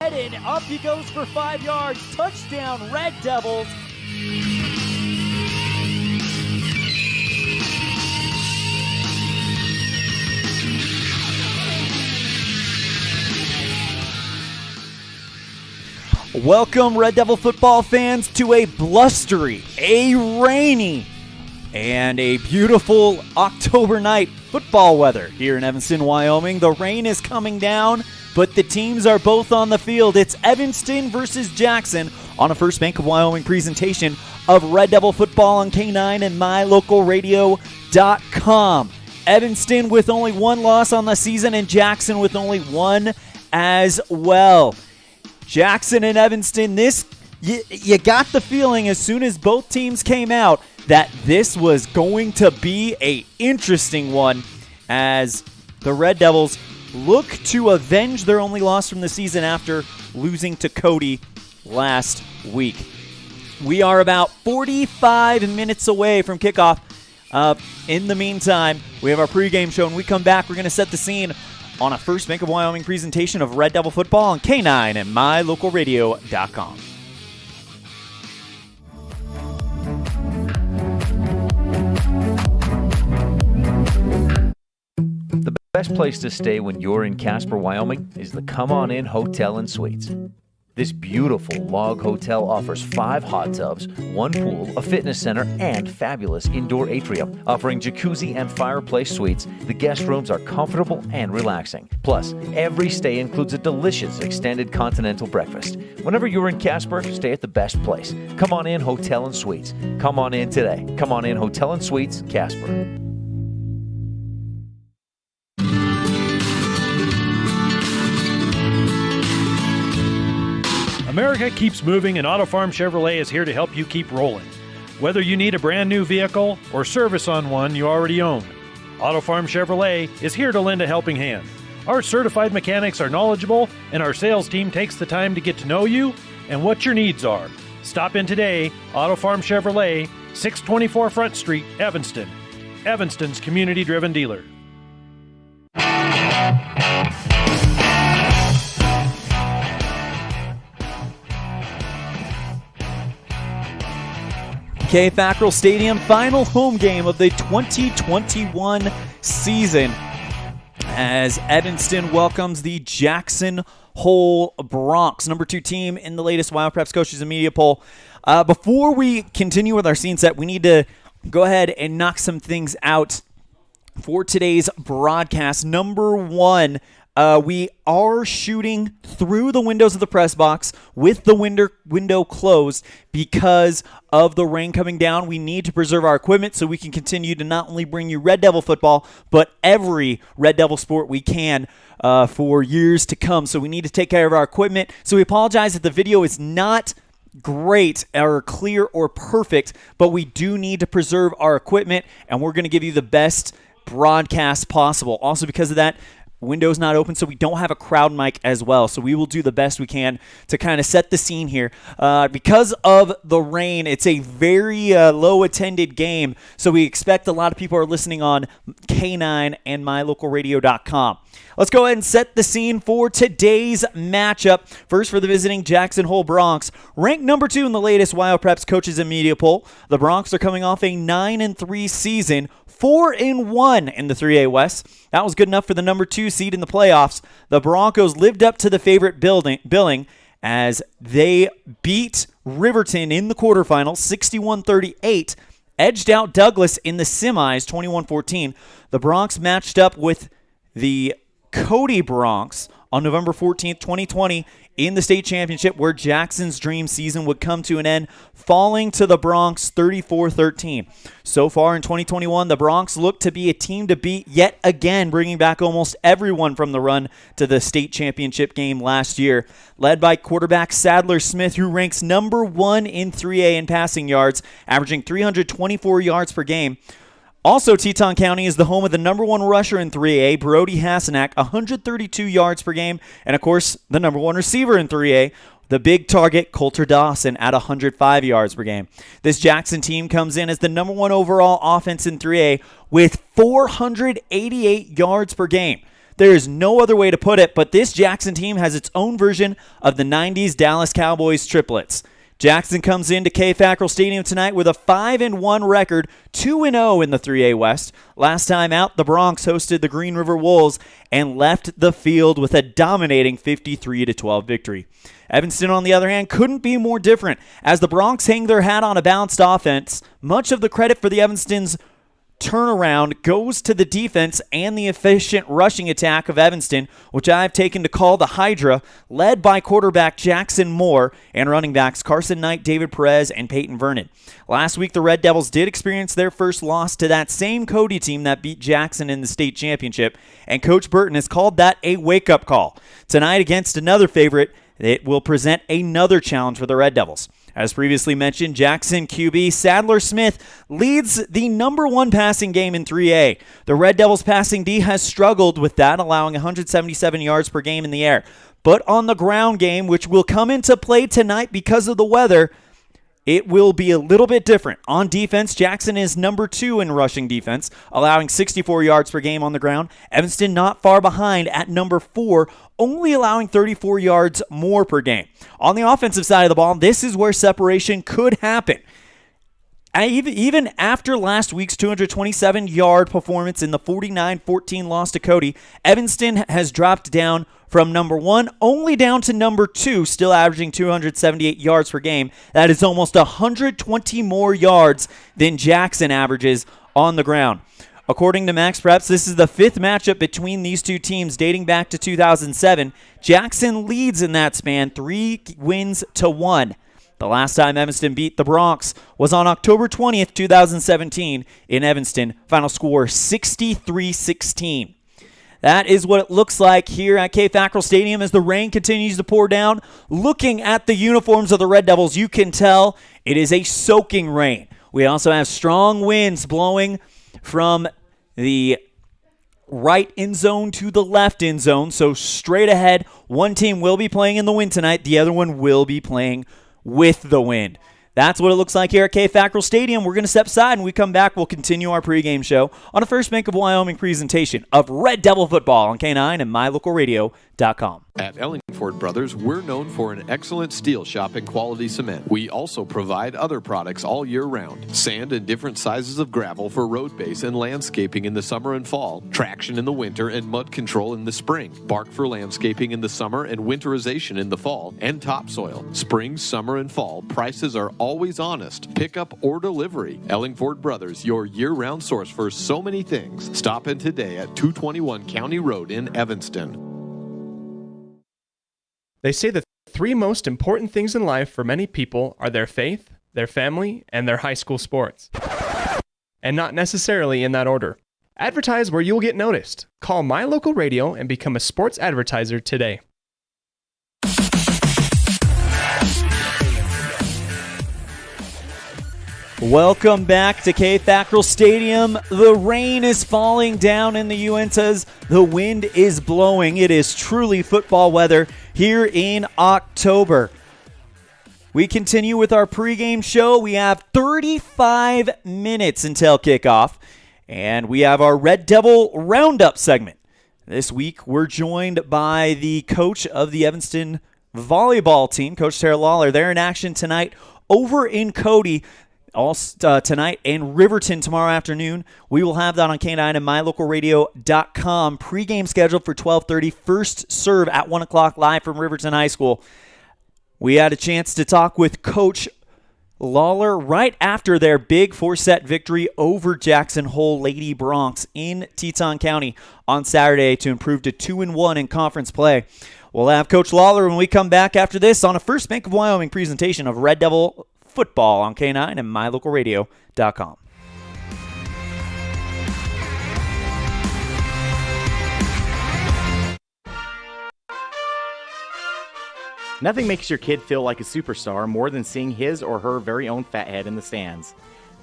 And up he goes for 5 yards. Touchdown, Red Devils. Welcome, Red Devil football fans, to a blustery, a rainy, and a beautiful October night football weather here in Evanston, Wyoming. The rain is coming down, but the teams are both on the field. It's Evanston versus Jackson on a First Bank of Wyoming presentation of Red Devil football on K9 and MyLocalRadio.com. Evanston with only one loss on the season and Jackson with only one as well. Jackson and Evanston, you got the feeling as soon as both teams came out that this was going to be an interesting one as the Red Devils look to avenge their only loss from the season after losing to Cody last week. We are about 45 minutes away from kickoff. In the meantime, we have our pregame show. When we come back, we're going to set the scene on a First Bank of Wyoming presentation of Red Devil football on K9 and MyLocalRadio.com. The best place to stay when you're in Casper, Wyoming is the Come On In Hotel and Suites. This beautiful log hotel offers 5 hot tubs, 1 pool, a fitness center, and fabulous indoor atrium. Offering jacuzzi and fireplace suites, the guest rooms are comfortable and relaxing. Plus, every stay includes a delicious extended continental breakfast. Whenever you're in Casper, stay at the best place. Come On In Hotel and Suites. Come on in today. Come On In Hotel and Suites, Casper. America keeps moving, and Auto Farm Chevrolet is here to help you keep rolling. Whether you need a brand new vehicle or service on one you already own, Auto Farm Chevrolet is here to lend a helping hand. Our certified mechanics are knowledgeable, and our sales team takes the time to get to know you and what your needs are. Stop in today, Auto Farm Chevrolet, 624 Front Street, Evanston. Evanston's community-driven dealer. FACKRELL Stadium, final home game of the 2021 season as Evanston welcomes the Jackson Hole Broncs, number 2 team in the latest Wild Preps Coaches and Media Poll. Before we continue with our scene set, we need to go ahead and knock some things out for today's broadcast. Number 1, we are shooting through the windows of the press box with the window closed because of the rain coming down. We need to preserve our equipment so we can continue to not only bring you Red Devil football, but every Red Devil sport we can for years to come. So we need to take care of our equipment. So we apologize if the video is not great or clear or perfect, but we do need to preserve our equipment, and we're going to give you the best broadcast possible. Also, because of that, window's not open, so we don't have a crowd mic as well. So we will do the best we can to kind of set the scene here. Because of the rain, it's a very low-attended game, so we expect a lot of people are listening on K9 and MyLocalRadio.com. Let's go ahead and set the scene for today's matchup. First, for the visiting Jackson Hole Broncs, ranked number 2 in the latest Wild Preps Coaches and Media Poll. The Broncs are coming off a 9-3 season, 4-1 in the 3A West. That was good enough for the number 2 seed in the playoffs. The Broncos lived up to the favorite billing as they beat Riverton in the quarterfinals, 61-38, edged out Douglas in the semis, 21-14. The Broncs matched up with the Cody Broncs on November 14th, 2020 in the state championship, where Jackson's dream season would come to an end, falling to the Broncs 34-13. So far in 2021, the Broncs look to be a team to beat yet again, bringing back almost everyone from the run to the state championship game last year. Led by quarterback Sadler Smith, who ranks number 1 in 3A in passing yards, averaging 324 yards per game. Also, Teton County is the home of the number 1 rusher in 3A, Brody Hasenack, 132 yards per game, and of course, the number 1 receiver in 3A, the big target, Coulter Dawson, at 105 yards per game. This Jackson team comes in as the number 1 overall offense in 3A with 488 yards per game. There is no other way to put it, but this Jackson team has its own version of the 90s Dallas Cowboys triplets. Jackson comes into K-Fackrell Stadium tonight with a 5-1 record, 2-0 in the 3A West. Last time out, the Bronx hosted the Green River Wolves and left the field with a dominating 53-12 victory. Evanston, on the other hand, couldn't be more different. As the Bronx hang their hat on a balanced offense, much of the credit for the Evanston's turnaround goes to the defense and the efficient rushing attack of Evanston, which I've taken to call the Hydra, led by quarterback Jackson Moore and running backs Carson Knight, David Perez, and Peyton Vernon. Last week, the Red Devils did experience their first loss to that same Cody team that beat Jackson in the state championship, and Coach Burton has called that a wake-up call. Tonight, against another favorite, it will present another challenge for the Red Devils. As previously mentioned, Jackson QB Sadler Smith leads the number one passing game in 3A. The Red Devils passing D has struggled with that, allowing 177 yards per game in the air. But on the ground game, which will come into play tonight because of the weather, it will be a little bit different. On defense, Jackson is number 2 in rushing defense, allowing 64 yards per game on the ground. Evanston not far behind at number 4, only allowing 34 yards more per game. On the offensive side of the ball, this is where separation could happen. Even after last week's 227-yard performance in the 49-14 loss to Cody, Evanston has dropped down from number 1 only down to number 2, still averaging 278 yards per game. That is almost 120 more yards than Jackson averages on the ground. According to Max Preps, this is the 5th matchup between these two teams dating back to 2007. Jackson leads in that span, 3 wins to 1. The last time Evanston beat the Bronx was on October 20th, 2017 in Evanston. Final score 63-16. That is what it looks like here at K-Fackrell Stadium as the rain continues to pour down. Looking at the uniforms of the Red Devils, you can tell it is a soaking rain. We also have strong winds blowing from the right end zone to the left end zone. So straight ahead, one team will be playing in the wind tonight. The other one will be playing with the wind. That's what it looks like here at K-Fackrell Stadium. We're going to step aside, and when we come back, we'll continue our pregame show on a First Bank of Wyoming presentation of Red Devil football on K9 and mylocalradio.com. At Ellingford Brothers, we're known for an excellent steel shop and quality cement. We also provide other products all year round. Sand and different sizes of gravel for road base and landscaping in the summer and fall. Traction in the winter and mud control in the spring. Bark for landscaping in the summer and winterization in the fall. And topsoil. Spring, summer, and fall. Prices are always honest. Pickup or delivery. Ellingford Brothers, your year-round source for so many things. Stop in today at 221 County Road in Evanston. They say the 3 most important things in life for many people are their faith, their family, and their high school sports. And not necessarily in that order. Advertise where you'll get noticed. Call My Local Radio and become a sports advertiser today. Welcome back to K-Fackrell Stadium. The rain is falling down in the Uintas. The wind is blowing. It is truly football weather here in October. We continue with our pregame show. We have 35 minutes until kickoff, and we have our Red Devil Roundup segment. This week, we're joined by the coach of the Evanston volleyball team, Coach Tara Lawler. They're in action tonight over in Cody. Tonight and Riverton tomorrow afternoon. We will have that on K9 and mylocalradio.com. Pre-game scheduled for 12:30. First serve at 1 o'clock live from Riverton High School. We had a chance to talk with Coach Lawler right after their big 4-set victory over Jackson Hole Lady Bronx in Teton County on Saturday to improve to 2-1 in conference play. We'll have Coach Lawler when we come back after this on a First Bank of Wyoming presentation of Red Devil football on K9 and mylocalradio.com. Nothing makes your kid feel like a superstar more than seeing his or her very own Fathead in the stands.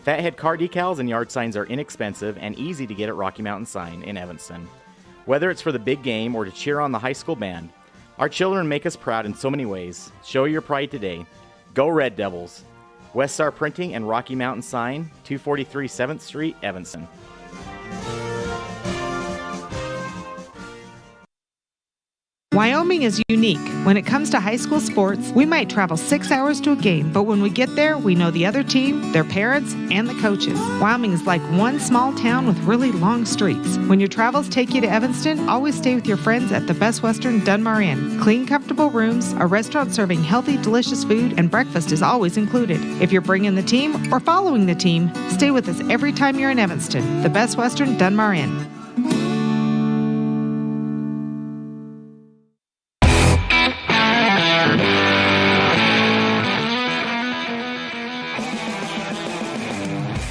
Fathead car decals and yard signs are inexpensive and easy to get at Rocky Mountain Sign in Evanston. Whether it's for the big game or to cheer on the high school band, our children make us proud in so many ways. Show your pride today. Go Red Devils! West Star Printing and Rocky Mountain Sign, 243 7th Street, Evanston. Wyoming is unique. When it comes to high school sports, we might travel 6 hours to a game, but when we get there, we know the other team, their parents, and the coaches. Wyoming is like one small town with really long streets. When your travels take you to Evanston, always stay with your friends at the Best Western Dunmar Inn. Clean, comfortable rooms, a restaurant serving healthy, delicious food, and breakfast is always included. If you're bringing the team or following the team, stay with us every time you're in Evanston. The Best Western Dunmar Inn.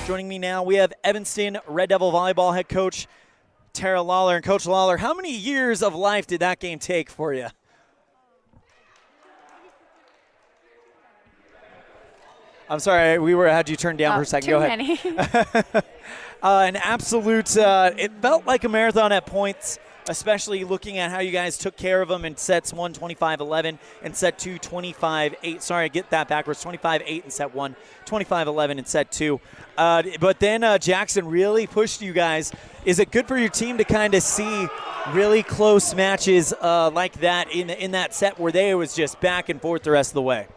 Joining me now, we have Evanston Red Devil Volleyball head coach Tara Lawler. And Coach Lawler, how many years of life did that game take for you? I'm sorry, had you turned down for a second. Go ahead. Many. An absolute, it felt like a marathon at points, especially looking at how you guys took care of them in sets 1, 25-11, and set 2, 25-8. Sorry, I get that backwards. 25-8 in set 1, 25-11 in set 2. But then Jackson really pushed you guys. Is it good for your team to kind of see really close matches like that in that set where they was just back and forth the rest of the way?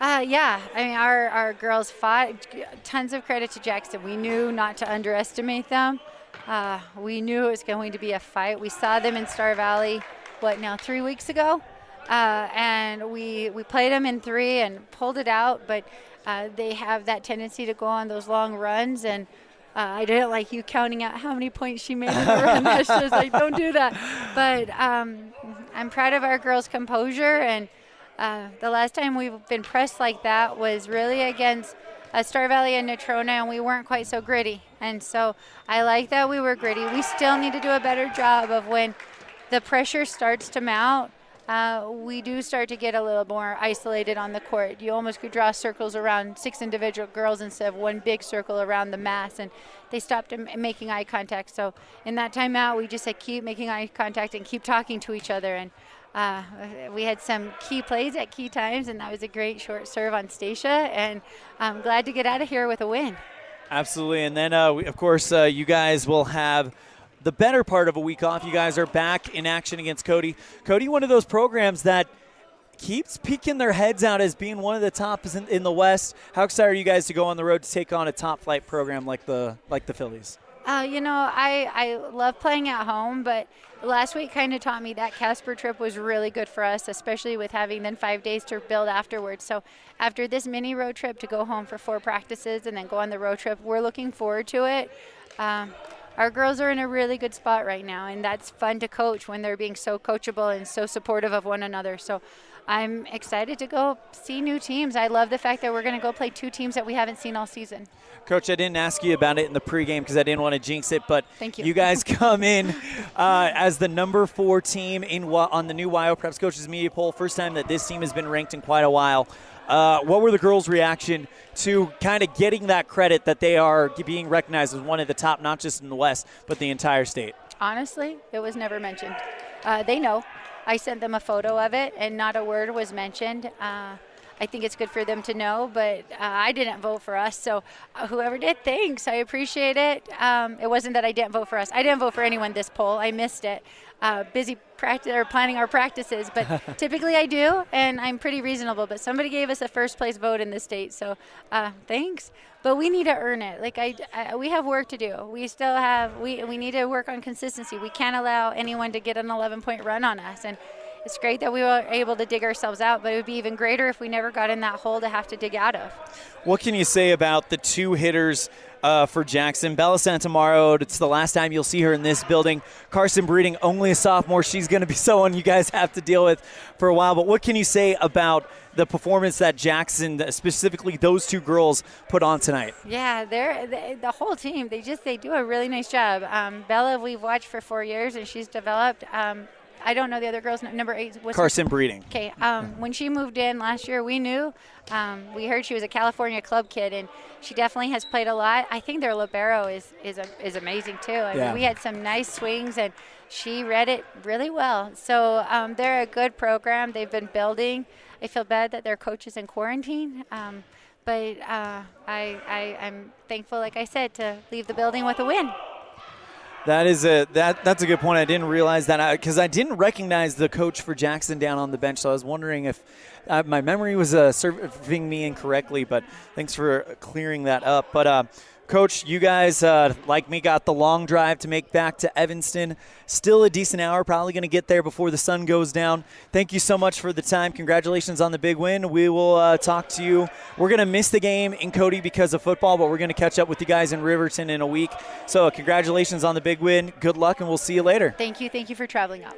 Yeah, I mean, our girls fought. Tons of credit to Jackson. We knew not to underestimate them. We knew it was going to be a fight. We saw them in Star Valley, 3 weeks ago? And we played them in 3 and pulled it out, but they have that tendency to go on those long runs, and I didn't like you counting out how many points she made in the run. That's just like, don't do that. But I'm proud of our girls' composure, and the last time we've been pressed like that was really against Star Valley and Natrona, and we weren't quite so gritty. And so I like that we were gritty. We still need to do a better job of when the pressure starts to mount, we do start to get a little more isolated on the court. You almost could draw circles around 6 individual girls instead of one big circle around the mass, and they stopped making eye contact. So in that timeout, we just said keep making eye contact and keep talking to each other. And we had some key plays at key times, and that was a great short serve on Stacia, and I'm glad to get out of here with a win. Absolutely. And then, of course, you guys will have the better part of a week off. You guys are back in action against Cody. Cody, one of those programs that keeps peeking their heads out as being one of the tops in the West. How excited are you guys to go on the road to take on a top flight program like the Phillies? I love playing at home, but last week kind of taught me that Casper trip was really good for us, especially with having then 5 days to build afterwards. So after this mini road trip to go home for 4 practices and then go on the road trip, we're looking forward to it. Our girls are in a really good spot right now, and that's fun to coach when they're being so coachable and so supportive of one another. So I'm excited to go see new teams. I love the fact that we're going to go play 2 teams that we haven't seen all season. Coach, I didn't ask you about it in the pregame because I didn't want to jinx it, but thank you. You guys come in as the number 4 team on the new WYO Preps Coaches Media Poll. First time that this team has been ranked in quite a while. What were the girls' reaction to kind of getting that credit that they are being recognized as one of the top, not just in the West, but the entire state? Honestly, it was never mentioned. They know. I sent them a photo of it, and not a word was mentioned. I think it's good for them to know, but I didn't vote for us. So whoever did, thanks. I appreciate it. It wasn't that I didn't vote for us. I didn't vote for anyone this poll. I missed it. Busy planning our practices, but typically I do, and I'm pretty reasonable. But somebody gave us a first place vote in the state, so thanks. But we need to earn it. We have work to do. We still have. We need to work on consistency. We can't allow anyone to get an 11-point run on us, and it's great that we were able to dig ourselves out, but it would be even greater if we never got in that hole to have to dig out of. What can you say about the 2 hitters for Jackson? Bella Santamaro, it's the last time you'll see her in this building. Carson Breeding, only a sophomore. She's going to be someone you guys have to deal with for a while. But what can you say about the performance that Jackson, specifically those 2 girls, put on tonight? Yeah, the whole team, they do a really nice job. Bella, we've watched for 4 years, and she's developed. I don't know the other girl's number 8. Carson Breeding. Okay. When she moved in last year, we knew. We heard she was a California club kid, and she definitely has played a lot. I think their libero is amazing too. I mean, we had some nice swings, and she read it really well. So they're a good program. They've been building. I feel bad that their coach is in quarantine, but I'm thankful, like I said, to leave the building with a win. That's a good point. I didn't realize that because I didn't recognize the coach for Jackson down on the bench, so I was wondering if my memory was serving me incorrectly, but thanks for clearing that up. But Coach, you guys, like me, got the long drive to make back to Evanston. Still a decent hour, probably going to get there before the sun goes down. Thank you so much for the time. Congratulations on the big win. We will talk to you. We're going to miss the game in Cody because of football, but we're going to catch up with you guys in Riverton in a week. So congratulations on the big win. Good luck, and we'll see you later. Thank you. Thank you for traveling up.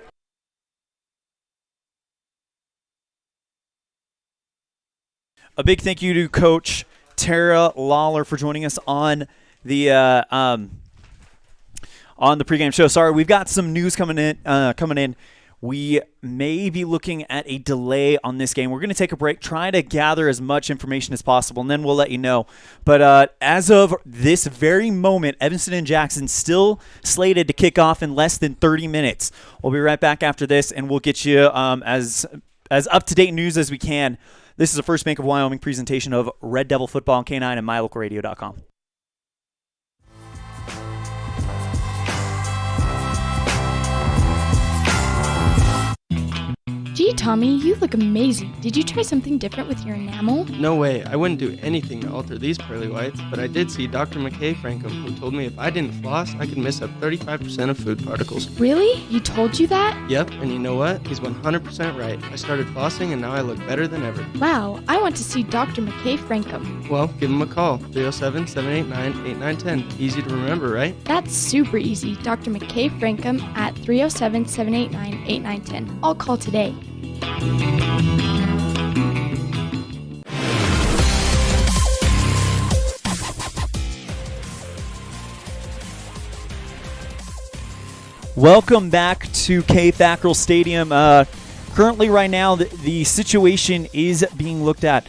A big thank you to Coach Tara Lawler for joining us on the pregame show. Sorry, we've got some news coming in. We may be looking at a delay on this game. We're going to take a break, try to gather as much information as possible, and then we'll let you know. But as of this very moment, Evanston and Jackson still slated to kick off in less than 30 minutes. We'll be right back after this, and we'll get you as up-to-date news as we can. This is a First Bank of Wyoming presentation of Red Devil Football on K9 and MyLocalRadio.com. Gee, Tommy, you look amazing. Did you try something different with your enamel? No way. I wouldn't do anything to alter these pearly whites, but I did see Dr. McKay Frankham, who told me if I didn't floss, I could miss up 35% of food particles. Really? You told you that? Yep, and you know what? He's 100% right. I started flossing, and now I look better than ever. Wow, I want to see Dr. McKay Frankham. Well, give him a call. 307-789-8910. Easy to remember, right? That's super easy. Dr. McKay Frankham at 307-789-8910. I'll call today. Welcome back to FACKRELL Stadium. Currently, right now, the situation is being looked at,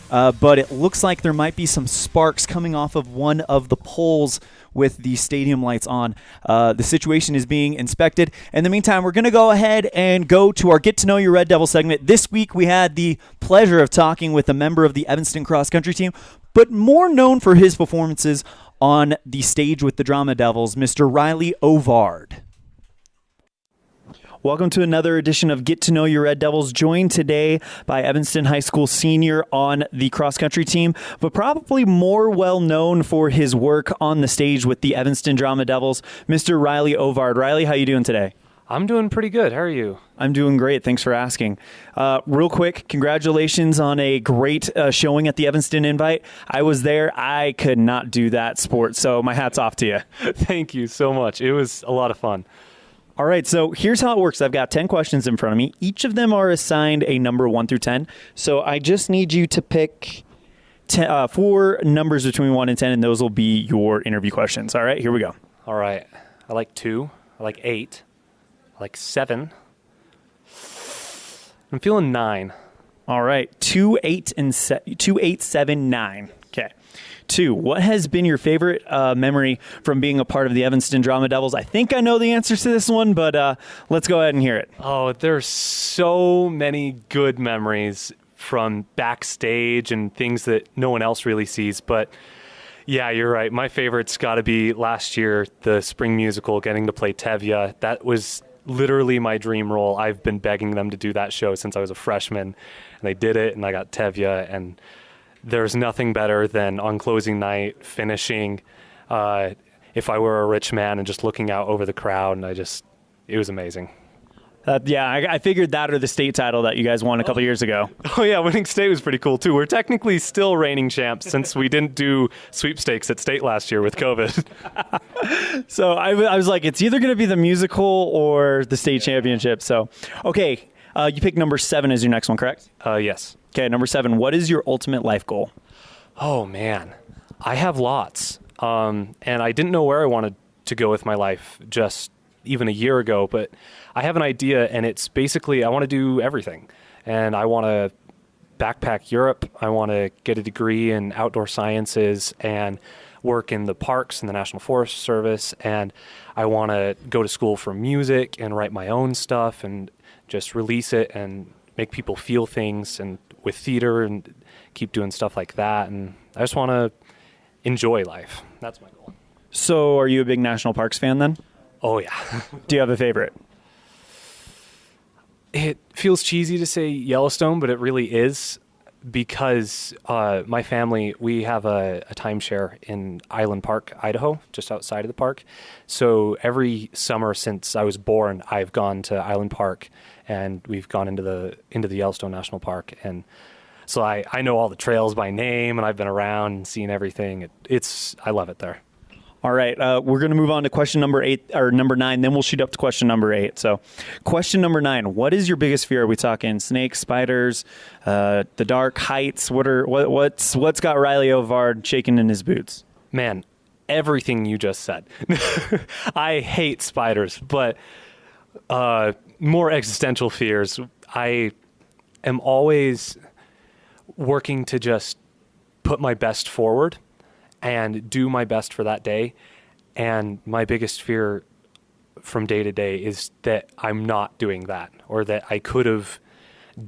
but it looks like there might be some sparks coming off of one of the poles with the stadium lights on. The situation is being inspected. In the meantime, we're going to go ahead and go to our Get to Know Your Red Devil segment. This week, we had the pleasure of talking with a member of the Evanston cross country team, but more known for his performances on the stage with the Drama Devils, Mr. Riley Ovard. Welcome to another edition of Get to Know Your Red Devils, joined today by Evanston High School senior on the cross-country team, but probably more well-known for his work on the stage with the Evanston Drama Devils, Mr. Riley Ovard. Riley, how you doing today? I'm doing pretty good. How are you? I'm doing great. Thanks for asking. Real quick, congratulations on a great showing at the Evanston Invite. I was there. I could not do that sport, so my hat's off to you. Thank you so much. It was a lot of fun. All right, so here's how it works. I've got 10 questions in front of me. Each of them are assigned a number 1 through 10. So I just need you to pick 4 numbers between 1 and 10, and those will be your interview questions. All right, here we go. All right. I like 2. I like 8. I like 7. I'm feeling 9. All right, 2, 8, 7, 9. Okay. 2, what has been your favorite memory from being a part of the Evanston Drama Devils? I think I know the answers to this one, but let's go ahead and hear it. Oh, there's so many good memories from backstage and things that no one else really sees. But yeah, you're right. My favorite's got to be last year, the spring musical, getting to play Tevye. That was literally my dream role. I've been begging them to do that show since I was a freshman, and they did it, and I got Tevye, and there's nothing better than on closing night finishing If I Were a Rich Man and just looking out over the crowd, and it was amazing. I figured that or the state title that you guys won a couple years ago. Oh yeah, winning state was pretty cool too. We're technically still reigning champs since we didn't do sweepstakes at state last year with COVID. So I was like, it's either going to be the musical or the state championship. So, okay, you picked number 7 as your next one, correct? Yes. Okay, number 7. What is your ultimate life goal? Oh man, I have lots, and I didn't know where I wanted to go with my life just even a year ago, but I have an idea, and it's basically I want to do everything, and I want to backpack Europe. I want to get a degree in outdoor sciences and work in the parks and the National Forest Service, and I want to go to school for music and write my own stuff and just release it and make people feel things, and with theater and keep doing stuff like that. And I just want to enjoy life. That's my goal. So are you a big national parks fan then? Oh, yeah. Do you have a favorite? It feels cheesy to say Yellowstone, but it really is, because my family, we have a timeshare in Island Park, Idaho, just outside of the park. So every summer since I was born, I've gone to Island Park, and we've gone into the Yellowstone National Park. And so I know all the trails by name, and I've been around and seen everything. I love it there. All right, we're going to move on to question number 9, then we'll shoot up to question number 8. So question number 9, what is your biggest fear? Are we talking snakes, spiders, the dark, heights? What's got Riley Ovard shaking in his boots? Man, everything you just said. I hate spiders, but more existential fears. I am always working to just put my best forward and do my best for that day. And my biggest fear from day to day is that I'm not doing that, or that I could have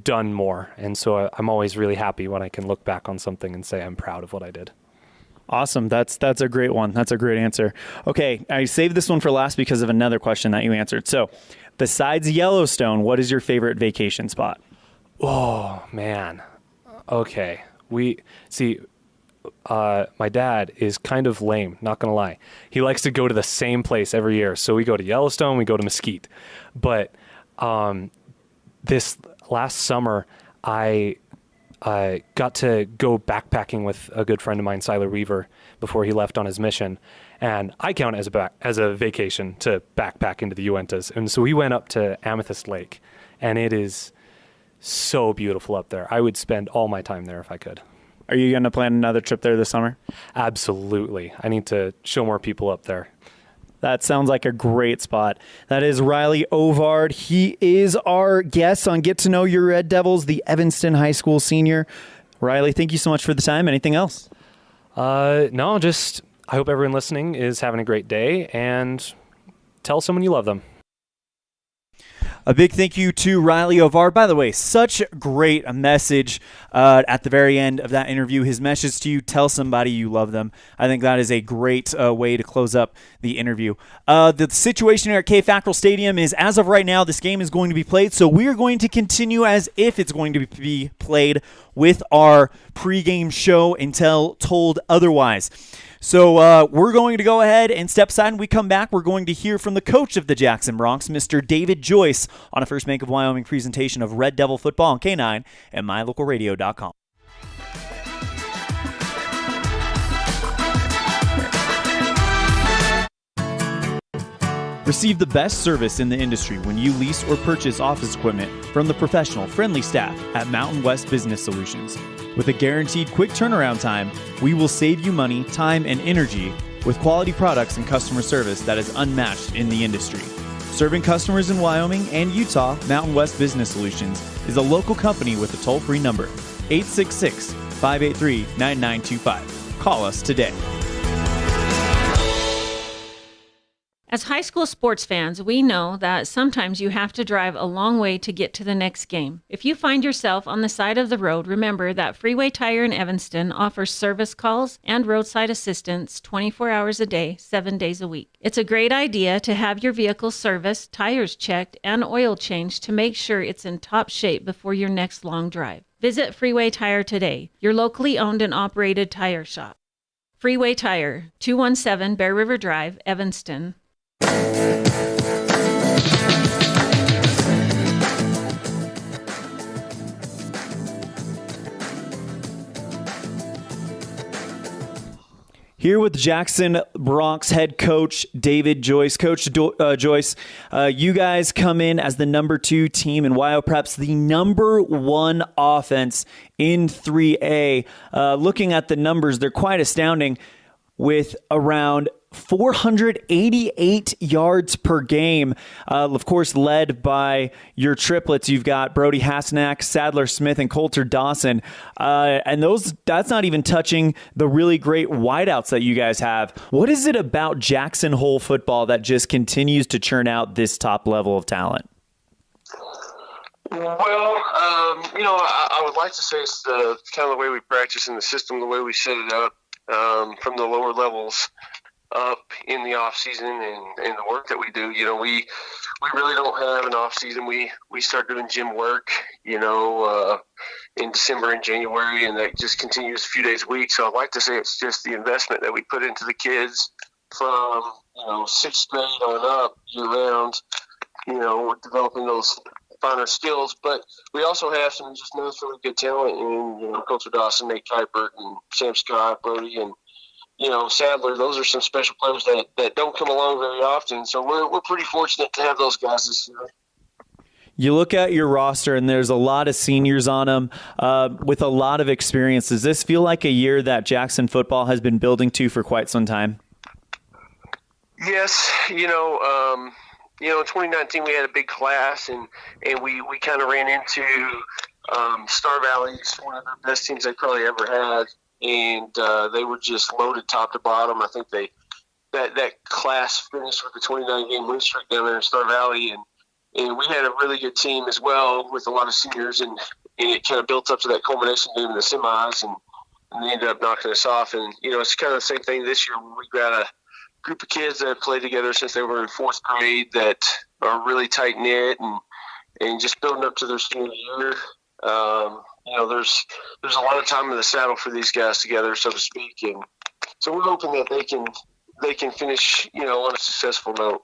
done more. And so I'm always really happy when I can look back on something and say I'm proud of what I did. Awesome. That's a great one. That's a great answer. Okay, I saved this one for last because of another question that you answered. So besides Yellowstone, what is your favorite vacation spot? Oh, man. Okay. My dad is kind of lame, not going to lie. He likes to go to the same place every year. So we go to Yellowstone, we go to Mesquite. But this last summer, I got to go backpacking with a good friend of mine, Siler Weaver, before he left on his mission. And I count it as a vacation to backpack into the Uintas. And so we went up to Amethyst Lake, and it is so beautiful up there. I would spend all my time there if I could. Are you going to plan another trip there this summer? Absolutely. I need to show more people up there. That sounds like a great spot. That is Riley Ovard. He is our guest on Get to Know Your Red Devils, the Evanston High School senior. Riley, thank you so much for the time. Anything else? No, just I hope everyone listening is having a great day, and tell someone you love them. A big thank you to Riley Ovard. By the way, such a great message at the very end of that interview. His message to you, tell somebody you love them. I think that is a great way to close up the interview. The situation here at FACKRELL Stadium is, as of right now, this game is going to be played, so we are going to continue as if it's going to be played with our pregame show until told otherwise. So we're going to go ahead and step aside. When we come back, we're going to hear from the coach of the Jackson Bronx, Mr. David Joyce, on a First Bank of Wyoming presentation of Red Devil football on K9 and MyLocalRadio.com. Receive the best service in the industry when you lease or purchase office equipment from the professional, friendly staff at Mountain West Business Solutions. With a guaranteed quick turnaround time, we will save you money, time, and energy with quality products and customer service that is unmatched in the industry. Serving customers in Wyoming and Utah, Mountain West Business Solutions is a local company with a toll-free number, 866-583-9925. Call us today. As high school sports fans, we know that sometimes you have to drive a long way to get to the next game. If you find yourself on the side of the road, remember that Freeway Tire in Evanston offers service calls and roadside assistance 24 hours a day, 7 days a week. It's a great idea to have your vehicle serviced, tires checked, and oil changed to make sure it's in top shape before your next long drive. Visit Freeway Tire today, your locally owned and operated tire shop. Freeway Tire, 217 Bear River Drive, Evanston. Here with Jackson Bronx head coach David Joyce. Coach Joyce, you guys come in as the number 2 team in WYO, perhaps the number 1 offense in 3A. Looking at the numbers, they're quite astounding, with around 488 yards per game, of course, led by your triplets. You've got Brody Hasnack, Sadler Smith, and Coulter Dawson. And that's not even touching the really great wideouts that you guys have. What is it about Jackson Hole football that just continues to churn out this top level of talent? Well, I would like to say it's kind of the way we practice in the system, the way we set it up from the lower levels. up in the off season and the work that we do. You know, we really don't have an off season. We start doing gym work, you know, in December and January, and that just continues a few days a week. So I'd like to say it's just the investment that we put into the kids from, you know, 6th grade on up year round. You know, we're developing those finer skills, but we also have some just naturally good talent in, you know, Coulter Dawson, Nate Kuipert, and Sam Scott, Brody, and, you know, Sadler. Those are some special players that don't come along very often. So we're pretty fortunate to have those guys this year. You look at your roster, and there's a lot of seniors on them with a lot of experience. Does this feel like a year that Jackson football has been building to for quite some time? Yes, you know, in 2019 we had a big class, and we kind of ran into Star Valley, one of the best teams they probably ever had, and they were just loaded top to bottom. I think that class finished with a 29-game win streak down there in Star Valley, and we had a really good team as well with a lot of seniors, and it kind of built up to that culmination game in the semis, and they ended up knocking us off. And, you know, it's kind of the same thing this year. We got a group of kids that have played together since they were in 4th grade that are really tight-knit and just building up to their senior year. You know, there's a lot of time in the saddle for these guys together, so to speak, and so we're hoping that they can finish, you know, on a successful note.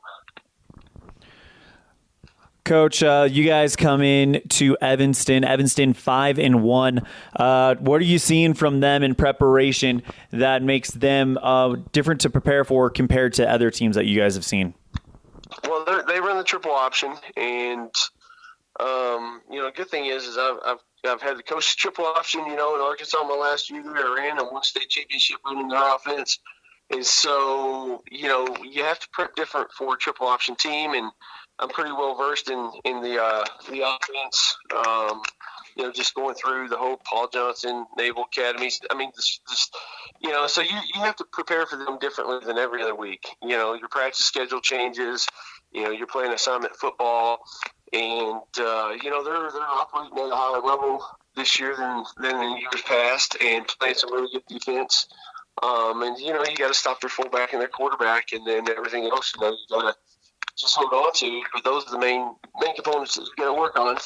Coach, you guys come in to Evanston 5-1. What are you seeing from them in preparation that makes them different to prepare for compared to other teams that you guys have seen? Well, they run the triple option, and you know, good thing is I've had the coach triple option, you know, in Arkansas my last year there. I ran a 1 state championship running their offense, and so, you know, you have to prep different for a triple option team, and I'm pretty well versed in the offense. You know, just going through the whole Paul Johnson Naval Academies. I mean, this you know, so you have to prepare for them differently than every other week. You know, your practice schedule changes. You know, you're playing assignment football, and you know, they're operating at a higher level this year than in years past, and playing some really good defense. And you know, you got to stop their fullback and their quarterback, and then everything else, you know, you got to just hold on to. But those are the main components that you got to work on.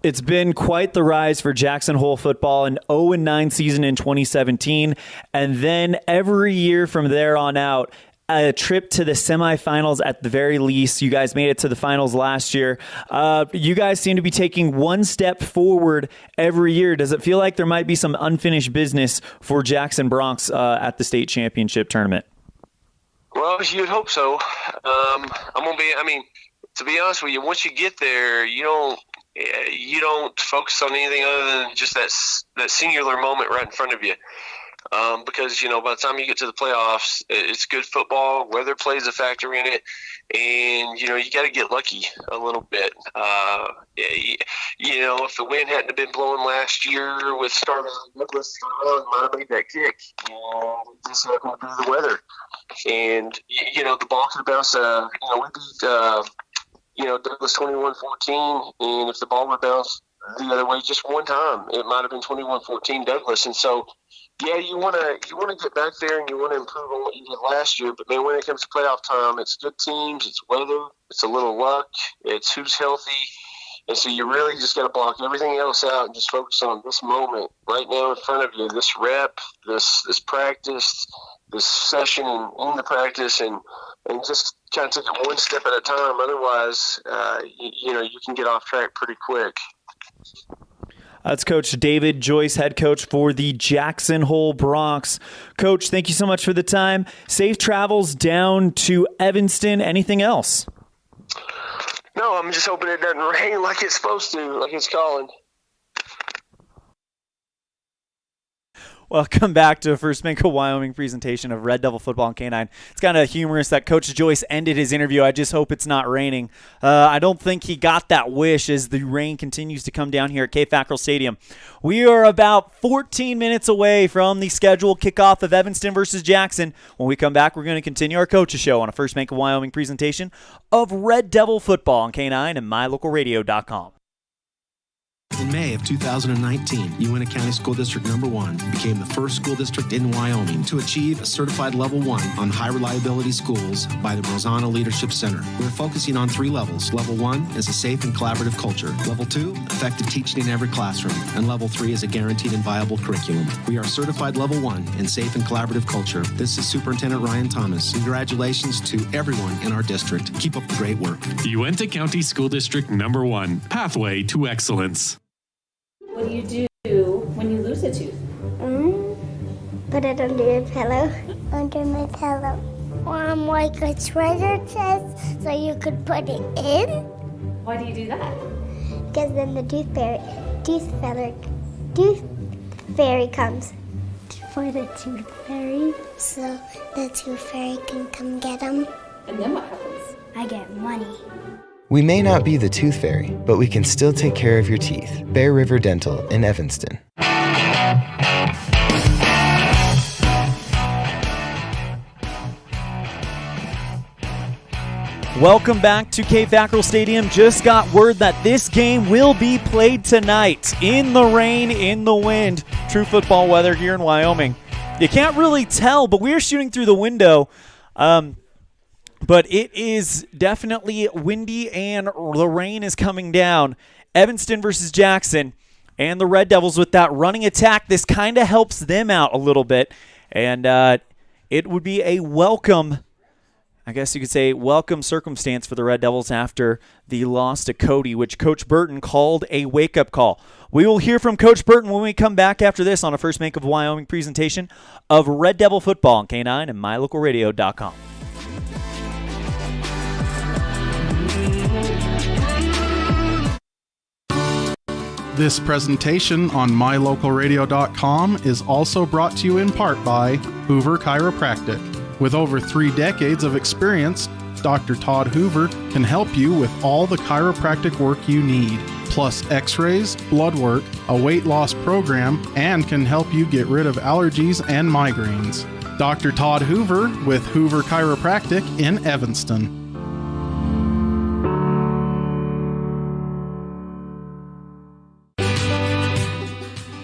It's been quite the rise for Jackson Hole football, an 0-9 season in 2017, and then every year from there on out, a trip to the semifinals at the very least. You guys made it to the finals last year. You guys seem to be taking one step forward every year. Does it feel like there might be some unfinished business for Jackson Bronx at the state championship tournament? Well, you'd hope so. To be honest with you, once you get there, you don't focus on anything other than just that singular moment right in front of you. Because, you know, by the time you get to the playoffs, it's good football. Weather plays a factor in it. And, you know, you got to get lucky a little bit. You know, if the wind hadn't been blowing last year with Star Valley Douglas, might have made that kick. Just happened to be the weather. And, you know, the ball could bounce. You know, we beat, Douglas 21-14. And if the ball would bounce the other way just one time, it might have been 21-14 Douglas. And so, yeah, you want to get back there and you want to improve on what you did last year. But, man, when it comes to playoff time, it's good teams, it's weather, it's a little luck, it's who's healthy. And so you really just got to block everything else out and just focus on this moment right now in front of you, this rep, this practice, this session in the practice, and just kind of take it one step at a time. Otherwise, you can get off track pretty quick. That's Coach David Joyce, head coach for the Jackson Hole Bronx. Coach, thank you so much for the time. Safe travels down to Evanston. Anything else? No, I'm just hoping it doesn't rain like it's supposed to, like it's calling. Welcome back to a First Minko Wyoming presentation of Red Devil Football and K9. It's kind of humorous that Coach Joyce ended his interview. I just hope it's not raining. I don't think he got that wish as the rain continues to come down here at FACKRELL Stadium. We are about 14 minutes away from the scheduled kickoff of Evanston versus Jackson. When we come back, we're going to continue our Coaches Show on a First Minko Wyoming presentation of Red Devil Football on K9 and MyLocalRadio.com. In May of 2019, Uintah County School District Number 1 became the first school district in Wyoming to achieve a certified Level 1 on high reliability schools by the Rosanna Leadership Center. We're focusing on 3 levels. Level 1 is a safe and collaborative culture. Level 2, effective teaching in every classroom. And Level 3 is a guaranteed and viable curriculum. We are certified Level 1 in safe and collaborative culture. This is Superintendent Ryan Thomas. Congratulations to everyone in our district. Keep up the great work. Uintah County School District Number 1, Pathway to Excellence. What do you do when you lose a tooth? Put it under your pillow. Under my pillow. Like a treasure chest so you could put it in. Why do you do that? Because then the tooth fairy comes. For the tooth fairy. So the tooth fairy can come get them. And then what happens? I get money. We may not be the tooth fairy, but we can still take care of your teeth. Bear River Dental in Evanston. Welcome back to FACKRELL Stadium. Just got word that this game will be played tonight in the rain, in the wind. True football weather here in Wyoming. You can't really tell, but we're shooting through the window. But it is definitely windy and the rain is coming down. Evanston versus Jackson, and the Red Devils with that running attack. This kind of helps them out a little bit, and it would be a welcome, I guess you could say, welcome circumstance for the Red Devils after the loss to Cody, which Coach Burton called a wake-up call. We will hear from Coach Burton when we come back after this on a First Bank of Wyoming presentation of Red Devil football on K9 and MyLocalRadio.com. This presentation on MyLocalRadio.com is also brought to you in part by Hoover Chiropractic. With over 3 decades of experience, Dr. Todd Hoover can help you with all the chiropractic work you need, plus x-rays, blood work, a weight loss program, and can help you get rid of allergies and migraines. Dr. Todd Hoover with Hoover Chiropractic in Evanston.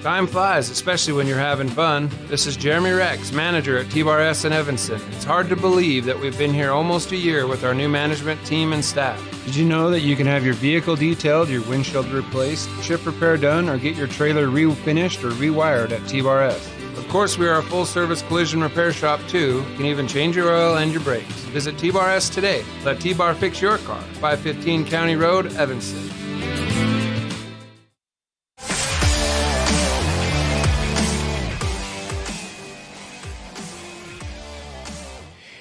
Time flies, especially when you're having fun. This is Jeremy Rex, manager at T-Bar S in Evanston. It's hard to believe that we've been here almost a year with our new management team and staff. Did you know that you can have your vehicle detailed, your windshield replaced, chip repair done, or get your trailer refinished or rewired at T-Bar S? Of course, we are a full-service collision repair shop, too. You can even change your oil and your brakes. Visit T-Bar S today. Let T-Bar fix your car. 515 County Road, Evanston.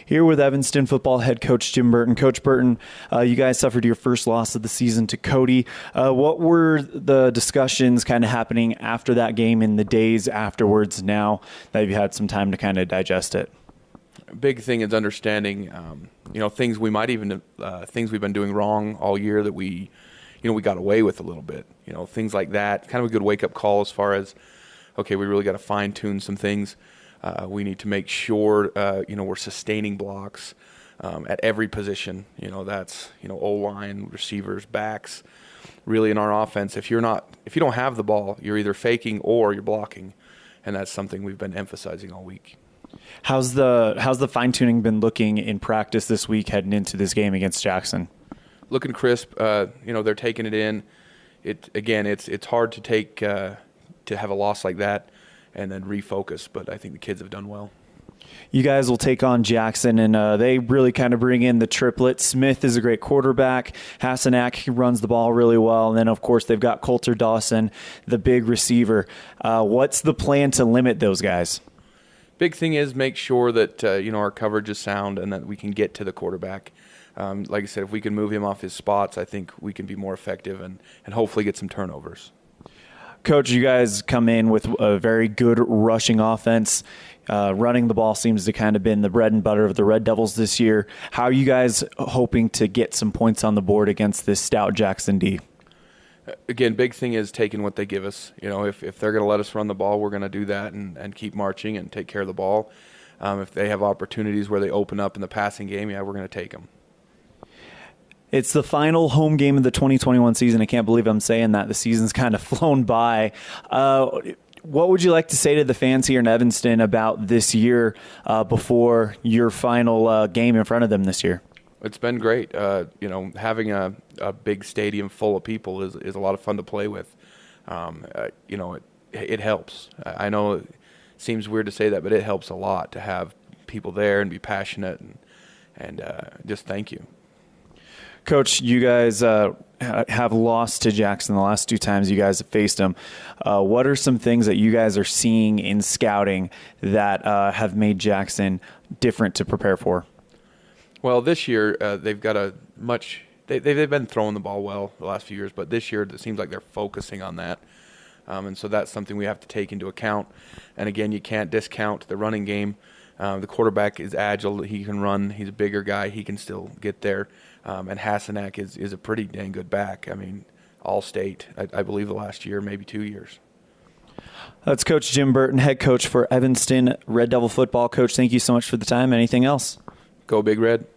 Here with Evanston football head coach Jim Burton. Coach Burton, you guys suffered your first loss of the season to Cody. What were the discussions kind of happening after that game in the days afterwards now that you've had some time to kind of digest it? Big thing is understanding, things we might even, things we've been doing wrong all year that we got away with a little bit. Things like that. Kind of a good wake-up call as far as, okay, we really got to fine-tune some things. We need to make sure, we're sustaining blocks at every position. That's, O-line, receivers, backs. Really in our offense, if you don't have the ball, you're either faking or you're blocking. And that's something we've been emphasizing all week. How's the fine-tuning been looking in practice this week heading into this game against Jackson? Looking crisp. They're taking it in. It's hard to take to have a loss like that and then refocus, but I think the kids have done well. You guys will take on Jackson, and they really kind of bring in the triplet. Smith is a great quarterback. Hassanak, he runs the ball really well. And then, of course, they've got Coulter Dawson, the big receiver. What's the plan to limit those guys? Big thing is make sure that our coverage is sound and that we can get to the quarterback. Like I said, if we can move him off his spots, I think we can be more effective and hopefully get some turnovers. Coach, you guys come in with a very good rushing offense. Running the ball seems to kind of been the bread and butter of the Red Devils this year. How are you guys hoping to get some points on the board against this stout Jackson D? Again, big thing is taking what they give us. If they're going to let us run the ball, we're going to do that and keep marching and take care of the ball. If they have opportunities where they open up in the passing game, we're going to take them. It's the final home game of the 2021 season. I can't believe I'm saying that. The season's kind of flown by. What would you like to say to the fans here in Evanston about this year before your final game in front of them this year? It's been great. Having a big stadium full of people is a lot of fun to play with. It helps. I know it seems weird to say that, but it helps a lot to have people there and be passionate and just thank you. Coach, you guys have lost to Jackson the last 2 times you guys have faced them. What are some things that you guys are seeing in scouting that have made Jackson different to prepare for? Well, this year they've got they've been throwing the ball well the last few years, but this year it seems like they're focusing on that. And so that's something we have to take into account. And again, you can't discount the running game. The quarterback is agile. He can run. He's a bigger guy. He can still get there. And Hasenak is a pretty dang good back. I mean, all-state, I believe the last year, maybe 2 years. That's Coach Jim Burton, head coach for Evanston Red Devil football. Coach, thank you so much for the time. Anything else? Go Big Red.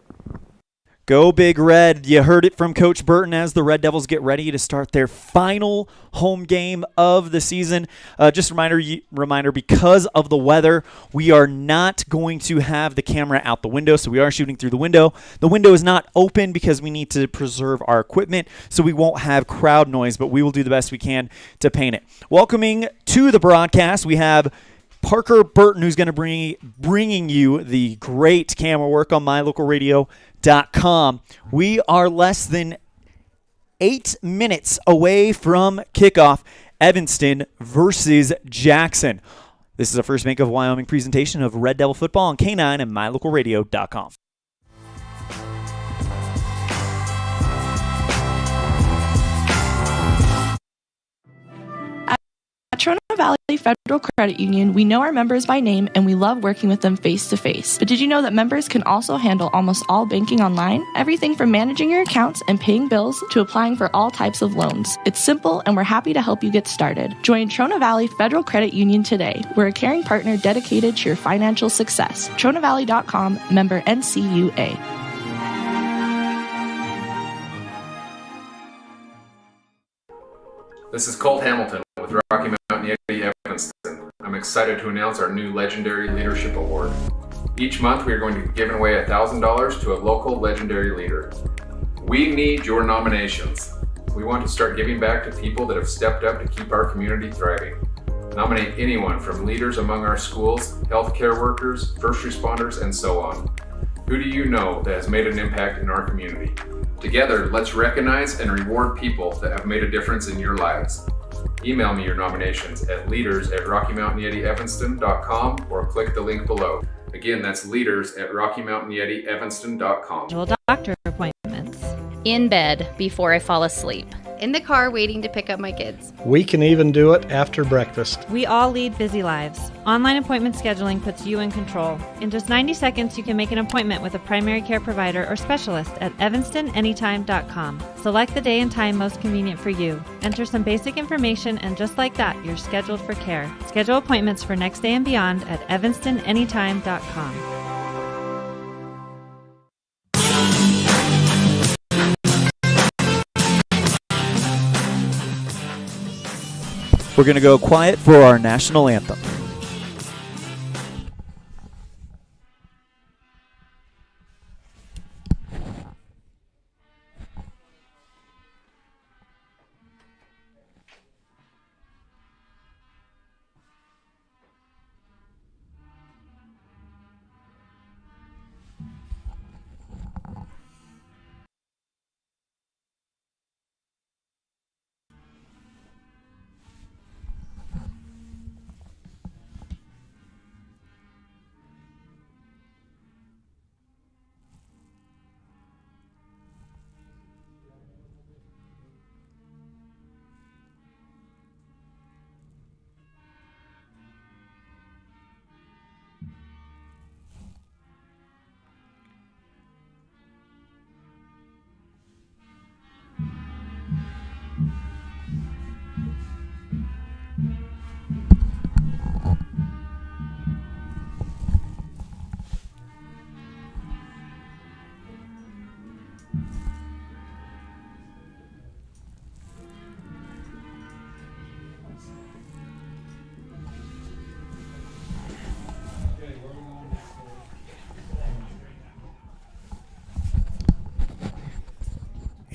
Go Big Red. You heard it from Coach Burton as the Red Devils get ready to start their final home game of the season. Just a reminder, because of the weather, we are not going to have the camera out the window, so we are shooting through the window. The window is not open because we need to preserve our equipment, so we won't have crowd noise, but we will do the best we can to paint it. Welcoming to the broadcast, we have Parker Burton, who's going to bringing you the great camera work on MyLocalRadio.com. We are less than 8 minutes away from kickoff. Evanston versus Jackson. This is a First Bank of Wyoming presentation of Red Devil football on K9 and MyLocalRadio.com. At Trona Valley Federal Credit Union, we know our members by name and we love working with them face to face. But did you know that members can also handle almost all banking online? Everything from managing your accounts and paying bills to applying for all types of loans. It's simple and we're happy to help you get started. Join Trona Valley Federal Credit Union today. We're a caring partner dedicated to your financial success. TronaValley.com, member NCUA. This is Colt Hamilton with Rocky Mountain Yeti Evanston. I'm excited to announce our new Legendary Leadership Award. Each month we are going to be giving away $1,000 to a local legendary leader. We need your nominations. We want to start giving back to people that have stepped up to keep our community thriving. Nominate anyone from leaders among our schools, healthcare workers, first responders, and so on. Who do you know that has made an impact in our community? Together, let's recognize and reward people that have made a difference in your lives. Email me your nominations at leaders@RockyMountainYetiEvanston.com or click the link below. Again, that's leaders@RockyMountainYetiEvanston.com. Doctor appointments. In bed before I fall asleep. In the car waiting to pick up my kids. We can even do it after breakfast. We all lead busy lives. Online appointment scheduling puts you in control. In just 90 seconds, you can make an appointment with a primary care provider or specialist at evanstonanytime.com. Select the day and time most convenient for you. Enter some basic information, and just like that, you're scheduled for care. Schedule appointments for next day and beyond at evanstonanytime.com. We're going to go quiet for our national anthem.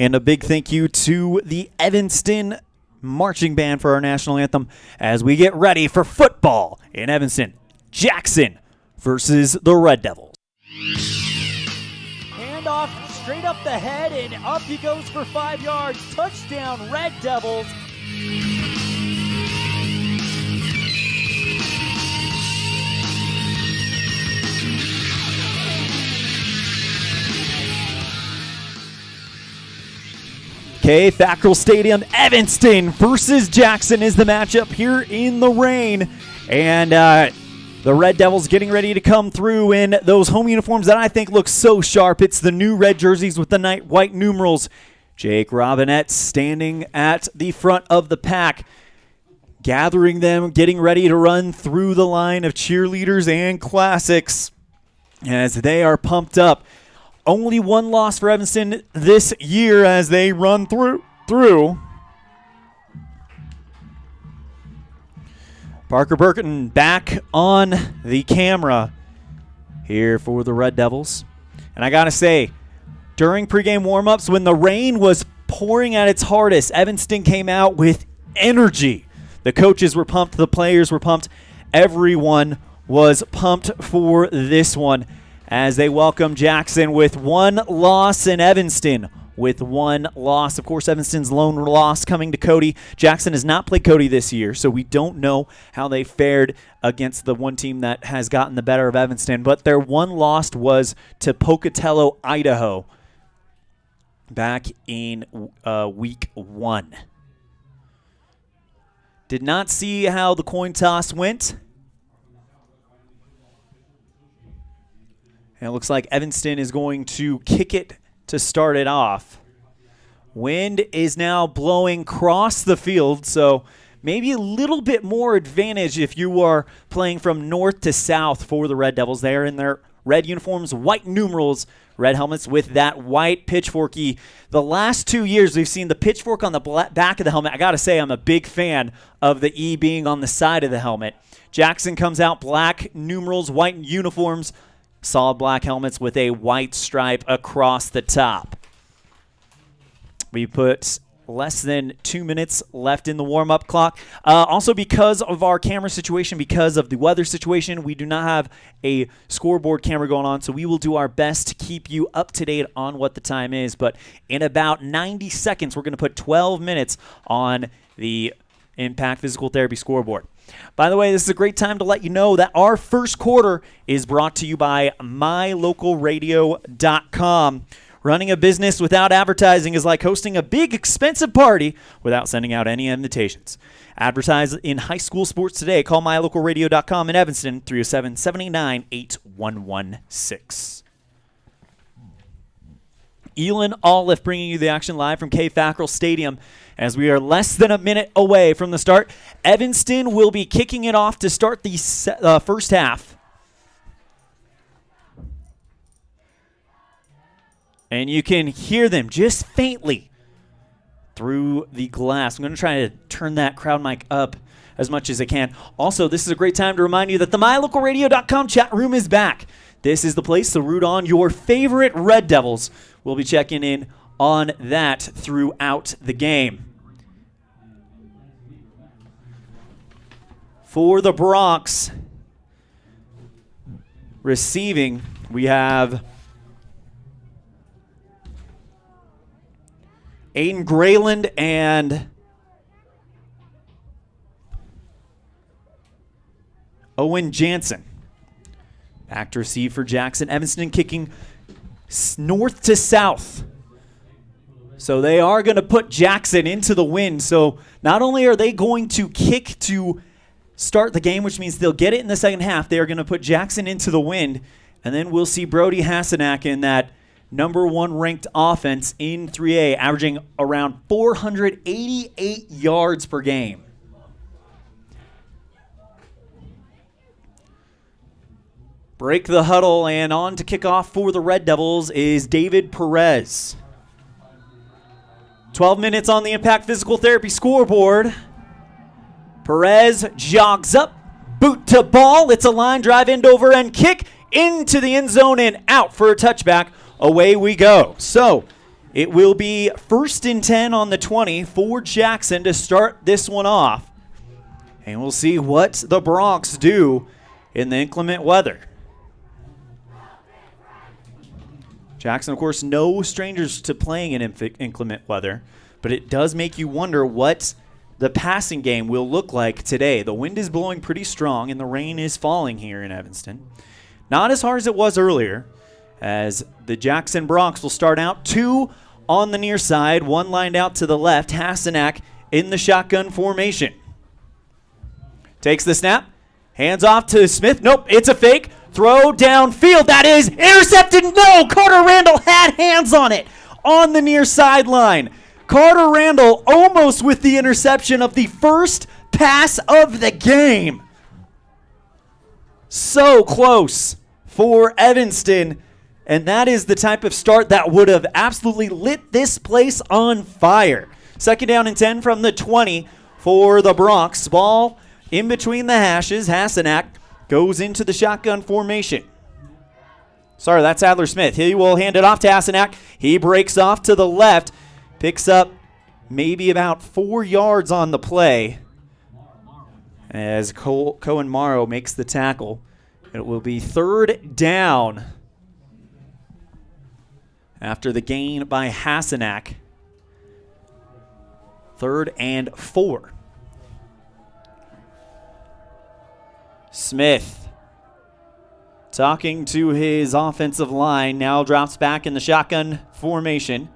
And a big thank you to the Evanston marching band for our national anthem as we get ready for football in Evanston. Jackson versus the Red Devils. Handoff straight up the head, and up he goes for 5 yards. Touchdown, Red Devils. Okay, FACKRELL Stadium, Evanston versus Jackson is the matchup here in the rain. And the Red Devils getting ready to come through in those home uniforms that I think look so sharp. It's the new red jerseys with the night white numerals. Jake Robinette standing at the front of the pack, gathering them, getting ready to run through the line of cheerleaders and classics as they are pumped up. Only one loss for Evanston this year as they run through. Parker Burton back on the camera here for the Red Devils. And I got to say, during pregame warmups, when the rain was pouring at its hardest, Evanston came out with energy. The coaches were pumped. The players were pumped. Everyone was pumped for this one as they welcome Jackson with one loss in Evanston. With one loss. Of course, Evanston's lone loss coming to Cody. Jackson has not played Cody this year, so we don't know how they fared against the one team that has gotten the better of Evanston. But their one loss was to Pocatello, Idaho, back in week 1. Did not see how the coin toss went. And it looks like Evanston is going to kick it to start it off. Wind is now blowing across the field, so maybe a little bit more advantage if you are playing from north to south for the Red Devils. They are in their red uniforms, white numerals, red helmets with that white pitchforky. The last 2 years we've seen the pitchfork on the back of the helmet. I got to say I'm a big fan of the E being on the side of the helmet. Jackson comes out black numerals, white uniforms, solid black helmets with a white stripe across the top. We put less than 2 minutes left in the warm-up clock. Also, because of our camera situation, because of the weather situation, we do not have a scoreboard camera going on, so we will do our best to keep you up to date on what the time is. But in about 90 seconds, we're going to put 12 minutes on the Impact Physical Therapy scoreboard. By the way, this is a great time to let you know that our first quarter is brought to you by mylocalradio.com. Running a business without advertising is like hosting a big, expensive party without sending out any invitations. Advertise in high school sports today. Call mylocalradio.com in Evanston, 307-789-8116. ELAN OLLIFF bringing you the action live from FACKRELL Stadium as we are less than a minute away from the start. Evanston will be kicking it off to start the first half. And you can hear them just faintly through the glass. I'm going to try to turn that crowd mic up as much as I can. Also, this is a great time to remind you that the mylocalradio.com chat room is back. This is the place to root on your favorite Red Devils. We'll be checking in on that throughout the game. For the Bronx, receiving, we have Aiden Grayland and Owen Jansen. Back to receive for Jackson. Evanston kicking north to south. So they are going to put Jackson into the wind. So not only are they going to kick to start the game, which means they'll get it in the second half, they are going to put Jackson into the wind. And then we'll see Brody Hasenack in that number 1 ranked offense in 3A, averaging around 488 yards per game. Break the huddle, and on to kick off for the Red Devils is David Perez. 12 minutes on the Impact Physical Therapy scoreboard. Perez jogs up, boot to ball. It's a line drive, end over end kick into the end zone and out for a touchback. Away we go. So It will be 1st and 10 on the 20 for Jackson to start this one off. And we'll see what the Broncs do in the inclement weather. Jackson, of course, no strangers to playing in inclement weather, but it does make you wonder what the passing game will look like today. The wind is blowing pretty strong, and the rain is falling here in Evanston. Not as hard as it was earlier, as the Jackson Broncs will start out 2 on the near side, 1 lined out to the left. Hasenack in the shotgun formation. Takes the snap, hands off to Smith. Nope, it's a fake. Throw downfield. That is intercepted. No, Carter Randall had hands on it on the near sideline. Carter Randall almost with the interception of the first pass of the game. So close for Evanston. And that is the type of start that would have absolutely lit this place on fire. 2nd down and 10 from the 20 for the Broncs. Ball in between the hashes. Hasenack goes into the shotgun formation. Sorry, that's Adler Smith. He will hand it off to Hasenack. He breaks off to the left. Picks up maybe about 4 yards on the play as Cohen Morrow makes the tackle. It will be 3rd down after the gain by Hasenack. 3rd and 4. Smith talking to his offensive line, now drops back in the shotgun formation.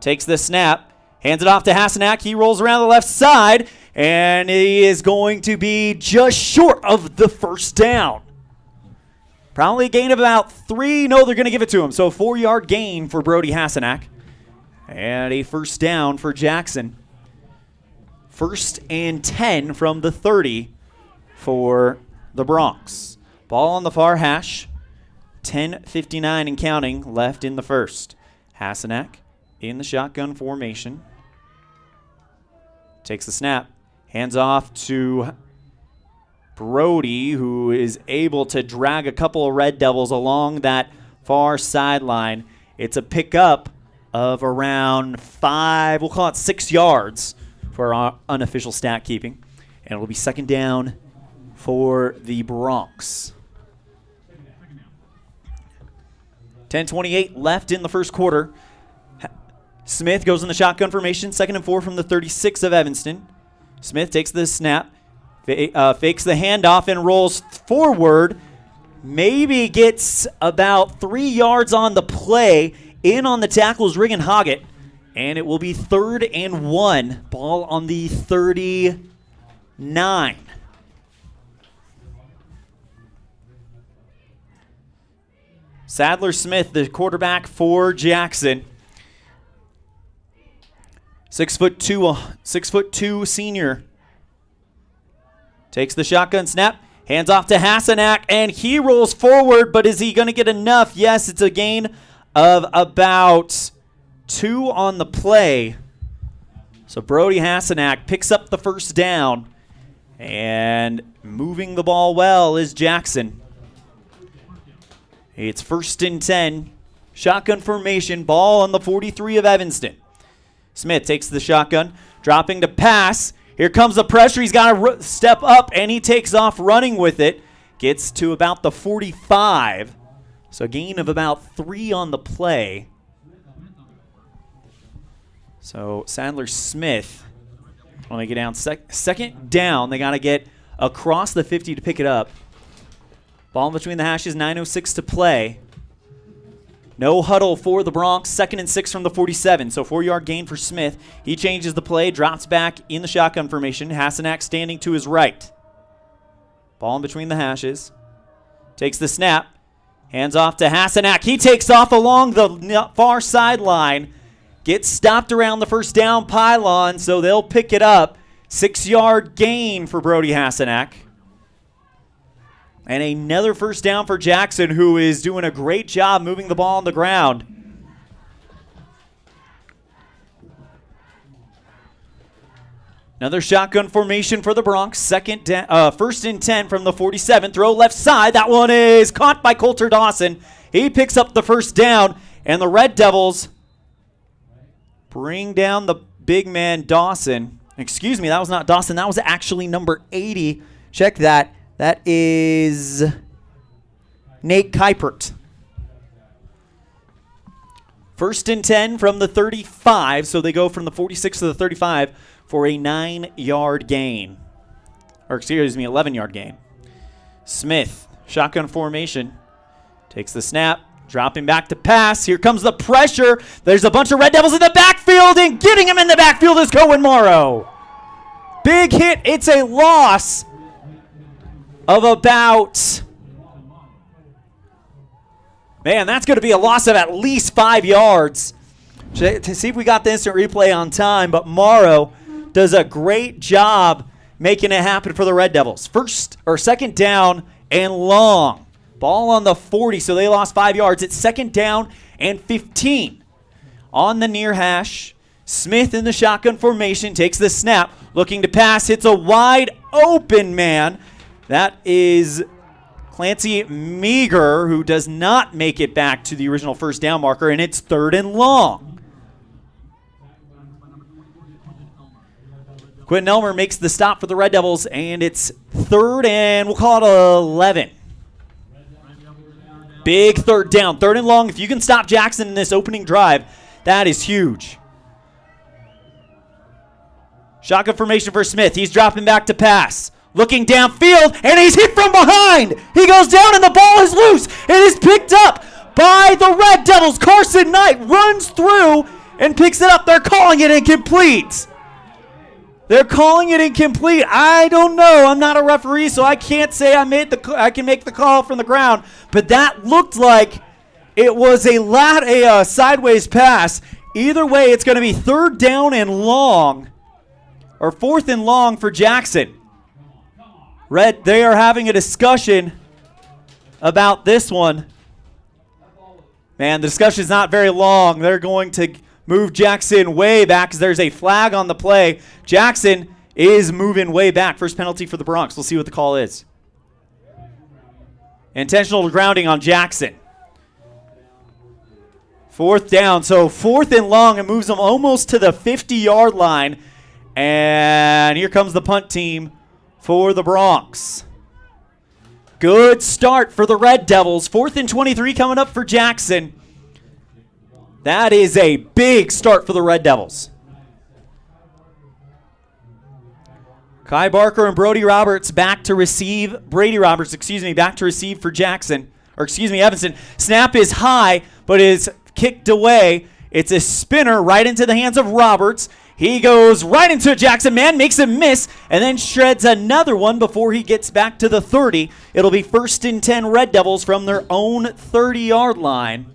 Takes the snap, hands it off to Hasenack. He rolls around the left side, and he is going to be just short of the 1st down. Probably a gain of about 3. No, they're going to give it to him. So 4-yard gain for Brody Hasenack. And a 1st down for Jackson. 1st and 10 from the 30 for the Broncs. Ball on the far hash. 10:59 and counting left in the 1st. Hasenack in the shotgun formation. Takes the snap. Hands off to Brody, who is able to drag a couple of Red Devils along that far sideline. It's a pickup of around 5, we'll call it 6 yards for our unofficial stat keeping. And it will be 2nd down for the Broncs. 10:28 left in the 1st quarter. Smith goes in the shotgun formation, 2nd and 4 from the 36 of Evanston. Smith takes the snap, fakes the handoff and rolls forward. Maybe gets about 3 yards on the play. In on the tackles, Regan Hoggett. And it will be 3rd and 1. Ball on the 39. Sadler Smith, the quarterback for Jackson. 6'2" senior. Takes the shotgun snap, hands off to Hasenack, and he rolls forward, but is he going to get enough? Yes, it's a gain of about 2 on the play. So Brody Hasenack picks up the 1st down, and moving the ball well is Jackson. It's 1st and 10. Shotgun formation, ball on the 43 of Evanston. Smith takes the shotgun, dropping to pass. Here comes the pressure. He's got to step up, and he takes off running with it. Gets to about the 45. So a gain of about 3 on the play. So Sadler Smith, when they get down 2nd down, they got to get across the 50 to pick it up. Ball between the hashes, 9:06 to play. No huddle for the Broncs, 2nd and 6 from the 47. So 4-yard gain for Smith. He changes the play, drops back in the shotgun formation. Hasenack standing to his right. Ball in between the hashes. Takes the snap. Hands off to Hasenack. He takes off along the far sideline. Gets stopped around the 1st down pylon, so they'll pick it up. 6-yard gain for Brody Hasenack. And another 1st down for Jackson, who is doing a great job moving the ball on the ground. Another shotgun formation for the Broncs. 1st and 10 from the 47. Throw left side. That one is caught by Coulter Dawson. He picks up the 1st down, and the Red Devils bring down the big man Dawson. Excuse me, that was not Dawson. That was actually number 80. Check that. That is Nate Kuipert. 1st and 10 from the 35, so they go from the 46 to the 35 for a 9-yard gain. Or excuse me, 11-yard gain. Smith, shotgun formation, takes the snap, dropping back to pass. Here comes the pressure. There's a bunch of Red Devils in the backfield, and getting him in the backfield is Cohen Morrow. Big hit. It's a loss of about... Man, that's going to be a loss of at least 5 yards. To see if we got the instant replay on time, but Morrow does a great job making it happen for the Red Devils. 2nd down and long. Ball on the 40, so they lost 5 yards. It's 2nd down and 15. On the near hash, Smith in the shotgun formation takes the snap, looking to pass, hits a wide open man. That is Clancy Meager, who does not make it back to the original 1st down marker, and it's 3rd and long. Quentin Elmer makes the stop for the Red Devils, and it's 3rd and we'll call it 11. Big 3rd down, 3rd and long. If you can stop Jackson in this opening drive, that is huge. Shotgun formation for Smith. He's dropping back to pass. Looking downfield, and he's hit from behind. He goes down, and the ball is loose. It is picked up by the Red Devils. Carson Knight runs through and picks it up. They're calling it incomplete. They're calling it incomplete. I don't know. I'm not a referee, so I can't say I can make the call from the ground. But that looked like it was a sideways pass. Either way, it's going to be 3rd down and long, or 4th and long for Jackson. They are having a discussion about this one. Man, the discussion is not very long. They're going to move Jackson way back because there's a flag on the play. Jackson is moving way back. First penalty for the Bronx. We'll see what the call is. Intentional grounding on Jackson. 4th down. So 4th and long. It moves them almost to the 50-yard line. And here comes the punt team for the Bronx. Good start for the Red Devils. 4th and 23 coming up for Jackson. That is a big start for the Red Devils. Kai Barker and Brody Roberts back to receive. Back to receive for Jackson. Evanston. Snap is high, but is kicked away. It's a spinner right into the hands of Roberts. He goes right into Jackson. Man makes him miss and then shreds another one before he gets back to the 30. It'll be 1st and 10 Red Devils from their own 30-yard line.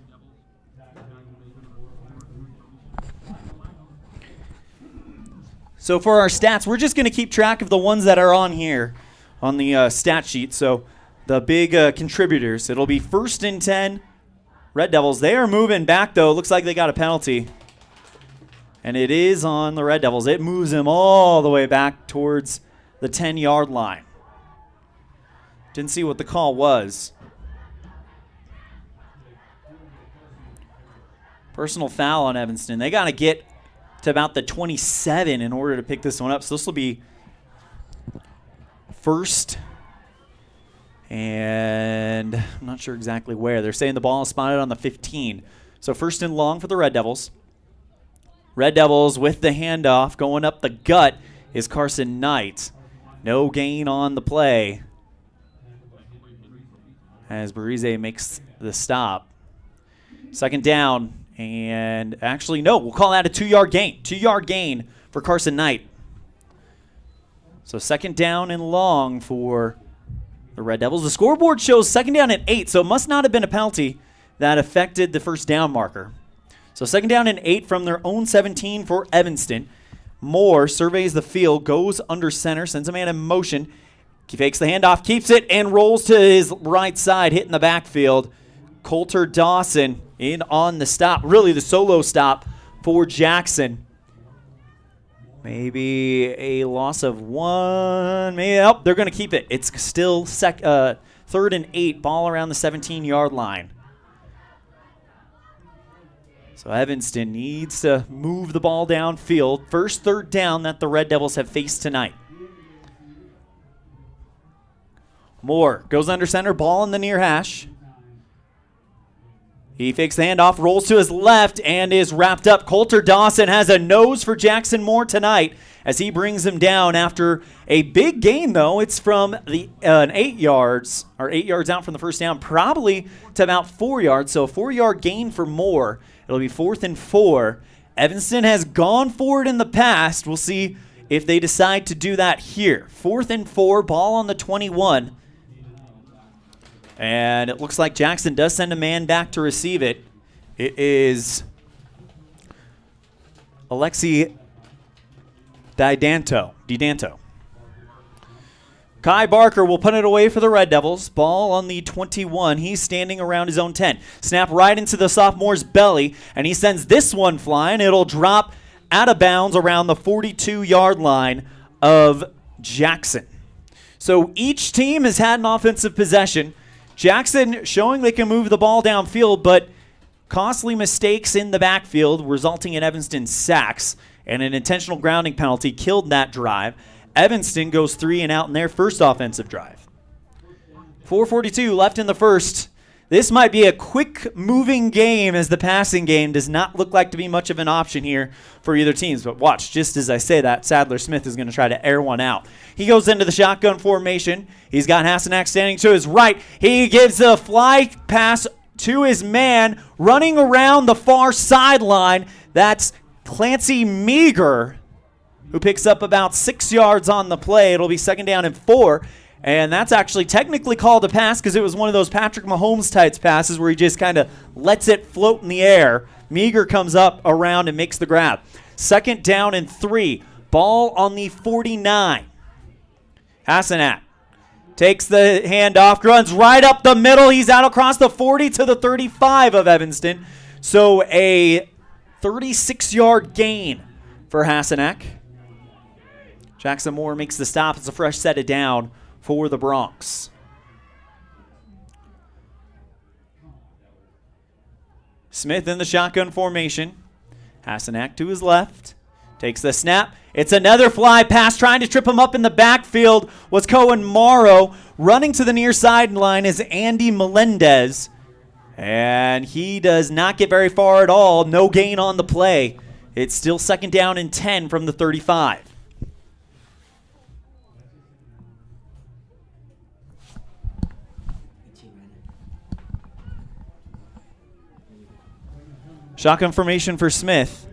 So for our stats, we're just going to keep track of the ones that are on here on the stat sheet. So the big contributors. It'll be 1st and 10 Red Devils. They are moving back, though. Looks like they got a penalty. And it is on the Red Devils. It moves them all the way back towards the 10-yard line. Didn't see what the call was. Personal foul on Evanston. They got to get to about the 27 in order to pick this one up. So this will be 1st. And I'm not sure exactly where. They're saying the ball is spotted on the 15. So 1st and long for the Red Devils. Red Devils with the handoff. Going up the gut is Carson Knight. No gain on the play as Barize makes the stop. 2nd down. And actually, no, we'll call that a 2-yard gain. 2-yard gain for Carson Knight. So 2nd down and long for the Red Devils. The scoreboard shows 2nd down and 8, so it must not have been a penalty that affected the 1st down marker. So 2nd down and 8 from their own 17 for Evanston. Moore surveys the field, goes under center, sends a man in motion. He fakes the handoff, keeps it, and rolls to his right side, hitting the backfield. Coulter Dawson in on the stop, really the solo stop for Jackson. Maybe a loss of 1. Maybe, oh, they're going to keep it. It's still 3rd and 8, ball around the 17-yard line. So Evanston needs to move the ball downfield. First third down that the Red Devils have faced tonight. Moore goes under center, ball in the near hash. He fakes the handoff, rolls to his left, and is wrapped up. Coulter Dawson has a nose for Jackson Moore tonight as he brings him down after a big gain, though. It's from the 8 yards, or 8 yards out from the first down, probably to about 4 yards. So a 4-yard gain for Moore. It'll be 4th and 4. Evanston has gone for it in the past. We'll see if they decide to do that here. 4th and 4, ball on the 21. And it looks like Jackson does send a man back to receive it. It is Alexi DiDanto. Kai Barker will put it away for the Red Devils. Ball on the 21. He's standing around his own 10. Snap right into the sophomore's belly, and he sends this one flying. It'll drop out of bounds around the 42-yard line of Jackson. So each team has had an offensive possession. Jackson showing they can move the ball downfield, but costly mistakes in the backfield resulting in Evanston sacks, and an intentional grounding penalty killed that drive. Evanston goes 3 and out in their first offensive drive. 4:42 left in the first. This might be a quick-moving game as the passing game does not look like to be much of an option here for either teams. But watch, just as I say that, Sadler Smith is going to try to air one out. He goes into the shotgun formation. He's got Hasenack standing to his right. He gives a fly pass to his man running around the far sideline. That's Clancy Meager, who picks up about 6 yards on the play. It'll be 2nd down and 4. And that's actually technically called a pass because it was one of those Patrick Mahomes-type passes where he just kind of lets it float in the air. Meager comes up around and makes the grab. 2nd down and 3. Ball on the 49. Hasenack takes the handoff, runs right up the middle. He's out across the 40 to the 35 of Evanston. So a 36-yard gain for Hasenack. Jackson Moore makes the stop. It's a fresh set of down for the Bronx. Smith in the shotgun formation. Hasenack to his left. Takes the snap. It's another fly pass. Trying to trip him up in the backfield was Cohen Morrow. Running to the near sideline is Andy Melendez. And he does not get very far at all. No gain on the play. It's still 2nd down and 10 from the 35. Shotgun formation for Smith.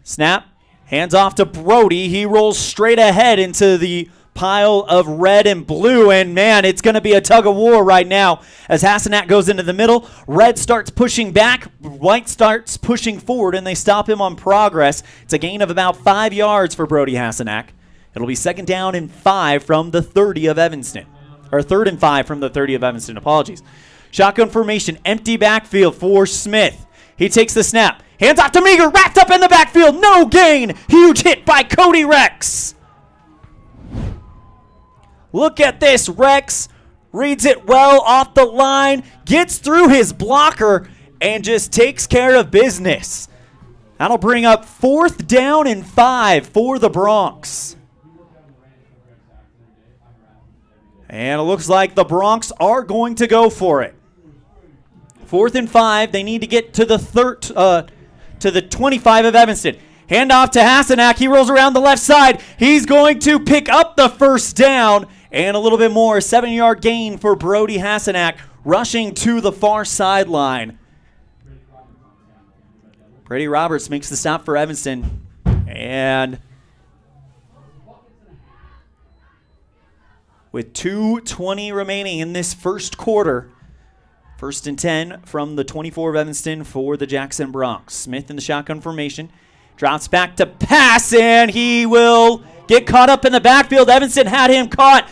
Snap. Hands off to Brody. He rolls straight ahead into the pile of red and blue. And, man, it's going to be a tug of war right now as Hasenack goes into the middle. Red starts pushing back. White starts pushing forward, and they stop him on progress. It's a gain of about 5 yards for Brody Hasenack. It'll be 2nd down and 5 from the 30 of Evanston. Or 3rd and 5 from the 30 of Evanston. Apologies. Shotgun formation, empty backfield for Smith. He takes the snap. Hands off to Meager, wrapped up in the backfield. No gain. Huge hit by Cody Rex. Look at this. Rex reads it well off the line, gets through his blocker, and just takes care of business. That'll bring up 4th down and 5 for the Bronx. And it looks like the Bronx are going to go for it. 4th and 5. They need to get to the 25 of Evanston. Handoff to Hasenack. He rolls around the left side. He's going to pick up the 1st down and a little bit more. 7-yard gain for Brody Hasenack rushing to the far sideline. Brady Roberts makes the stop for Evanston. And with 2:20 remaining in this first quarter, 1st and 10 from the 24 of Evanston for the Jackson Bronx. Smith in the shotgun formation. Drops back to pass, and he will get caught up in the backfield. Evanston had him caught.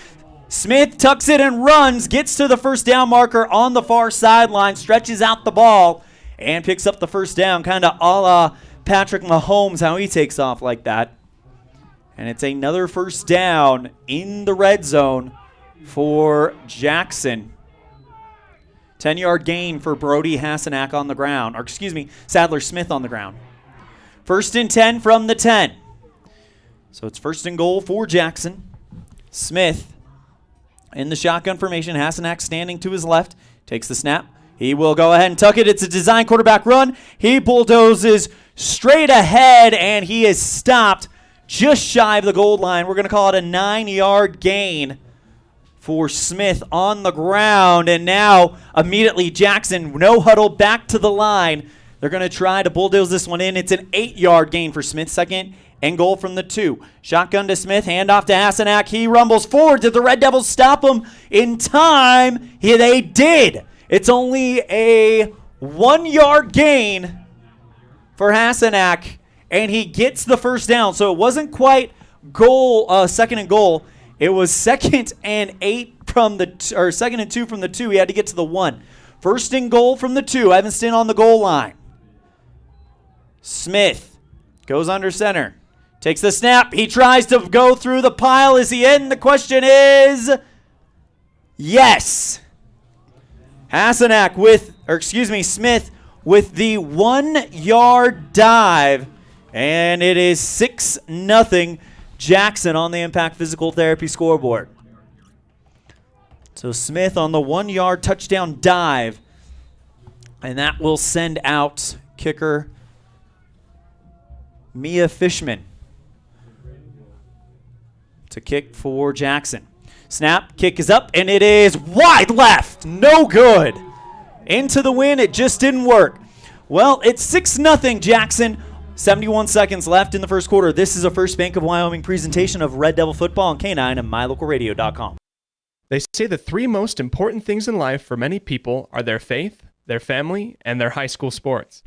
Smith tucks it and runs, gets to the 1st down marker on the far sideline, stretches out the ball, and picks up the 1st down, kind of a la Patrick Mahomes, how he takes off like that. And it's another 1st down in the red zone for Jackson. 10-yard gain for Brody Hasenack on the ground. Or excuse me, Sadler Smith on the ground. 1st and 10 from the 10. So it's 1st and goal for Jackson. Smith in the shotgun formation. Hasenack standing to his left. Takes the snap. He will go ahead and tuck it. It's a design quarterback run. He bulldozes straight ahead, and he is stopped just shy of the goal line. We're going to call it a 9-yard gain for Smith on the ground. And now immediately Jackson, no huddle, back to the line. They're going to try to bulldoze this one in. It's an 8-yard gain for Smith. 2nd and goal from the 2. Shotgun to Smith. Handoff to Hasenack. He rumbles forward. Did the Red Devils stop him in time? Yeah, they did. It's only a 1-yard gain for Hasenack, and he gets the first down. So it wasn't quite goal, 2nd and goal. It was 2nd and 8 from the, or 2nd and 2 from the 2. He had to get to the 1. 1st and goal from the 2. Evanston on the goal line. Smith goes under center. Takes the snap. He tries to go through the pile. Is he in? The question is yes. Hasenack Smith with the 1-yard dive. And it is 6-0 Jackson on the Impact Physical Therapy scoreboard. So Smith on the 1-yard touchdown dive. And that will send out kicker Mia Fishman to kick for Jackson. Snap, kick is up, and it is wide left. No good. Into the wind, it just didn't work. Well, it's 6-0 Jackson. 71 seconds left in the first quarter. This is a First Bank of Wyoming presentation of Red Devil Football on K9 and MyLocalRadio.com. They say the 3 most important things in life for many people are their faith, their family, and their high school sports.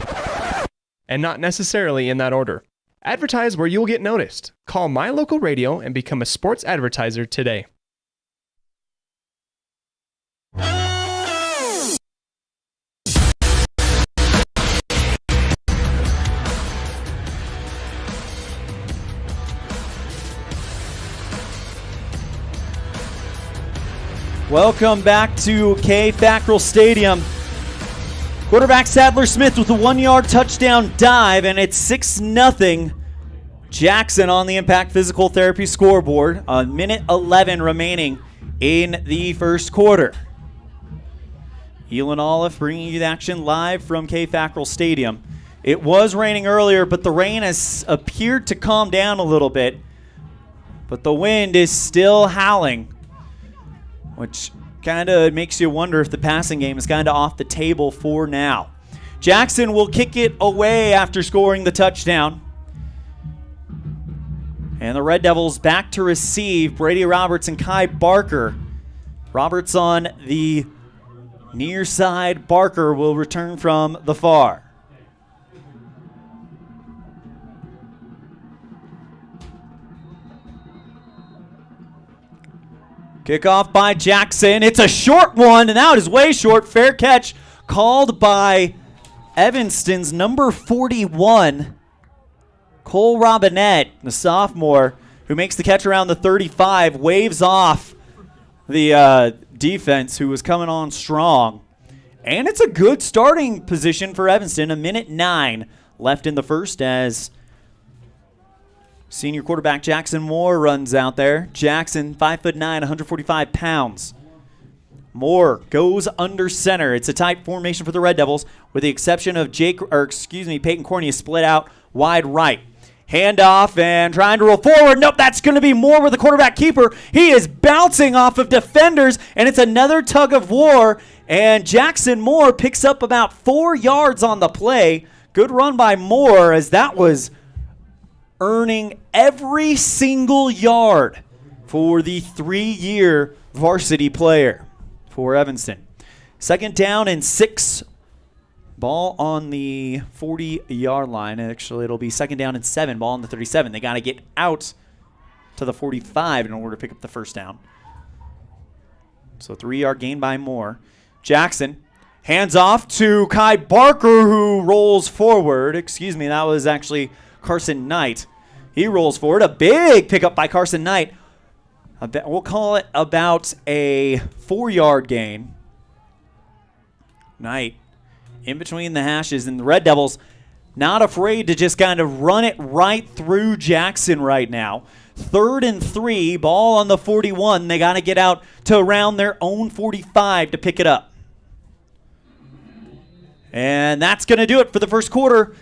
And not necessarily in that order. Advertise where you'll get noticed. Call My Local Radio and become a sports advertiser today. Welcome back to FACKRELL Stadium. Quarterback Sadler Smith with a 1-yard touchdown dive, and it's 6-0 Jackson on the Impact Physical Therapy scoreboard. A minute 11 remaining in the first quarter. ELAN OLLIFF bringing you the action live from FACKRELL Stadium. It was raining earlier, but the rain has appeared to calm down a little bit. But the wind is still howling, which kind of makes you wonder if the passing game is kind of off the table for now. Jackson will kick it away after scoring the touchdown. And the Red Devils back to receive. Brady Roberts and Kai Barker. Roberts on the near side. Barker will return from the far. Kickoff by Jackson. It's a short one, and now it is way short. Fair catch called by Evanston's number 41, Cole Robinette, the sophomore, who makes the catch around the 35, waves off the defense, who was coming on strong. And it's a good starting position for Evanston. 1:09 left in the first as senior quarterback Jackson Moore runs out there. Jackson, 5'9", 145 pounds. Moore goes under center. It's a tight formation for the Red Devils, with the exception of Peyton Corney is split out wide right. Handoff and trying to roll forward. Nope, that's going to be Moore with the quarterback keeper. He is bouncing off of defenders, and it's another tug of war. And Jackson Moore picks up about 4 yards on the play. Good run by Moore, as that was earning every single yard for the 3-year varsity player for Evanston. 2nd down and 6. Ball on the 40-yard line. Actually, it'll be 2nd down and 7. Ball on the 37. They got to get out to the 45 in order to pick up the first down. So 3-yard gain by Moore. Jackson hands off to Kai Barker, who rolls forward. That was actually Carson Knight. He rolls forward. A big pickup by Carson Knight. We'll call it about a 4-yard gain. Knight in between the hashes, and the Red Devils not afraid to just kind of run it right through Jackson right now. 3rd and 3, ball on the 41. They got to get out to around their own 45 to pick it up. And that's going to do it for the first quarter.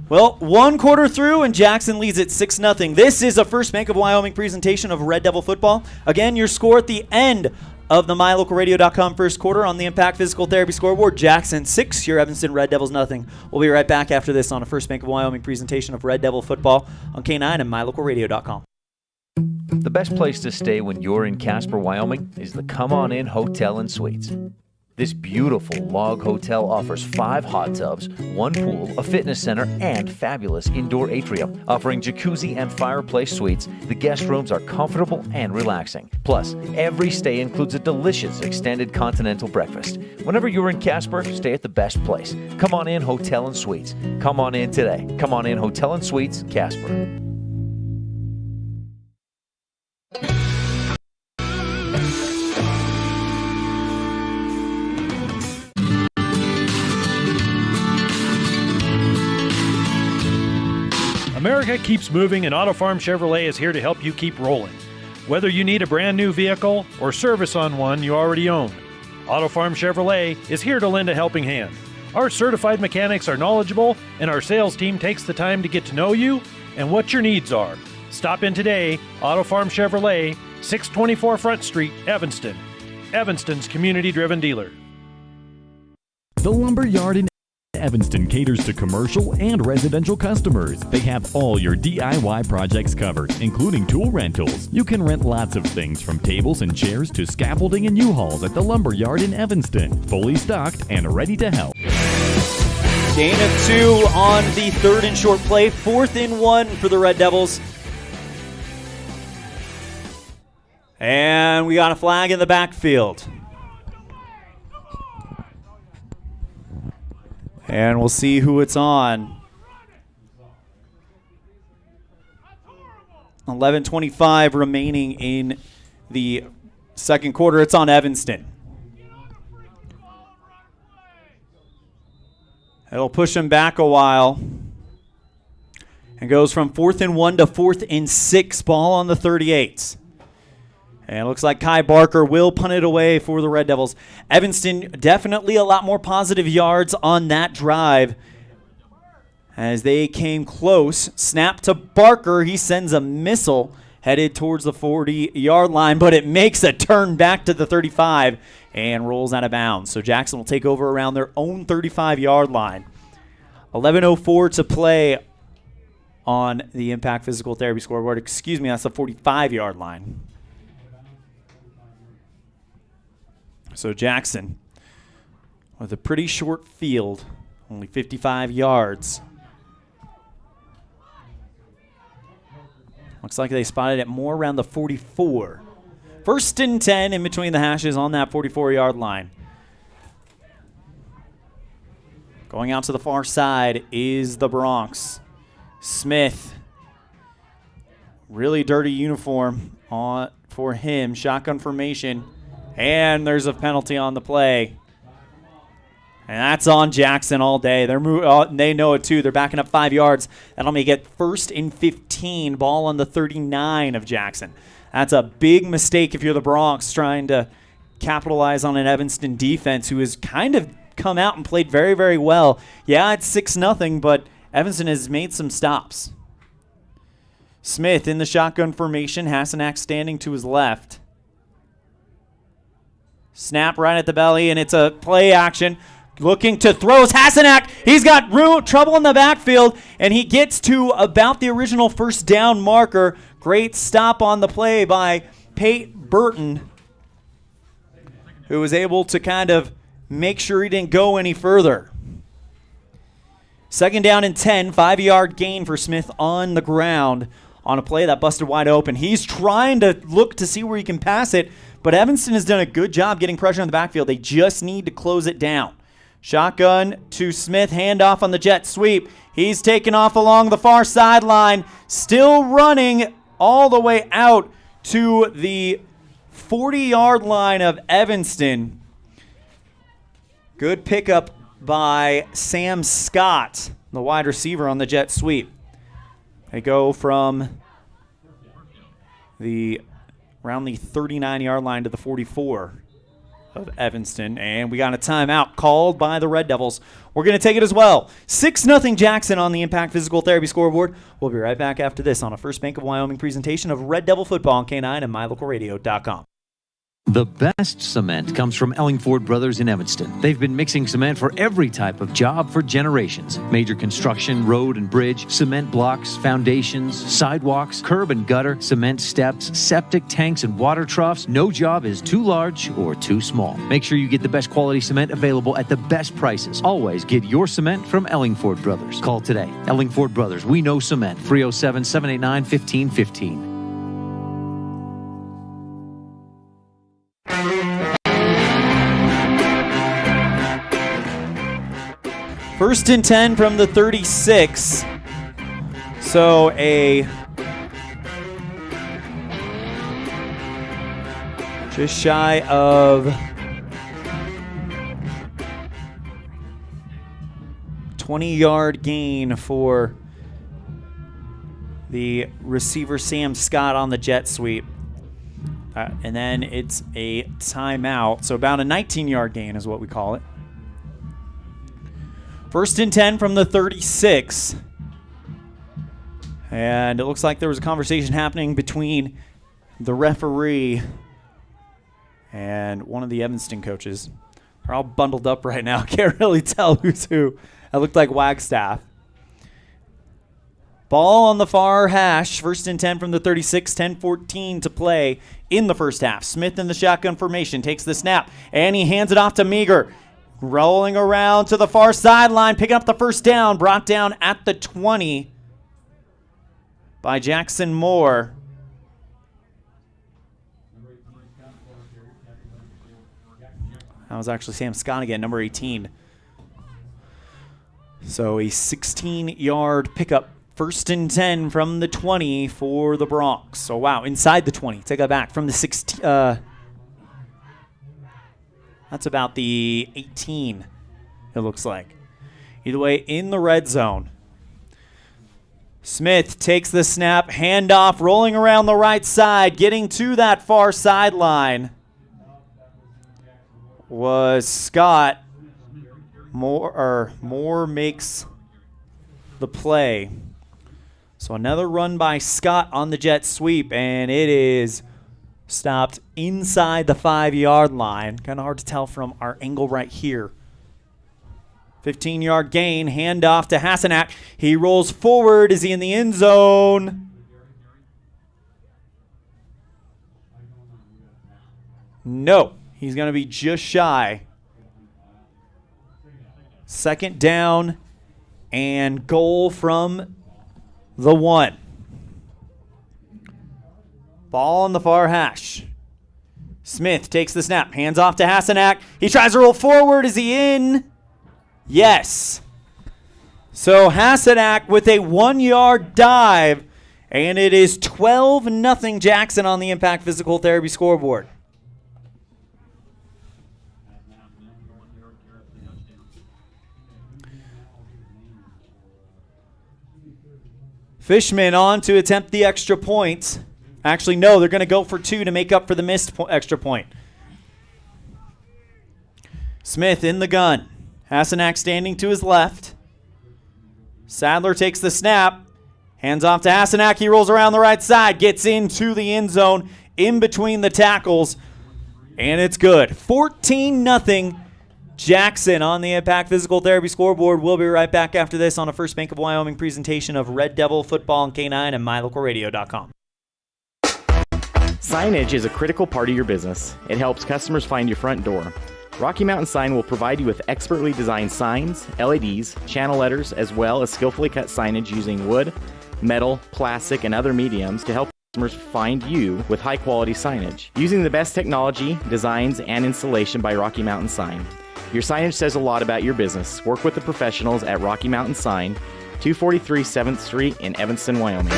Well, 1 quarter through, and Jackson leads it 6-0. This is a First Bank of Wyoming presentation of Red Devil football. Again, your score at the end of the MyLocalRadio.com first quarter on the Impact Physical Therapy scoreboard. Jackson 6, your Evanston Red Devils nothing. We'll be right back after this on a First Bank of Wyoming presentation of Red Devil football on K9 and MyLocalRadio.com. The best place to stay when you're in Casper, Wyoming is the Come On In Hotel and Suites. This beautiful log hotel offers 5 hot tubs, 1 pool, a fitness center, and fabulous indoor atrium. Offering jacuzzi and fireplace suites, the guest rooms are comfortable and relaxing. Plus, every stay includes a delicious extended continental breakfast. Whenever you're in Casper, stay at the best place. Come On In Hotel and Suites. Come on in today. Come On In Hotel and Suites, Casper. America keeps moving, and Auto Farm Chevrolet is here to help you keep rolling. Whether you need a brand new vehicle or service on one you already own, Auto Farm Chevrolet is here to lend a helping hand. Our certified mechanics are knowledgeable, and our sales team takes the time to get to know you and what your needs are. Stop in today, Auto Farm Chevrolet, 624 Front Street, Evanston. Evanston's community-driven dealer. The Lumber Yard in Evanston caters to commercial and residential customers. They have all your DIY projects covered, including tool rentals. You can rent lots of things from tables and chairs to scaffolding and U-Hauls at the Lumber Yard in Evanston. Fully stocked and ready to help. Gain of 2 on the 3rd and short play. 4th and 1 for the Red Devils. And we got a flag in the backfield. And we'll see who it's on. 11:25 remaining in the second quarter. It's on Evanston. It'll push him back a while. And goes from 4th and 1 to 4th and 6. Ball on the 38. And it looks like Kai Barker will punt it away for the Red Devils. Evanston definitely a lot more positive yards on that drive as they came close. Snap to Barker. He sends a missile headed towards the 40-yard line, but it makes a turn back to the 35 and rolls out of bounds. So Jackson will take over around their own 35-yard line. 11:04 to play on the Impact Physical Therapy scoreboard. Excuse me, that's the 45-yard line. So Jackson with a pretty short field, only 55 yards. Looks like they spotted it more around the 44. 1st and 10 in between the hashes on that 44-yard line. Going out to the far side is the Bronx. Smith, really dirty uniform on for him. Shotgun formation. And there's a penalty on the play. And that's on Jackson all day. They know it too. They're backing up 5 yards. That'll make it 1st and 15. Ball on the 39 of Jackson. That's a big mistake if you're the Bronx trying to capitalize on an Evanston defense who has kind of come out and played very, very well. Yeah, it's 6-0, but Evanston has made some stops. Smith in the shotgun formation. Hasenack standing to his left. Snap right at the belly, and it's a play action. Looking to throws Hasenack. He's got trouble in the backfield, and he gets to about the original first down marker. Great stop on the play by Pate Burton, who was able to kind of make sure he didn't go any further. 2nd down and 10, 5-yard gain for Smith on the ground on a play that busted wide open. He's trying to look to see where he can pass it, but Evanston has done a good job getting pressure on the backfield. They just need to close it down. Shotgun to Smith, handoff on the jet sweep. He's taken off along the far sideline, still running all the way out to the 40-yard line of Evanston. Good pickup by Sam Scott, the wide receiver on the jet sweep. They go from around the 39-yard line to the 44 of Evanston, and we got a timeout called by the Red Devils. We're going to take it as well. 6-0 Jackson on the Impact Physical Therapy scoreboard. We'll be right back after this on a First Bank of Wyoming presentation of Red Devil Football on K9 and MyLocalRadio.com. The best cement comes from Ellingford Brothers in Evanston. They've been mixing cement for every type of job for generations. Major construction, road and bridge, cement blocks, foundations, sidewalks, curb and gutter, cement steps, septic tanks, and water troughs. No job is too large or too small. Make sure you get the best quality cement available at the best prices. Always get your cement from Ellingford Brothers. Call today. Ellingford Brothers, we know cement. 307-789-1515. First and 10 from the 36. So just shy of 20-yard gain for the receiver Sam Scott on the jet sweep. And then it's a timeout. So about a 19-yard gain is what we call it. First and 10 from the 36. And it looks like there was a conversation happening between the referee and one of the Evanston coaches. They're all bundled up right now. Can't really tell who's who. It looked like Wagstaff. Ball on the far hash. First and 10 from the 36. 10-14 to play in the first half. Smith in the shotgun formation takes the snap, and he hands it off to Meager. Rolling around to the far sideline, picking up the first down, brought down at the 20 by Jackson Moore. That was actually Sam Scott again, number 18. So a 16-yard pickup, first and 10 from the 20 for the Bronx. So wow, inside the 20. Take that back from the 16. That's about the 18, it looks like. Either way, in the red zone. Smith takes the snap, handoff, rolling around the right side, getting to that far sideline was Scott. Moore makes the play. So another run by Scott on the jet sweep, and it is stopped inside the 5-yard line. Kind of hard to tell from our angle right here. 15-yard gain, handoff to Hassanak. He rolls forward. Is he in the end zone? No, he's going to be just shy. Second down and goal from the 1. Ball on the far hash. Smith takes the snap, hands off to Hassanak. He tries to roll forward. Is he in? Yes. So Hassanak with a 1-yard dive, and it is 12-0 Jackson on the Impact Physical Therapy scoreboard. Fishman on to attempt the extra point. Actually, no, they're going to go for 2 to make up for the missed extra point. Smith in the gun. Hassanak standing to his left. Sadler takes the snap. Hands off to Hassanak. He rolls around the right side. Gets into the end zone in between the tackles. And it's good. 14-0 Jackson on the Impact Physical Therapy scoreboard. We'll be right back after this on a First Bank of Wyoming presentation of Red Devil Football on K9 and MyLocalRadio.com. Signage is a critical part of your business. It helps customers find your front door. Rocky Mountain Sign will provide you with expertly designed signs, LEDs, channel letters, as well as skillfully cut signage using wood, metal, plastic, and other mediums to help customers find you with high-quality signage. Using the best technology, designs, and installation by Rocky Mountain Sign. Your signage says a lot about your business. Work with the professionals at Rocky Mountain Sign, 243 7th Street in Evanston, Wyoming.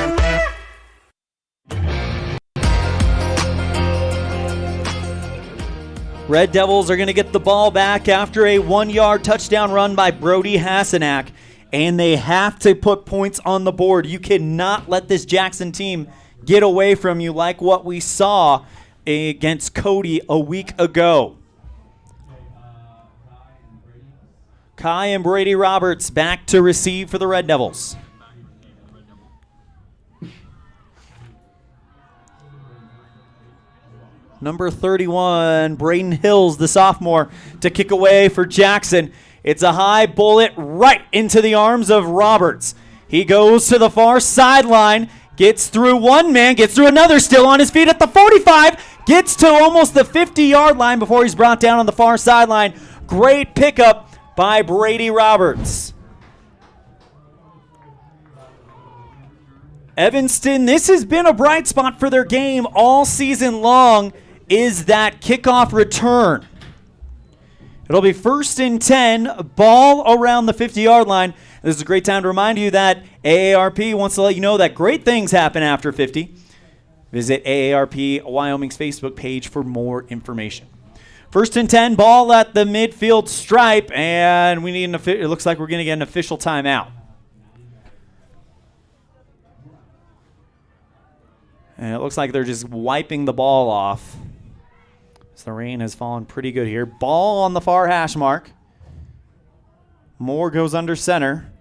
Red Devils are going to get the ball back after a 1-yard touchdown run by Brody Hasenack, and they have to put points on the board. You cannot let this Jackson team get away from you like what we saw against Cody a week ago. Kai and Brady Roberts back to receive for the Red Devils. Number 31, Braden Hills, the sophomore, to kick away for Jackson. It's a high bullet right into the arms of Roberts. He goes to the far sideline, gets through one man, gets through another, still on his feet at the 45, gets to almost the 50-yard line before he's brought down on the far sideline. Great pickup by Brady Roberts. Evanston, this has been a bright spot for their game all season long, is that kickoff return. It'll be 1st and 10, ball around the 50-yard line. This is a great time to remind you that AARP wants to let you know that great things happen after 50. Visit AARP Wyoming's Facebook page for more information. 1st and 10, ball at the midfield stripe, and we need it looks like we're going to get an official timeout. And it looks like they're just wiping the ball off. So the rain has fallen pretty good here. Ball on the far hash mark. Moore goes under center.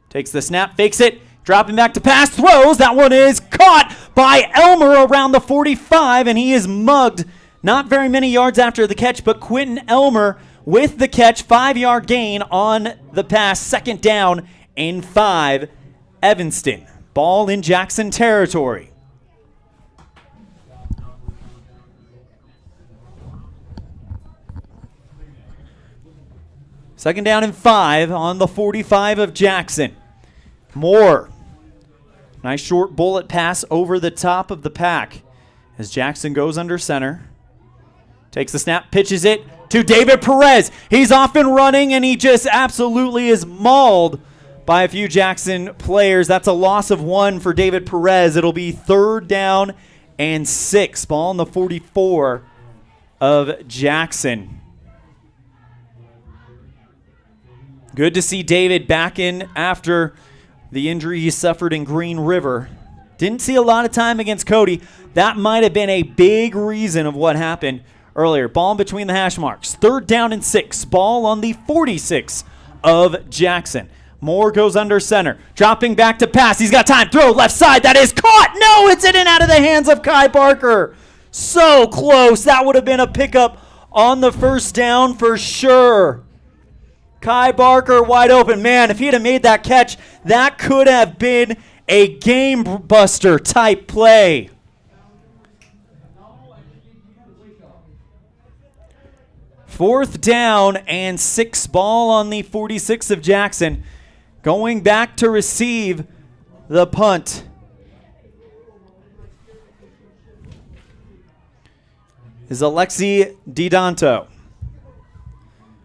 Takes the snap, fakes it, dropping back to pass, throws. That one is caught by Elmer around the 45, and he is mugged. Not very many yards after the catch, but Quentin Elmer with the catch, 5-yard gain on the pass, 2nd down and 5. Evanston, ball in Jackson territory. Second down and 5 on the 45 of Jackson. Moore. Nice short bullet pass over the top of the pack as Jackson goes under center. Takes the snap, pitches it to David Perez. He's off and running, and he just absolutely is mauled by a few Jackson players. That's a loss of 1 for David Perez. It'll be 3rd down and 6. Ball on the 44 of Jackson. Good to see David back in after the injury he suffered in Green River. Didn't see a lot of time against Cody. That might have been a big reason of what happened earlier. Ball in between the hash marks. 3rd down and 6. Ball on the 46 of Jackson. Moore goes under center. Dropping back to pass. He's got time. Throw left side. That is caught. No, it's in and out of the hands of Kai Barker. So close. That would have been a pickup on the 1st down for sure. Kai Barker wide open. Man, if he had made that catch, that could have been a game buster type play. Fourth down and 6. Ball on the 46 of Jackson. Going back to receive the punt is Alexi DiDanto.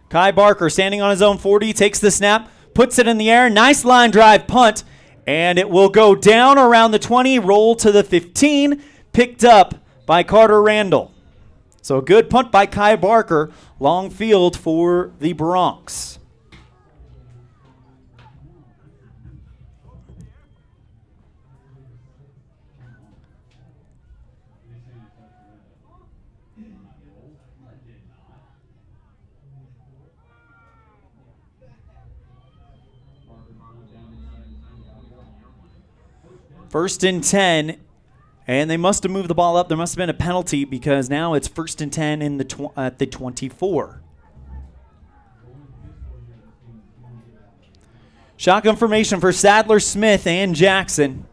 Kai Barker standing on his own 40, takes the snap, puts it in the air. Nice line drive punt, and it will go down around the 20, roll to the 15, picked up by Carter Randall. So a good punt by Kai Barker, long field for the Bronx. First and 10, and they must have moved the ball up. There must have been a penalty because now it's 1st and 10 in at the 24. Shotgun formation for Sadler, Smith, and Jackson.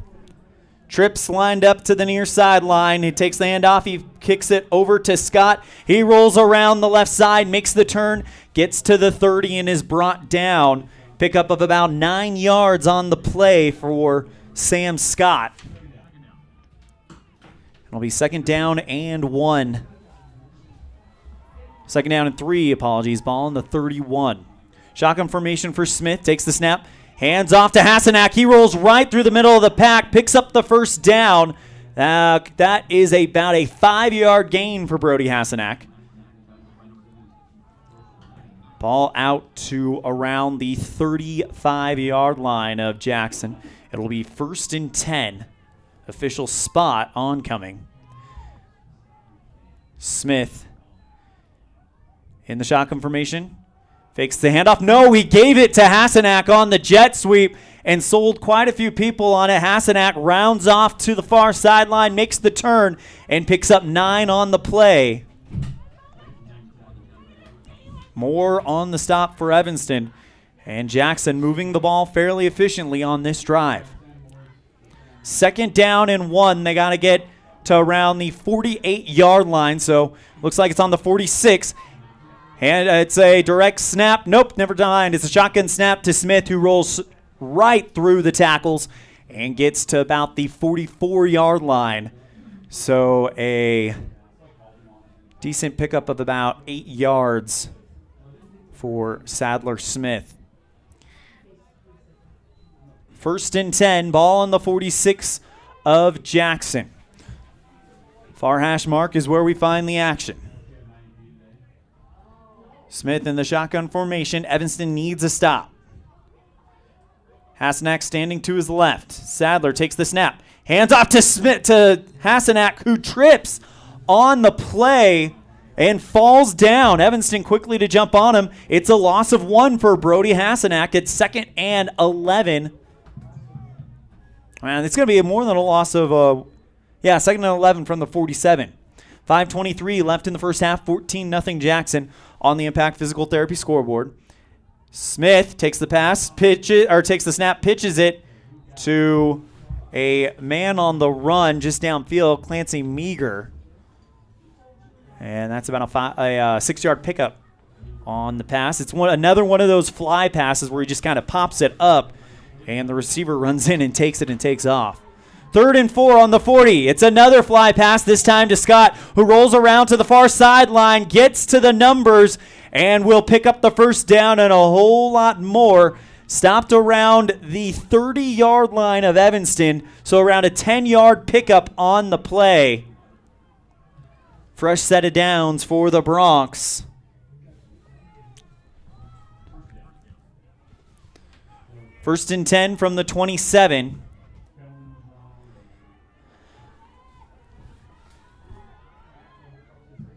Trips lined up to the near sideline. He takes the handoff. He kicks it over to Scott. He rolls around the left side, makes the turn, gets to the 30, and is brought down. Pickup of about 9 yards on the play for Sam Scott. It'll be 2nd down and 1. 2nd down and 3, apologies. Ball on the 31. Shotgun formation for Smith. Takes the snap. Hands off to Hasenack. He rolls right through the middle of the pack. Picks up the 1st down. That is about a 5-yard gain for Brody Hasenack. Ball out to around the 35-yard line of Jackson. It'll be 1st and 10. Official spot oncoming. Smith in the shotgun formation. Fakes the handoff. No, he gave it to Hasenak on the jet sweep and sold quite a few people on it. Hasenak rounds off to the far sideline, makes the turn, and picks up 9 on the play. More on the stop for Evanston. And Jackson moving the ball fairly efficiently on this drive. 2nd down and 1. They got to get to around the 48-yard line. So looks like it's on the 46. And it's a direct snap. Nope, never mind. It's a shotgun snap to Smith, who rolls right through the tackles and gets to about the 44-yard line. So a decent pickup of about 8 yards for Sadler Smith. 1st and 10, ball on the 46 of Jackson. Far hash mark is where we find the action. Smith in the shotgun formation. Evanston needs a stop. Hasenak standing to his left. Sadler takes the snap. Hands off to Smith, to Hasenak, who trips on the play and falls down. Evanston quickly to jump on him. It's a loss of 1 for Brody Hasenak. It's 2nd and 11. Man, it's going to be more than a loss of, 2nd and 11 from the 47. 5:23 left in the first half. 14-0 Jackson on the Impact Physical Therapy scoreboard. Smith takes the pass, takes the snap, pitches it to a man on the run just downfield, Clancy Meager. And that's about a 6-yard pickup on the pass. It's another one of those fly passes where he just kind of pops it up, and the receiver runs in and takes it and takes off. 3rd and 4 on the 40. It's another fly pass, this time to Scott, who rolls around to the far sideline, gets to the numbers, and will pick up the first down and a whole lot more. Stopped around the 30-yard line of Evanston, so around a 10-yard pickup on the play. Fresh set of downs for the Bronx. First and 10 from the 27.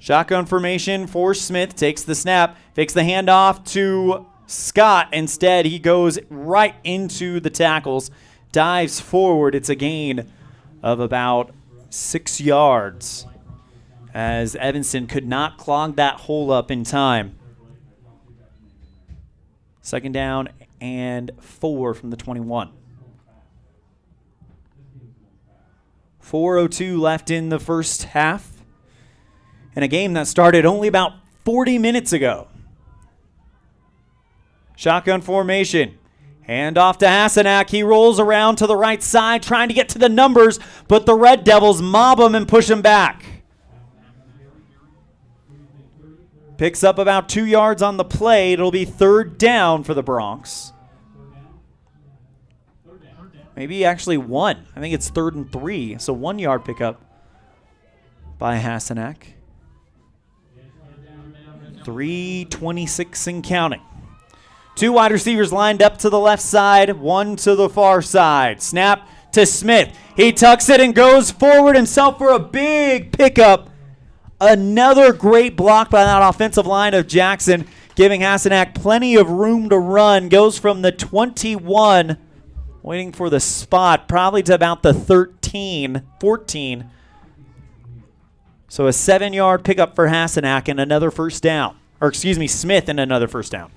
Shotgun formation for Smith. Takes the snap. Fakes the handoff to Scott. Instead, he goes right into the tackles. Dives forward. It's a gain of about 6 yards, as Evanston could not clog that hole up in time. 2nd down and 4 from the 21. 4:02 left in the first half, in a game that started only about 40 minutes ago. Shotgun formation. Hand off to Hasenak. He rolls around to the right side trying to get to the numbers, but the Red Devils mob him and push him back. Picks up about 2 yards on the play. It'll be 3rd down for the Bronx. Maybe actually 1. I think it's 3rd and 3. So 1-yard pickup by Hasenak. 3:26 and counting. 2 wide receivers lined up to the left side, 1 to the far side. Snap to Smith. He tucks it and goes forward himself for a big pickup. Another great block by that offensive line of Jackson, giving Hasenak plenty of room to run. Goes from the 21, waiting for the spot, probably to about the 14. So a 7-yard pickup for Hasenak and another first down. Smith and another first down.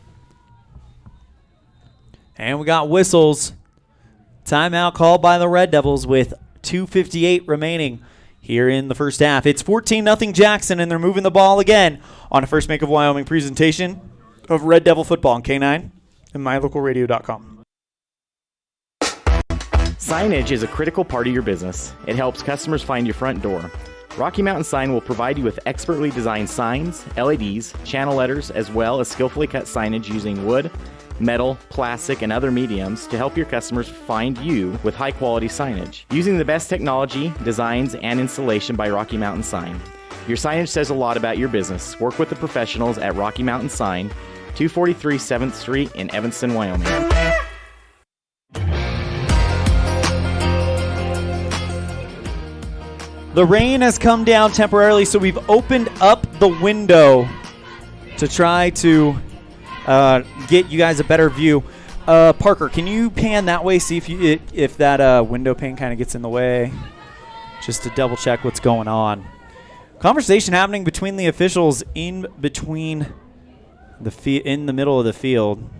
And we got whistles. Timeout called by the Red Devils with 2:58 remaining here in the first half. It's 14-0 Jackson, and they're moving the ball again on a First Bank of Wyoming presentation of Red Devil football on K9 and mylocalradio.com. Signage is a critical part of your business. It helps customers find your front door. Rocky Mountain Sign will provide you with expertly designed signs, LEDs, channel letters, as well as skillfully cut signage using wood, metal, plastic, and other mediums to help your customers find you with high-quality signage. Using the best technology, designs, and installation by Rocky Mountain Sign. Your signage says a lot about your business. Work with the professionals at Rocky Mountain Sign 243 7th Street in Evanston, Wyoming. The rain has come down temporarily, so we've opened up the window to try to get you guys a better view. Parker, can you pan that way, see if that window pane kind of gets in the way, just to double check what's going on. Conversation happening between the officials in between in the middle of the field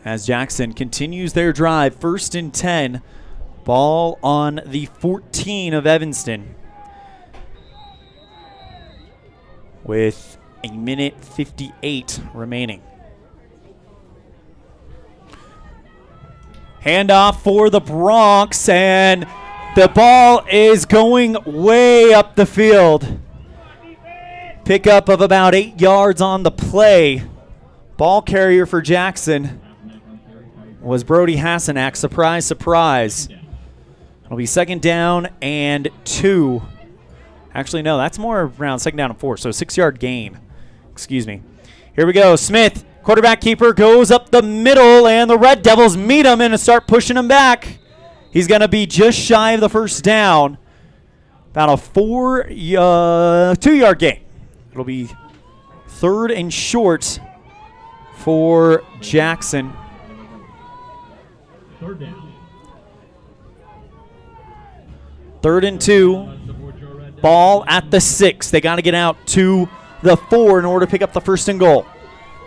as Jackson continues their drive. 1st and 10. Ball on the 14 of Evanston with a minute 58 remaining. Handoff for the Bronx, and the ball is going way up the field. Pickup of about 8 yards on the play. Ball carrier for Jackson was Brody Hassanak. Surprise, surprise. It'll be 2nd down and 2. Actually, no, that's more around 2nd down and 4, so 6-yard gain. Excuse me. Here we go. Smith, quarterback keeper, goes up the middle, and the Red Devils meet him and start pushing him back. He's going to be just shy of the 1st down. About a 2-yard gain. It'll be 3rd and short for Jackson. 3rd down. 3rd and 2. Ball at the 6. They got to get out to the 4 in order to pick up the 1st and goal.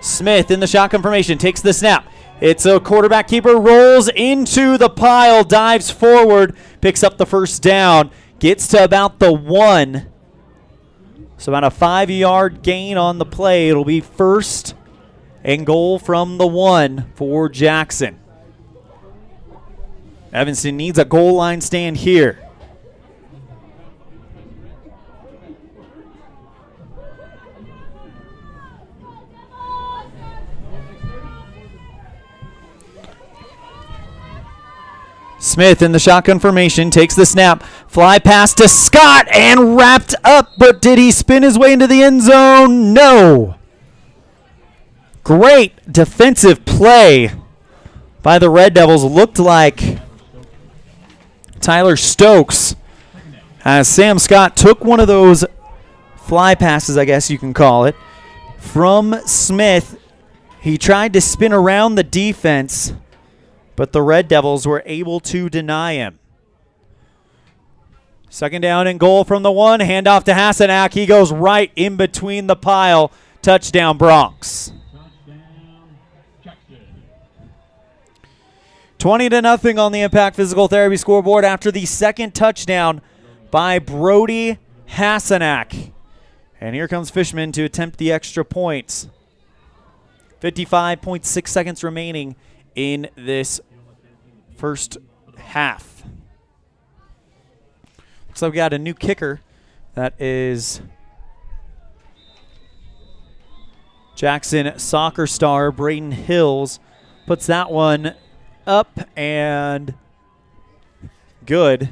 Smith in the shotgun formation takes the snap. It's a quarterback keeper, rolls into the pile, dives forward, picks up the 1st down, gets to about the 1. So about a 5-yard gain on the play. It'll be 1st and goal from the 1 for Jackson. Evanston needs a goal line stand here. Smith in the shotgun formation takes the snap. Fly pass to Scott and wrapped up, but did he spin his way into the end zone? No. Great defensive play by the Red Devils. Looked like Tyler Stokes as Sam Scott took one of those fly passes, I guess you can call it, from Smith. He tried to spin around the defense, but the Red Devils were able to deny him. 2nd down and goal from the 1. Handoff to Hassanak. He goes right in between the pile. Touchdown, Bronx. 20-0 on the Impact Physical Therapy scoreboard after the 2nd touchdown by Brody Hassanak. And here comes Fishman to attempt the extra points. 55.6 seconds remaining in this first half. Looks like we got a new kicker. That is Jackson soccer star Braden Hills. Puts that one up and good.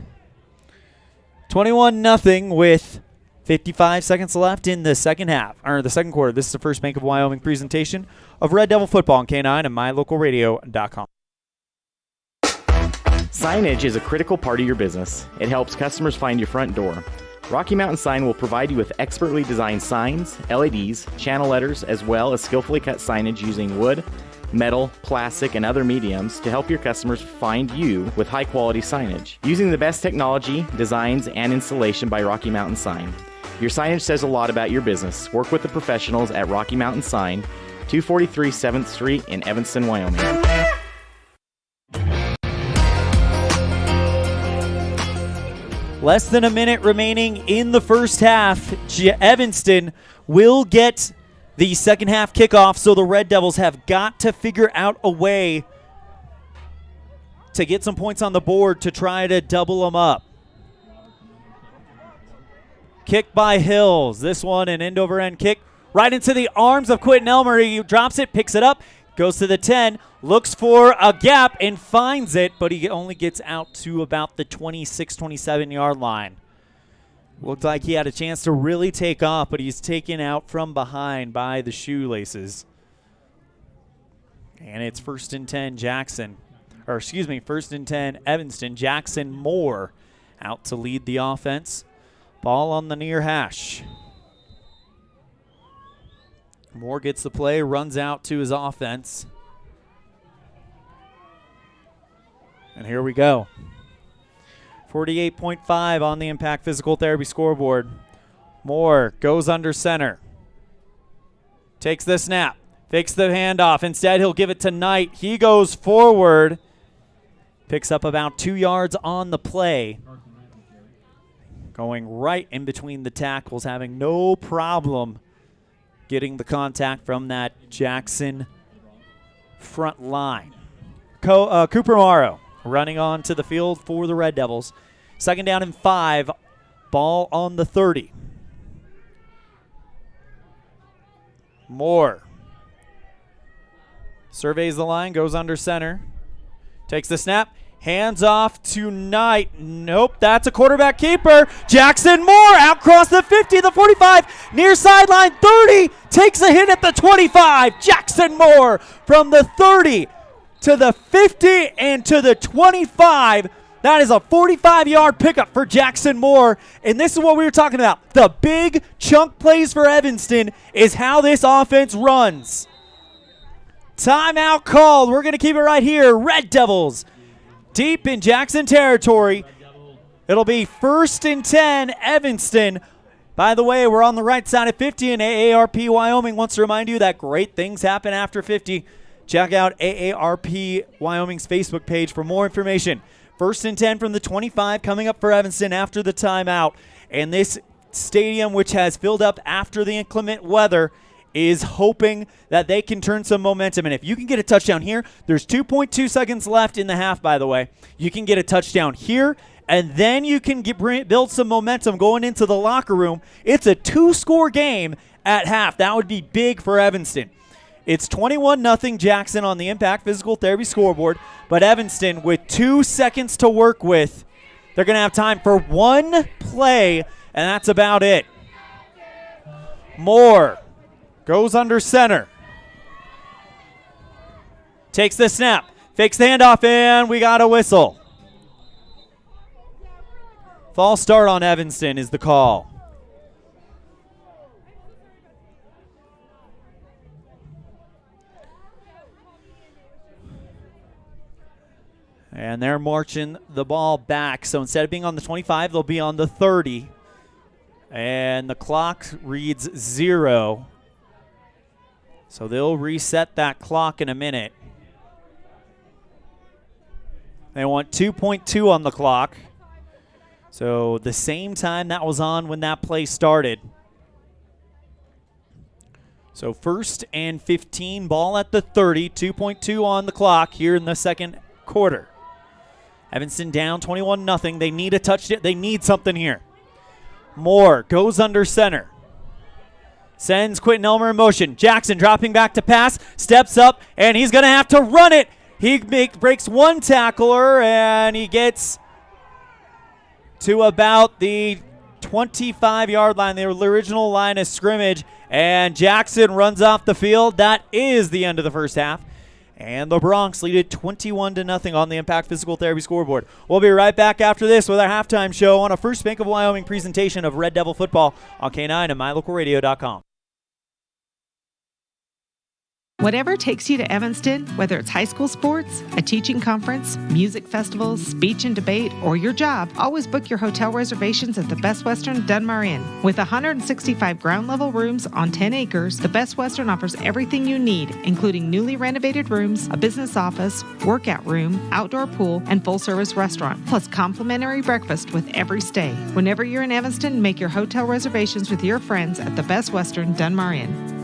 21-0 with 55 seconds left in the second half, or the second quarter. This is the First Bank of Wyoming presentation of Red Devil Football on K9 and mylocalradio.com. Signage is a critical part of your business. It helps customers find your front door. Rocky Mountain Sign will provide you with expertly designed signs, LEDs, channel letters, as well as skillfully cut signage using wood, metal, plastic, and other mediums to help your customers find you with high-quality signage. Using the best technology, designs, and installation by Rocky Mountain Sign. Your signage says a lot about your business. Work with the professionals at Rocky Mountain Sign, 243 7th Street in Evanston, Wyoming. Less than a minute remaining in the first half. Evanston will get the second half kickoff, so the Red Devils have got to figure out a way to get some points on the board to try to double them up. Kick by Hills. This one, an end-over-end kick right into the arms of Quentin Elmer. He drops it, picks it up, goes to the 10, looks for a gap and finds it, but he only gets out to about the 26, 27-yard line. Looked like he had a chance to really take off, but he's taken out from behind by the shoelaces. And it's 1st and 10 Jackson. Or excuse me, 1st and 10 Evanston. Jackson Moore out to lead the offense. Ball on the near hash. Moore gets the play, runs out to his offense. And here we go. 48.5 on the Impact Physical Therapy scoreboard. Moore goes under center. Takes the snap. Fakes the handoff. Instead, he'll give it to Knight. He goes forward. Picks up about 2 yards on the play. Going right in between the tackles, having no problem getting the contact from that Jackson front line. Cooper Morrow running onto the field for the Red Devils. 2nd down and 5. Ball on the 30. Moore surveys the line, goes under center. Takes the snap. Hands off to Knight. Nope, that's a quarterback keeper. Jackson Moore out across the 50, the 45, near sideline 30. Takes a hit at the 25. Jackson Moore from the 30 to the 50 and to the 25. That is a 45-yard pickup for Jackson Moore. And this is what we were talking about. The big chunk plays for Evanston is how this offense runs. Timeout called. We're going to keep it right here. Red Devils deep in Jackson territory. It'll be 1st and 10 Evanston. By the way, we're on the right side of 50, and AARP Wyoming wants to remind you that great things happen after 50. Check out AARP Wyoming's Facebook page for more information. 1st and 10 from the 25 coming up for Evanston after the timeout. And this stadium, which has filled up after the inclement weather, is hoping that they can turn some momentum. And if you can get a touchdown here, there's 2.2 seconds left in the half, by the way. You can get a touchdown here, and then you can build some momentum going into the locker room. It's a 2-score game at half. That would be big for Evanston. It's 21-0 Jackson on the Impact Physical Therapy scoreboard, but Evanston with 2 seconds to work with. They're going to have time for one play, and that's about it. Moore goes under center. Takes the snap. Fakes the handoff, and we got a whistle. False start on Evanston is the call. And they're marching the ball back. So instead of being on the 25, they'll be on the 30. And the clock reads 0. So they'll reset that clock in a minute. They want 2.2 on the clock. So the same time that was on when that play started. So 1st and 15, ball at the 30, 2.2 on the clock here in the second quarter. Evanston down 21-0. They need a touchdown. They need something here. Moore goes under center. Sends Quentin Elmer in motion. Jackson dropping back to pass. Steps up, and he's going to have to run it. He breaks one tackler, and he gets to about the 25-yard line, the original line of scrimmage, and Jackson runs off the field. That is the end of the first half. And the Bronx lead it 21-0 on the Impact Physical Therapy scoreboard. We'll be right back after this with our halftime show on a First Bank of Wyoming presentation of Red Devil football on K9 and MyLocalRadio.com. Whatever takes you to Evanston, whether it's high school sports, a teaching conference, music festivals, speech and debate, or your job, always book your hotel reservations at the Best Western Dunmar Inn. With 165 ground-level rooms on 10 acres, the Best Western offers everything you need, including newly renovated rooms, a business office, workout room, outdoor pool, and full-service restaurant, plus complimentary breakfast with every stay. Whenever you're in Evanston, make your hotel reservations with your friends at the Best Western Dunmar Inn.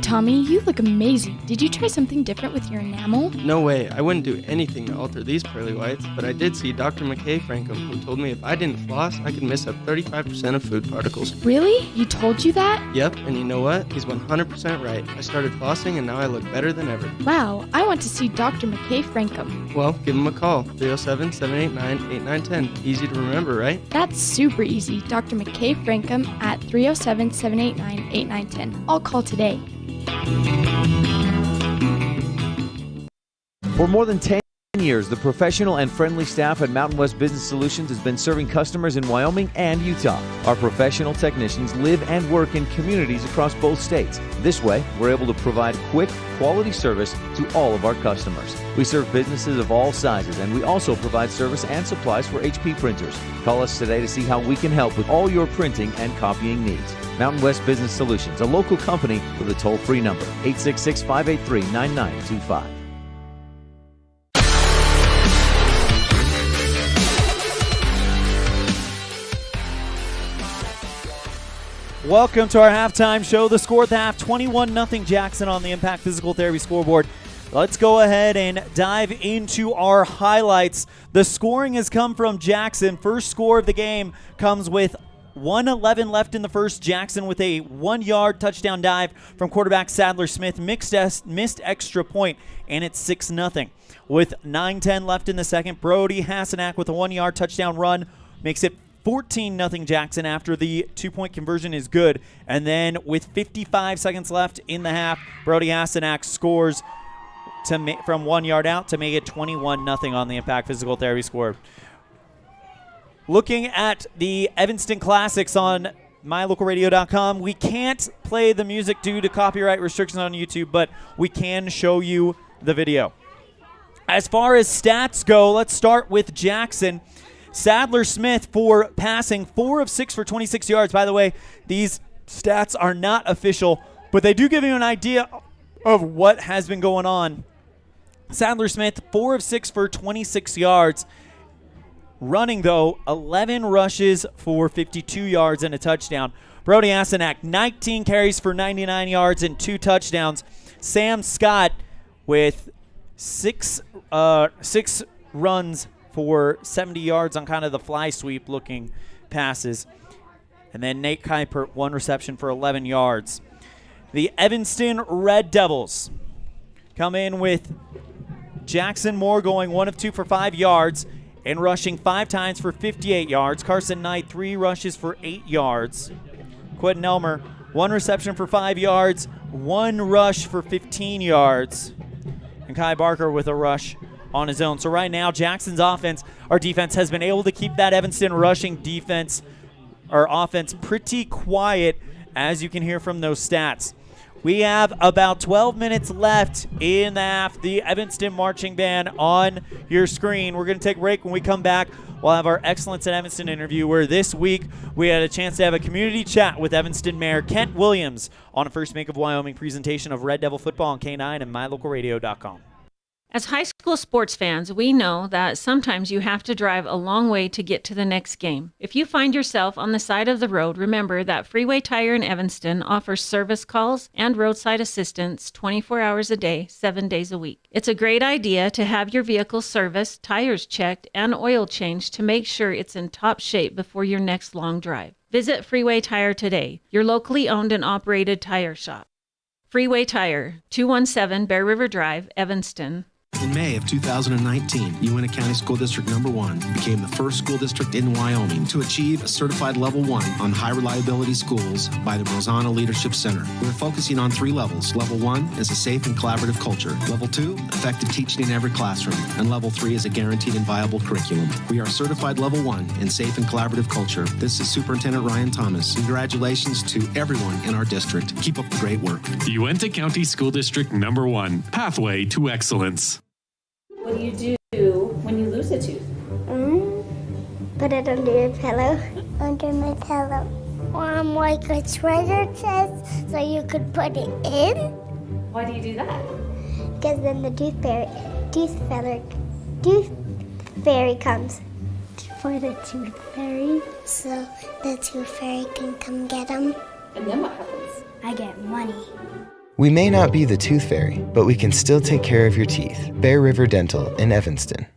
Tommy, you look amazing. Did you try something different with your enamel? No way. I wouldn't do anything to alter these pearly whites, but I did see Dr. McKay Frankham, who told me if I didn't floss, I could miss up 35% of food particles. Really? He told you that? Yep, and you know what? He's 100% right. I started flossing, and now I look better than ever. Wow, I want to see Dr. McKay Frankham. Well, give him a call. 307-789-8910. Easy to remember, right? That's super easy. Dr. McKay Frankham at 307-789-8910. I'll call today. For more than 10 years, the professional and friendly staff at Mountain West Business Solutions has been serving customers in Wyoming and Utah. Our professional technicians live and work in communities across both states. This way, we're able to provide quick, quality service to all of our customers. We serve businesses of all sizes, and we also provide service and supplies for HP printers. Call us today to see how we can help with all your printing and copying needs. Mountain West Business Solutions, a local company with a toll-free number, 866-583-9925. Welcome to our halftime show. The score at the half, 21-0 Jackson on the Impact Physical Therapy scoreboard. Let's go ahead and dive into our highlights. The scoring has come from Jackson. First score of the game comes with 1:11 left in the first. Jackson with a 1-yard touchdown dive from quarterback Sadler Smith. Missed extra point, and it's 6-0. With 9:10 left in the second, Brody Hasenack with a 1-yard touchdown run makes it 14-0 Jackson after the 2-point conversion is good. And then with 55 seconds left in the half, Brody Hasenack scores from 1 yard out to make it 21-0 on the Impact Physical Therapy score. Looking at the Evanston Classics on mylocalradio.com, we can't play the music due to copyright restrictions on YouTube, but we can show you the video. As far as stats go, let's start with Jackson. Sadler Smith for passing, 4 of 6 for 26 yards. By the way, these stats are not official, but they do give you an idea of what has been going on. Sadler Smith, 4 of 6 for 26 yards. Running, though, 11 rushes for 52 yards and a touchdown. Brody Hasenack, 19 carries for 99 yards and 2 touchdowns. Sam Scott with six runs for 70 yards on kind of the fly sweep looking passes. And then Nate Kuipert, 1 reception for 11 yards. The Evanston Red Devils come in with Jackson Moore going 1 of 2 for 5 yards and rushing 5 times for 58 yards. Carson Knight, 3 rushes for 8 yards. Quentin Elmer, 1 reception for 5 yards, 1 rush for 15 yards. And Kai Barker with a rush on his own. So right now, Jackson's defense has been able to keep that Evanston rushing defense or offense pretty quiet, as you can hear from those stats. We have about 12 minutes left in the half. The Evanston Marching Band on your screen. We're going to take a break. When we come back, we'll have our Excellence at Evanston interview, where this week we had a chance to have a community chat with Evanston Mayor Kent Williams on a First Make of Wyoming presentation of Red Devil football on K9 and mylocalradio.com. As high school sports fans, we know that sometimes you have to drive a long way to get to the next game. If you find yourself on the side of the road, remember that Freeway Tire in Evanston offers service calls and roadside assistance 24 hours a day, 7 days a week. It's a great idea to have your vehicle serviced, tires checked, and oil changed to make sure it's in top shape before your next long drive. Visit Freeway Tire today, your locally owned and operated tire shop. Freeway Tire, 217 Bear River Drive, Evanston. In May of 2019, Uintah County School District No. 1 became the first school district in Wyoming to achieve a certified Level 1 on high reliability schools by the Rosanna Leadership Center. We're focusing on 3 levels. Level 1 is a safe and collaborative culture. Level 2, effective teaching in every classroom. And Level 3 is a guaranteed and viable curriculum. We are certified Level 1 in safe and collaborative culture. This is Superintendent Ryan Thomas. Congratulations to everyone in our district. Keep up the great work. Uintah County School District No. 1, Pathway to Excellence. What do you do when you lose a tooth? Put it under your pillow. Under my pillow. Or like a treasure chest so you could put it in. Why do you do that? Because then the tooth fairy comes. For the tooth fairy. So the tooth fairy can come get them. And then what happens? I get money. We may not be the tooth fairy, but we can still take care of your teeth. Bear River Dental in Evanston.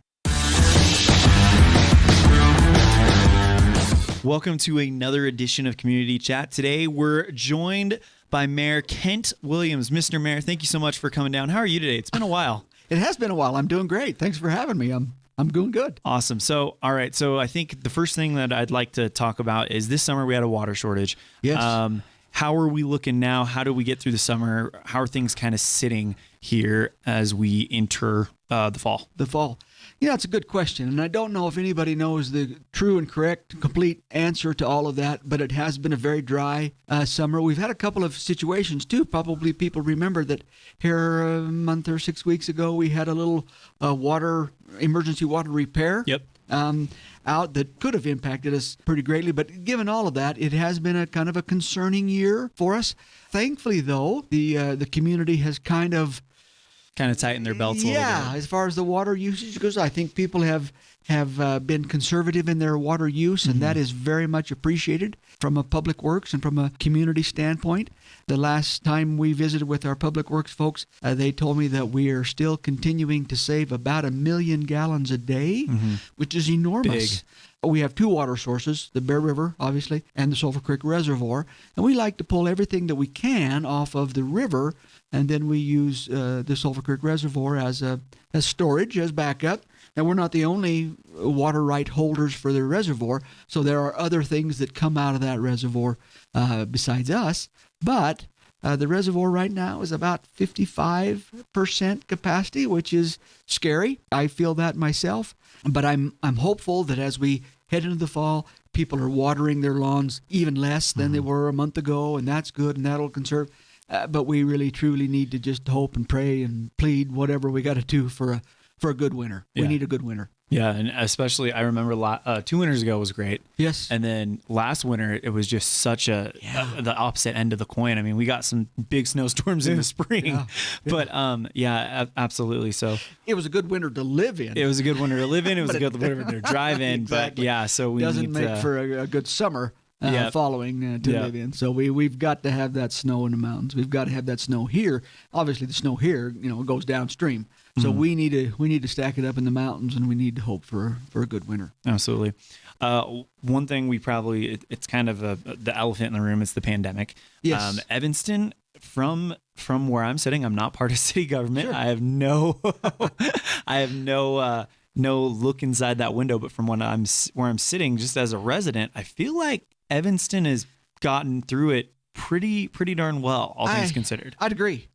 Welcome to another edition of Community Chat. Today we're joined by Mayor Kent Williams. Mr. Mayor, thank you so much for coming down. How are you today? It's been a while. It has been a while. I'm doing great. Thanks for having me. I'm doing good. Awesome. So, all right. So I think the first thing that I'd like to talk about is this summer we had a water shortage. Yes. How are we looking now? How do we get through the summer? How are things kind of sitting here as we enter the fall? The fall. Yeah, it's a good question. And I don't know if anybody knows the true and correct, complete answer to all of that, but it has been a very dry summer. We've had a couple of situations, too. Probably people remember that here a month or 6 weeks ago, we had a little emergency water repair. Yep. Out that could have impacted us pretty greatly. But given all of that, it has been a kind of a concerning year for us. Thankfully, though, the community has kind of tightened their belts a little bit. Yeah, as far as the water usage goes, I think people have been conservative in their water use, and that is very much appreciated from a public works and from a community standpoint. The last time we visited with our public works folks, they told me that we are still continuing to save about 1 million gallons a day, which is enormous. Big. We have two water sources, the Bear River, obviously, and the Sulphur Creek Reservoir, and we like to pull everything that we can off of the river, and then we use the Sulphur Creek Reservoir as storage, as backup. And we're not the only water right holders for the reservoir, so there are other things that come out of that reservoir besides us. But the reservoir right now is about 55% capacity, which is scary. I feel that myself. But I'm hopeful that as we head into the fall, people are watering their lawns even less than they were a month ago, and that's good, and that'll conserve. But we really, truly need to just hope and pray and plead whatever we got to do for a good winter. Yeah. We need a good winter. Yeah, and especially I remember 2 winters ago was great. Yes. And then last winter it was just such the opposite end of the coin. I mean, we got some big snowstorms in the spring. Yeah. But absolutely. So it was a good winter to live in. It was a good winter to live in. It was a good winter to drive in. Exactly. But yeah, so we doesn't make for a good summer. Following to live in. So we've got to have that snow in the mountains. We've got to have that snow here. Obviously, the snow here, goes downstream. So we need to stack it up in the mountains, and we need to hope for a good winter. Absolutely. One thing we probably it's kind of the elephant in the room is the pandemic. Yes. Evanston, from where I'm sitting, I'm not part of city government. Sure. I have no no look inside that window. But from where I'm sitting, just as a resident, I feel like Evanston has gotten through it pretty darn well, all things considered. I'd agree.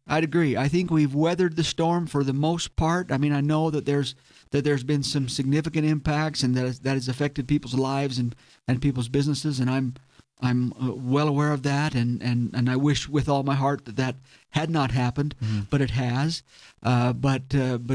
I think we've weathered the storm for the most part. I mean, I know that there's been some significant impacts, and that has affected people's lives and people's businesses, and I'm well aware of that, and I wish with all my heart that had not happened, but it has. But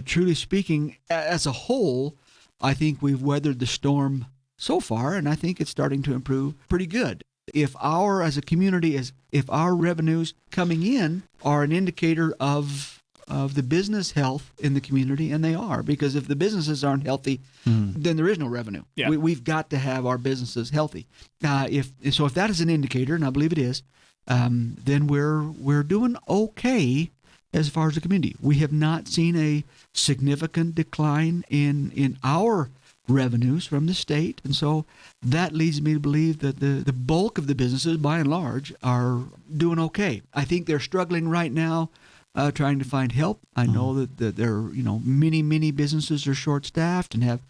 truly speaking, as a whole, I think we've weathered the storm so far, and I think it's starting to improve pretty good. If as a community, if our revenues coming in are an indicator of the business health in the community, and they are, because if the businesses aren't healthy, then there is no revenue. Yeah. We've got to have our businesses healthy. If that is an indicator, and I believe it is, then we're doing okay as far as the community. We have not seen a significant decline in our revenues from the state, and so that leads me to believe that the bulk of the businesses, by and large, are doing okay. I think they're struggling right now, trying to find help. I know that there are many businesses are short-staffed and have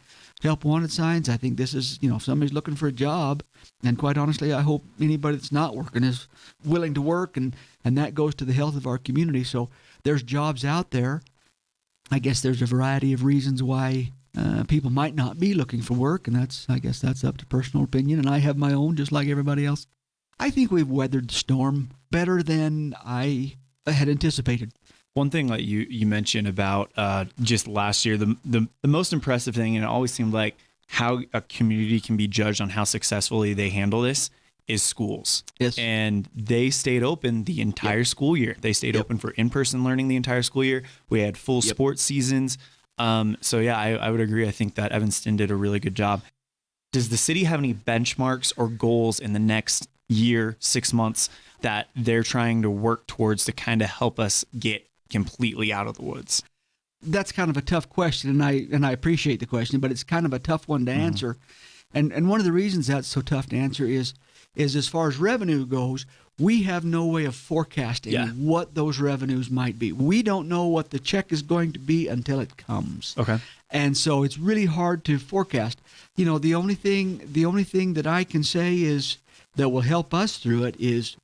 help wanted signs. I think this is if somebody's looking for a job, and quite honestly, I hope anybody that's not working is willing to work, and that goes to the health of our community. So there's jobs out there. I guess there's a variety of reasons why people might not be looking for work, and I guess that's up to personal opinion, and I have my own, just like everybody else. I think we've weathered the storm better than I had anticipated. One thing that you mentioned about just last year, the most impressive thing, and it always seemed like how a community can be judged on how successfully they handle this, is schools. Yes. And they stayed open the entire school year. They stayed open for in-person learning the entire school year. We had full sports seasons. So yeah, I would agree. I think that Evanston did a really good job. Does the city have any benchmarks or goals in the next year, 6 months that they're trying to work towards to kind of help us get completely out of the woods? That's kind of a tough question, and I appreciate the question, but it's kind of a tough one to answer. And one of the reasons that's so tough to answer is as far as revenue goes, we have no way of forecasting what those revenues might be. We don't know what the check is going to be until it comes. Okay. And so it's really hard to forecast. You know, the only thing that I can say is that will help us through it is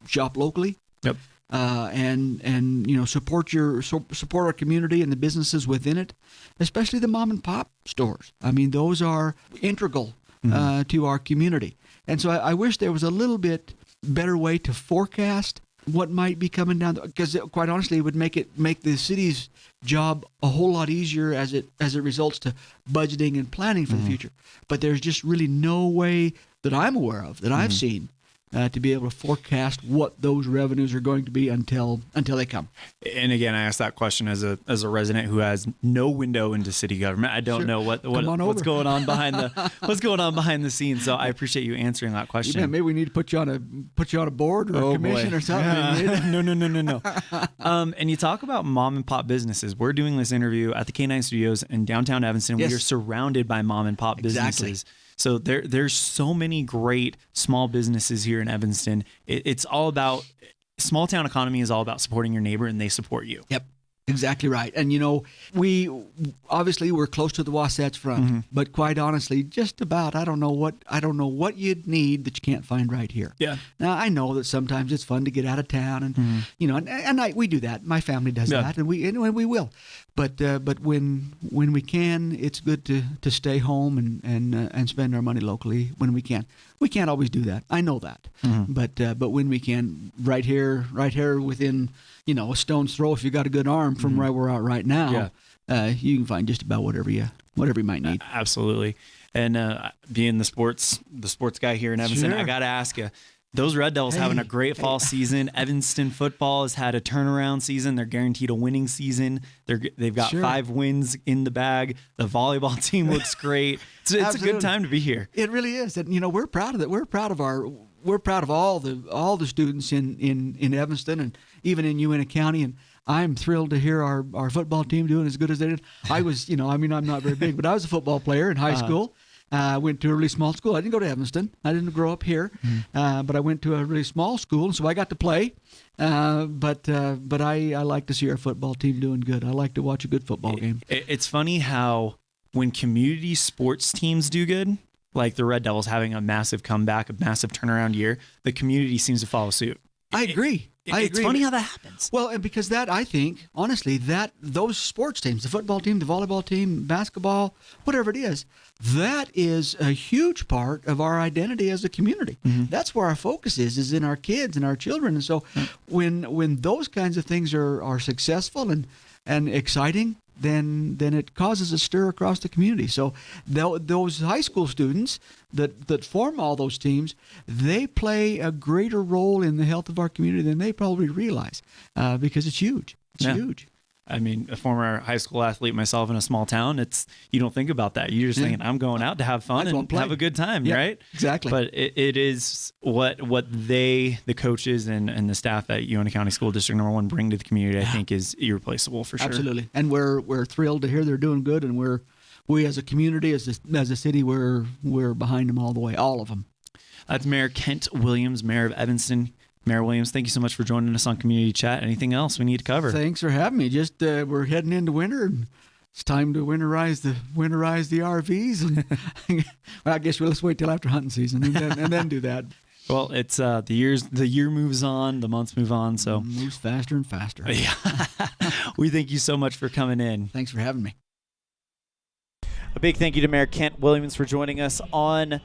shop locally. Yep. And you know, support our community and the businesses within it, especially the mom and pop stores. I mean, those are integral to our community. And so I wish there was a little bit better way to forecast what might be coming down, because quite honestly, it would make the city's job a whole lot easier as it results to budgeting and planning for the future. But there's just really no way that I'm aware of, that I've seen, to be able to forecast what those revenues are going to be until they come. And again, I asked that question as a resident who has no window into city government. I don't know what's going on behind the scenes. So I appreciate you answering that question. Yeah, maybe we need to put you on a board or a commission or something. Yeah. No. And you talk about mom and pop businesses. We're doing this interview at the K9 Studios in downtown Evanston. Yes. We are surrounded by mom and pop businesses. So there's so many great small businesses here in Evanston. It's all about, small town economy is all about supporting your neighbor, and they support you. Yep. Exactly right. And, you know, we're close to the Wasatch Front, but quite honestly, just about, I don't know what you'd need that you can't find right here. Yeah. Now, I know that sometimes it's fun to get out of town and, you know, and we do that. My family does that, and we will. But when we can, it's good to stay home and spend our money locally when we can. We can't always do that. I know that. But when we can, right here within, you know, a stone's throw, if you got a good arm from right where we're at right now, you can find just about whatever you might need. Absolutely. And being the sports guy here in Evanston, I got to ask you, those Red Devils having a great fall season. Evanston football has had a turnaround season. They're guaranteed a winning season. They've got 5 wins in the bag. The volleyball team looks great. It's a good time to be here. It really is. And, you know, we're proud of that. We're proud of all the students in Evanston and even in Uintah County. And I'm thrilled to hear our football team doing as good as they did. I was, you know, I mean, I'm not very big, but I was a football player in high school. I went to a really small school. I didn't go to Evanston. I didn't grow up here, but I went to a really small school, so I got to play. But I like to see our football team doing good. I like to watch a good football game. It's funny how when community sports teams do good, like the Red Devils having a massive comeback, a massive turnaround year, the community seems to follow suit. I agree. It's funny how that happens. Well, and because that, I think, honestly, that those sports teams, the football team, the volleyball team, basketball, whatever it is, that is a huge part of our identity as a community. That's where our focus is in our kids and our children. And so when those kinds of things are successful and exciting, then it causes a stir across the community. So those high school students that form all those teams, they play a greater role in the health of our community than they probably realize, because it's huge. It's huge. I mean, a former high school athlete myself in a small town, you don't think about that. You're just thinking, I'm going out to have fun and have a good time, right? Exactly. But it is what the coaches and the staff at Uintah County School District No. 1 bring to the community, I think is irreplaceable for sure. Absolutely. And we're thrilled to hear they're doing good, and we as a community, as a city, we're behind them all the way, all of them. That's Mayor Kent Williams, Mayor of Evanston. Mayor Williams, thank you so much for joining us on Community Chat. Anything else we need to cover? Thanks for having me. Just we're heading into winter, and it's time to winterize the RVs. And well, I guess let's wait till after hunting season and then do that. Well, it's the year moves on, the months move on, so moves faster and faster. Yeah. We thank you so much for coming in. Thanks for having me. A big thank you to Mayor Kent Williams for joining us on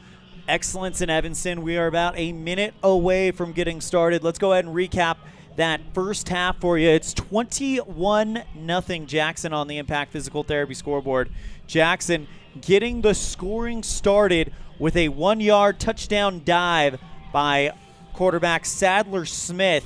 Excellence in Evanston. We are about a minute away from getting started. Let's go ahead and recap that first half for you. It's 21-0 Jackson on the Impact Physical Therapy scoreboard. Jackson getting the scoring started with a 1-yard touchdown dive by quarterback Sadler Smith.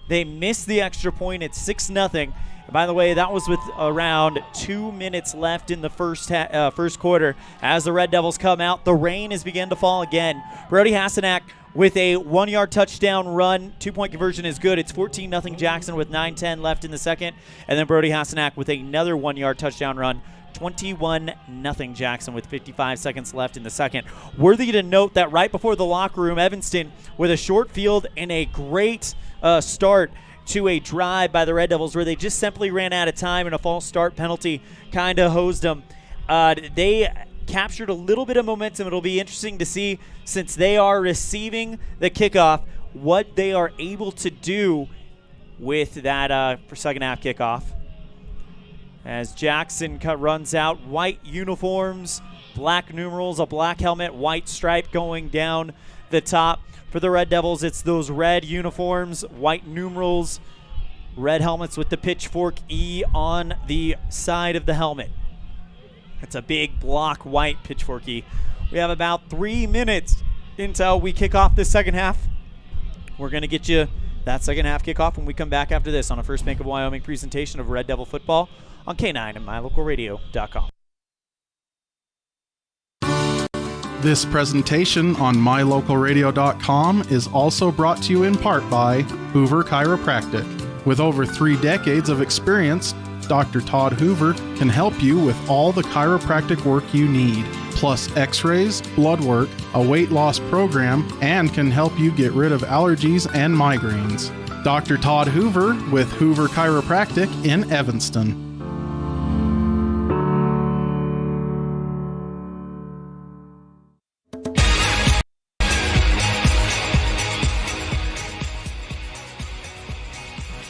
They missed the extra point at 6-0. By the way, that was with around 2 minutes left in the first quarter. As the Red Devils come out, the rain has begun to fall again. Brody Hasenack with a 1-yard touchdown run. 2-point conversion is good. It's 14-0 Jackson with 9:10 left in the second. And then Brody Hasenack with another 1-yard touchdown run. 21-0 Jackson with 55 seconds left in the second. Worthy to note that right before the locker room, Evanston with a short field and a great start to a drive by the Red Devils where they just simply ran out of time and a false start penalty kind of hosed them. They captured a little bit of momentum. It'll be interesting to see, since they are receiving the kickoff, what they are able to do with that for second half kickoff. As Jackson runs out, white uniforms, black numerals, a black helmet, white stripe going down the top. For the Red Devils, it's those red uniforms, white numerals, red helmets with the pitchfork E on the side of the helmet. It's a big block white pitchfork E. We have about 3 minutes until we kick off the second half. We're going to get you that second half kickoff when we come back after this on a First Bank of Wyoming presentation of Red Devil football on K9 and mylocalradio.com. This presentation on mylocalradio.com is also brought to you in part by Hoover Chiropractic. With over 3 decades of experience, Dr. Todd Hoover can help you with all the chiropractic work you need, plus x-rays, blood work, a weight loss program, and can help you get rid of allergies and migraines. Dr. Todd Hoover with Hoover Chiropractic in Evanston.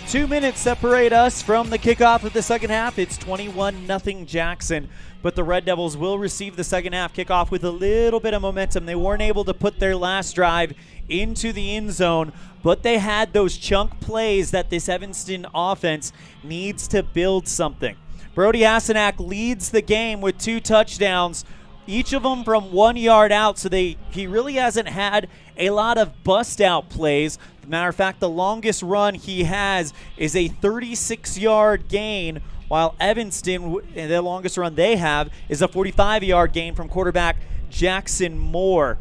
Two minutes separate us from the kickoff of the second half. It's 21-0 Jackson, but the Red Devils will receive the second half kickoff with a little bit of momentum. They weren't able to put their last drive into the end zone, but they had those chunk plays that this Evanston offense needs to build something. Brody Hasenack leads the game with 2 touchdowns, each of them from 1 yard out, so he really hasn't had a lot of bust-out plays. As a matter of fact, the longest run he has is a 36-yard gain, while Evanston, the longest run they have, is a 45-yard gain from quarterback Jackson Moore.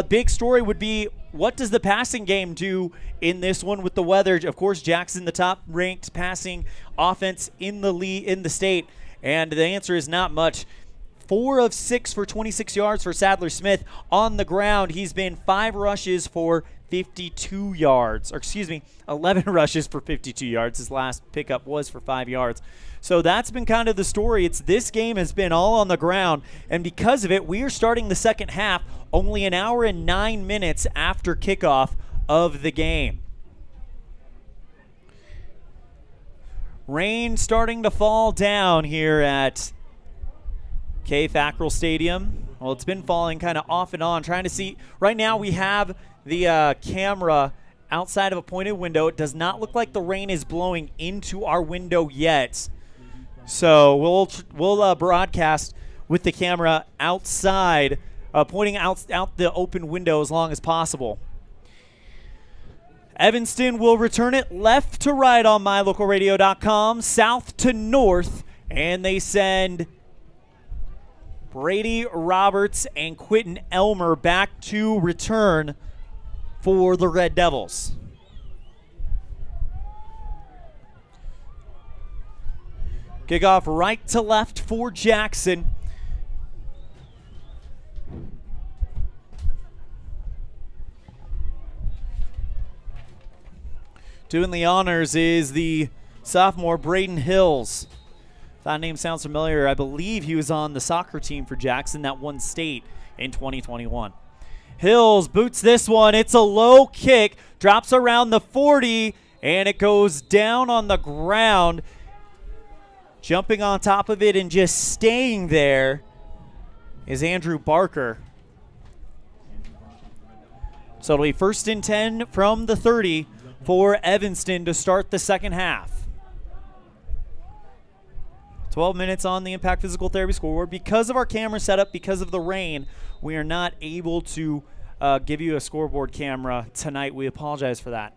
Big story would be, what does the passing game do in this one with the weather? Of course, Jackson, the top-ranked passing offense in the state, and the answer is not much. 4 of 6 for 26 yards for Sadler Smith. On the ground, he's been 5 rushes for 52 yards. 11 rushes for 52 yards. His last pickup was for 5 yards. So that's been kind of the story. This game has been all on the ground, and because of it, we are starting the second half only 1 hour and 9 minutes after kickoff of the game. Rain starting to fall down here at FACKRELL Stadium. Well, it's been falling kind of off and on. Trying to see. Right now we have the camera outside of a pointed window. It does not look like the rain is blowing into our window yet. So we'll broadcast with the camera outside, pointing out the open window as long as possible. Evanston will return it left to right on mylocalradio.com, south to north, and they send Brady Roberts and Quentin Elmer back to return for the Red Devils. Kickoff right to left for Jackson. Doing the honors is the sophomore Braden Hills. That name sounds familiar. I believe he was on the soccer team for Jackson that won state in 2021. Hills boots this one. It's a low kick. Drops around the 40, and it goes down on the ground. Jumping on top of it and just staying there is Andrew Barker. So it'll be 1st and 10 from the 30 for Evanston to start the second half. 12 minutes on the Impact Physical Therapy scoreboard. Because of our camera setup, because of the rain, we are not able to give you a scoreboard camera tonight. We apologize for that.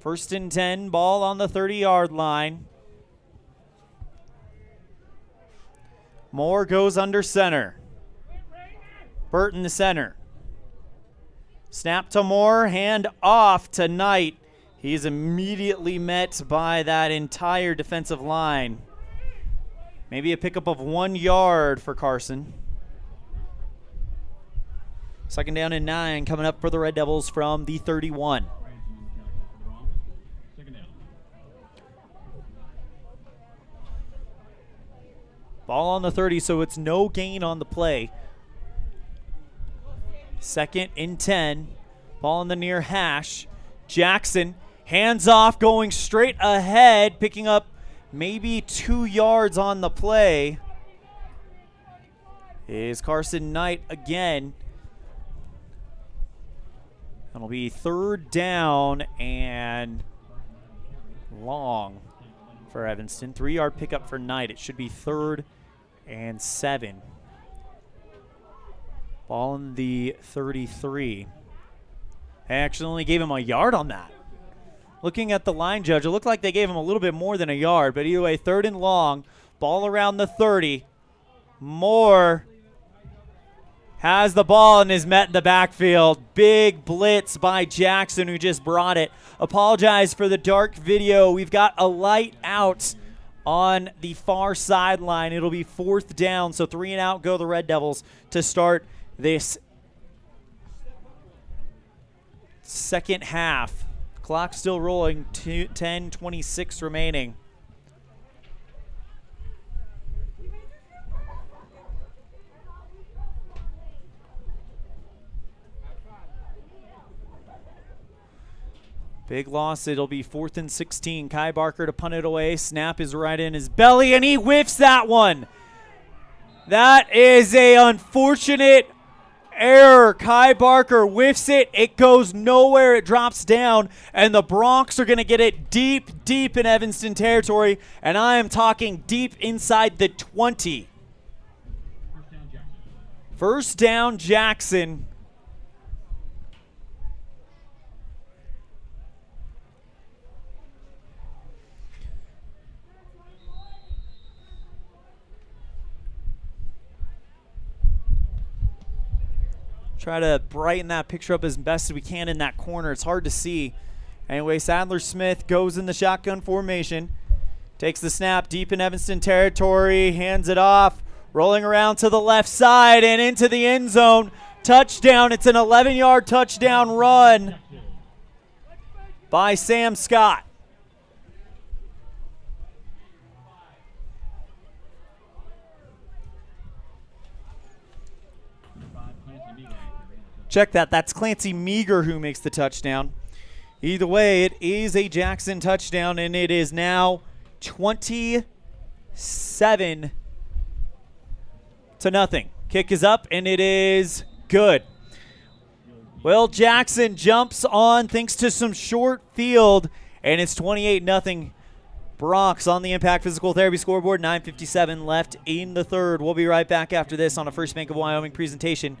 1st and 10, ball on the 30-yard line. Moore goes under center. Burton the center. Snap to Moore, hand off to Knight. He's immediately met by that entire defensive line. Maybe a pickup of 1 yard for Carson. 2nd down and 9 coming up for the Red Devils from the 31. Ball on the 30, so it's no gain on the play. 2nd and 10. Ball in the near hash. Jackson, hands off, going straight ahead, picking up maybe 2 yards on the play. Is Carson Knight again. It'll be 3rd down and long for Evanston. 3-yard pickup for Knight. It should be 3rd and 7. Ball in the 33. They actually only gave him a yard on that. Looking at the line judge, it looked like they gave him a little bit more than a yard, but either way, 3rd and long. Ball around the 30. Moore has the ball and is met in the backfield. Big blitz by Jackson, who just brought it. Apologize for the dark video. We've got a light out on the far sideline. It'll be 4th down, so 3 and out go the Red Devils to start this second half. Clock still rolling, 10:26 remaining. Big loss. It'll be 4th and 16. Kai Barker to punt it away. Snap is right in his belly, and he whiffs that one. That is a unfortunate error. Kai Barker whiffs it. It goes nowhere. It drops down, and the Broncs are going to get it deep, deep in Evanston territory, and I am talking deep inside the 20. 1st down, Jackson. Try to brighten that picture up as best as we can in that corner. It's hard to see. Anyway, Sadler-Smith goes in the shotgun formation. Takes the snap deep in Evanston territory. Hands it off. Rolling around to the left side and into the end zone. Touchdown. It's an 11-yard touchdown run by Sam Scott. Check that. That's Clancy Meager who makes the touchdown. Either way, it is a Jackson touchdown, and it is now 27-0. Kick is up, and it is good. Will Jackson jumps on thanks to some short field, and it's 28-0. Broncs on the Impact Physical Therapy scoreboard. 9:57 left in the 3rd. We'll be right back after this on a First Bank of Wyoming presentation.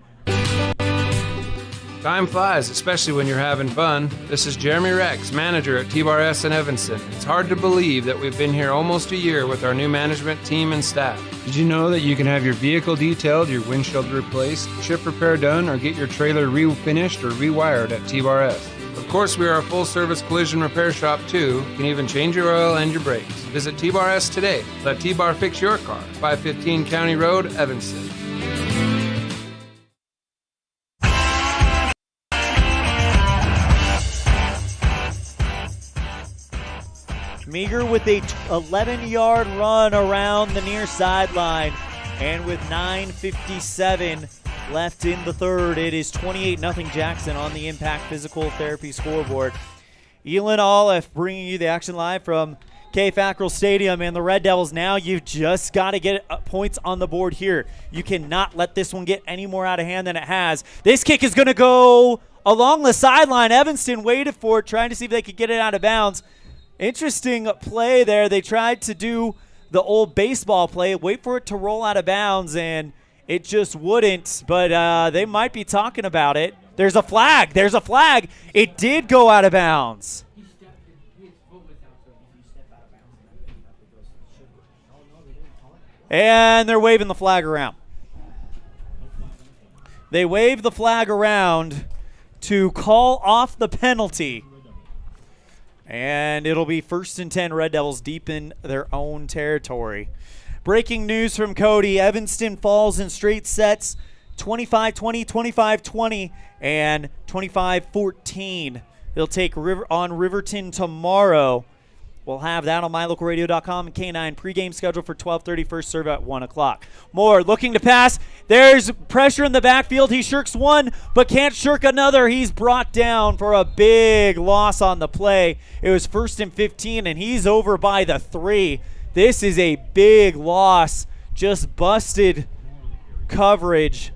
Time flies, especially when you're having fun. This is Jeremy Rex, manager at T-Bar S in Evanston. It's hard to believe that we've been here almost a year with our new management team and staff. Did you know that you can have your vehicle detailed, your windshield replaced, chip repair done, or get your trailer refinished or rewired at T-Bar S? Of course, we are a full-service collision repair shop, too. You can even change your oil and your brakes. Visit T-Bar S today. Let T-Bar fix your car. 515 County Road, Evanston. Meager with a 11-yard run around the near sideline. And with 9:57 left in the 3rd, it is 28-0 Jackson on the Impact Physical Therapy scoreboard. ELAN OLLIFF bringing you the action live from FACKRELL Stadium. And the Red Devils, now you've just got to get points on the board here. You cannot let this one get any more out of hand than it has. This kick is going to go along the sideline. Evanston waited for it, trying to see if they could get it out of bounds. Interesting play there. They tried to do the old baseball play, wait for it to roll out of bounds, and it just wouldn't. But they might be talking about it. There's a flag. There's a flag. It did go out of bounds. And they're waving the flag around. They wave the flag around to call off the penalty. And it'll be 1st and 10, Red Devils deep in their own territory. Breaking news from Cody. Evanston falls in straight sets, 25-20, 25-20, and 25-14. They'll take on Riverton tomorrow. We'll have that on mylocalradio.com and K9 pregame scheduled for 12:30, first serve at 1 o'clock. Moore looking to pass. There's pressure in the backfield. He shirks one, but can't shirk another. He's brought down for a big loss on the play. It was 1st and 15, and he's over by the 3. This is a big loss. Just busted coverage.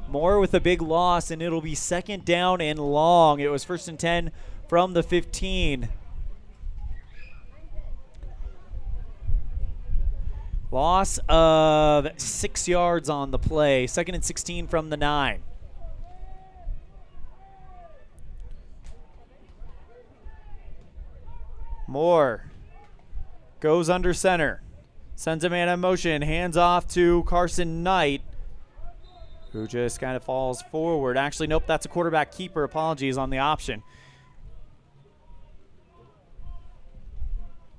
Moore with a big loss, and it'll be 2nd down and long. It was 1st and 10 from the 15. Loss of 6 yards on the play. 2nd and 16 from the 9. Moore goes under center. Sends a man in motion. Hands off to Carson Knight, who just kind of falls forward. Actually, nope, that's a quarterback keeper. Apologies on the option.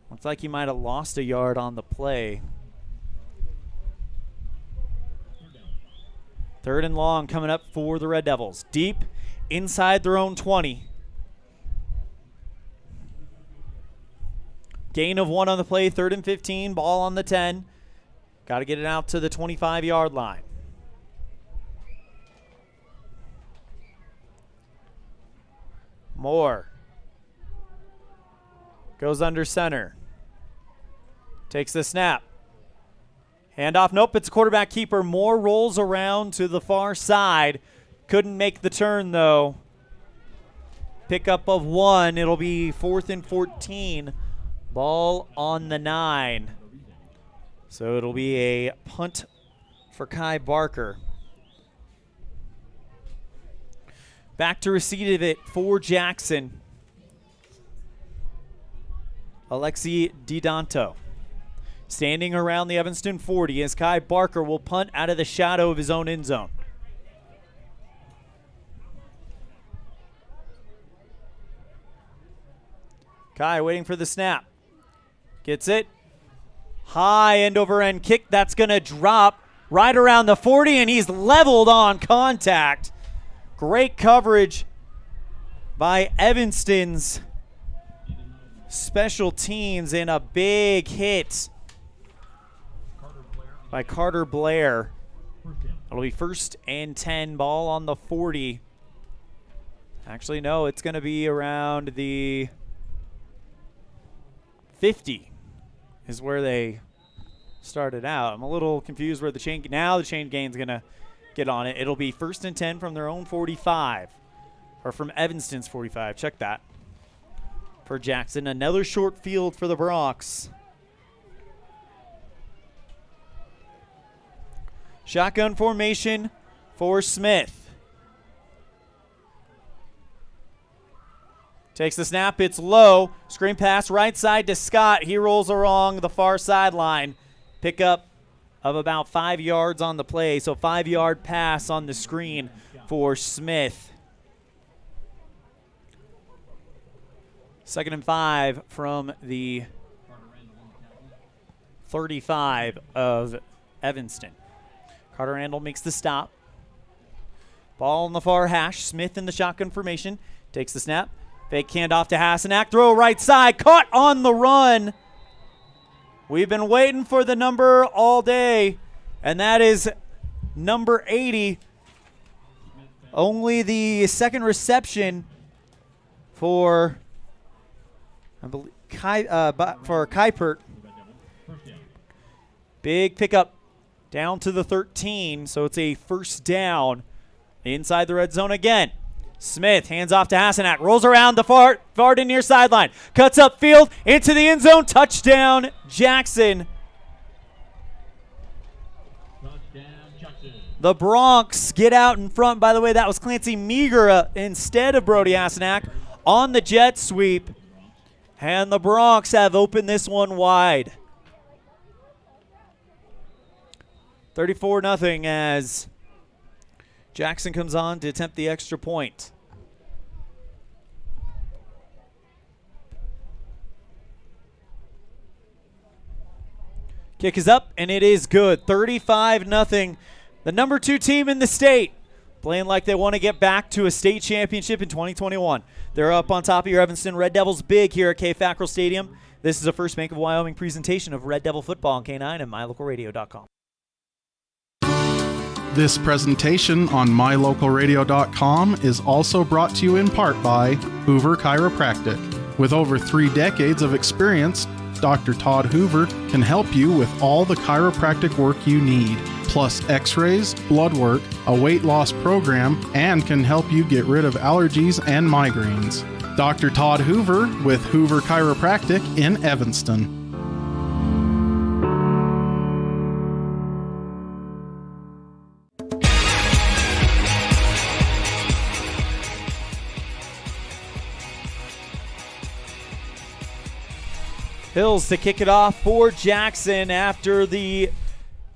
Looks like he might have lost a yard on the play. 3rd and long coming up for the Red Devils. Deep inside their own 20. Gain of 1 on the play, 3rd and 15. Ball on the 10. Got to get it out to the 25-yard line. Moore goes under center. Takes the snap. Handoff, nope, it's a quarterback keeper. Moore rolls around to the far side. Couldn't make the turn, though. Pickup of 1. It'll be 4th and 14. Ball on the 9. So it'll be a punt for Kai Barker. Back to receive it for Jackson. Alexi DiDanto. Standing around the Evanston 40 as Kai Barker will punt out of the shadow of his own end zone. Kai waiting for the snap. Gets it. High end over end kick. That's going to drop right around the 40, and he's leveled on contact. Great coverage by Evanston's special teams, and a big hit by Carter Blair. It'll be 1st and 10, ball on the 40. Actually, no, it's going to be around the 50 is where they started out. I'm a little confused where the chain gain's going to get on it. It'll be 1st and 10 from their own 45, or from Evanston's 45. Check that. For Jackson, another short field for the Bronx. Shotgun formation for Smith. Takes the snap, it's low. Screen pass right side to Scott. He rolls along the far sideline. Pickup of about 5 yards on the play, so 5-yard pass on the screen for Smith. 2nd and 5 from the 35 of Evanston. Carter Randall makes the stop. Ball on the far hash. Smith in the shotgun formation. Takes the snap. Fake handoff to Hasenack. Throw right side. Caught on the run. We've been waiting for the number all day, and that is number 80. Only the 2nd reception for, I believe, for Kuipert. Big pickup down to the 13, so it's a 1st down inside the red zone again. Smith hands off to Hasenack, rolls around the far to near sideline, cuts upfield into the end zone, touchdown Jackson. The Bronx get out in front. By the way, that was Clancy Meager instead of Brody Hasenack on the jet sweep, and the Bronx have opened this one wide. 34-0 as Jackson comes on to attempt the extra point. Kick is up, and it is good. 35-0. The number 2 team in the state playing like they want to get back to a state championship in 2021. They're up on top of your Evanston Red Devils big here at Fackrell Stadium. This is a First Bank of Wyoming presentation of Red Devil football on K9 and mylocalradio.com. This presentation on mylocalradio.com is also brought to you in part by Hoover Chiropractic. With over 3 decades of experience, Dr. Todd Hoover can help you with all the chiropractic work you need, plus x-rays, blood work, a weight loss program, and can help you get rid of allergies and migraines. Dr. Todd Hoover with Hoover Chiropractic in Evanston. Hills to kick it off for Jackson after the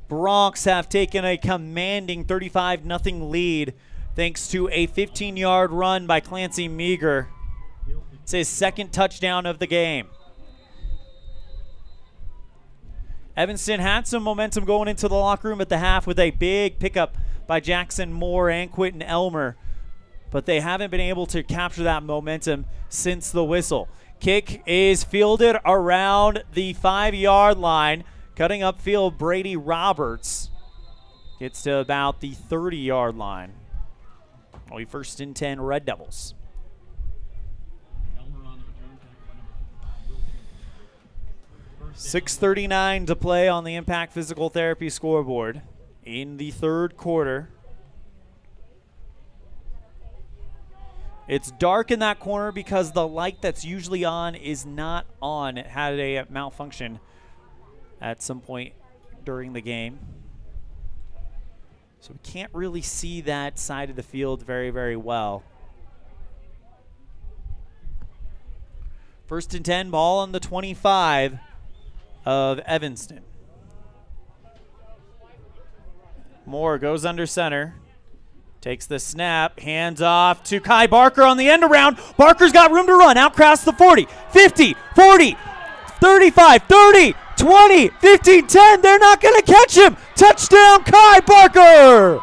Broncs have taken a commanding 35-0 lead thanks to a 15-yard run by Clancy Meager. It's his second touchdown of the game. Evanston had some momentum going into the locker room at the half with a big pickup by Jackson Moore and Quentin Elmer, but they haven't been able to capture that momentum since the whistle. Kick is fielded around the 5-yard line. Cutting upfield, Brady Roberts gets to about the 30-yard line. Only 1st and 10 Red Devils. .6:39 to play on the Impact Physical Therapy scoreboard in the 3rd quarter. It's dark in that corner because the light that's usually on is not on. It had a malfunction at some point during the game. So we can't really see that side of the field very, very well. 1st and 10, ball on the 25 of Evanston. Moore goes under center. Takes the snap, hands off to Kai Barker on the end around. Barker's got room to run, out across the 40, 50, 40, 35, 30, 20, 15, 10. They're not going to catch him. Touchdown, Kai Barker.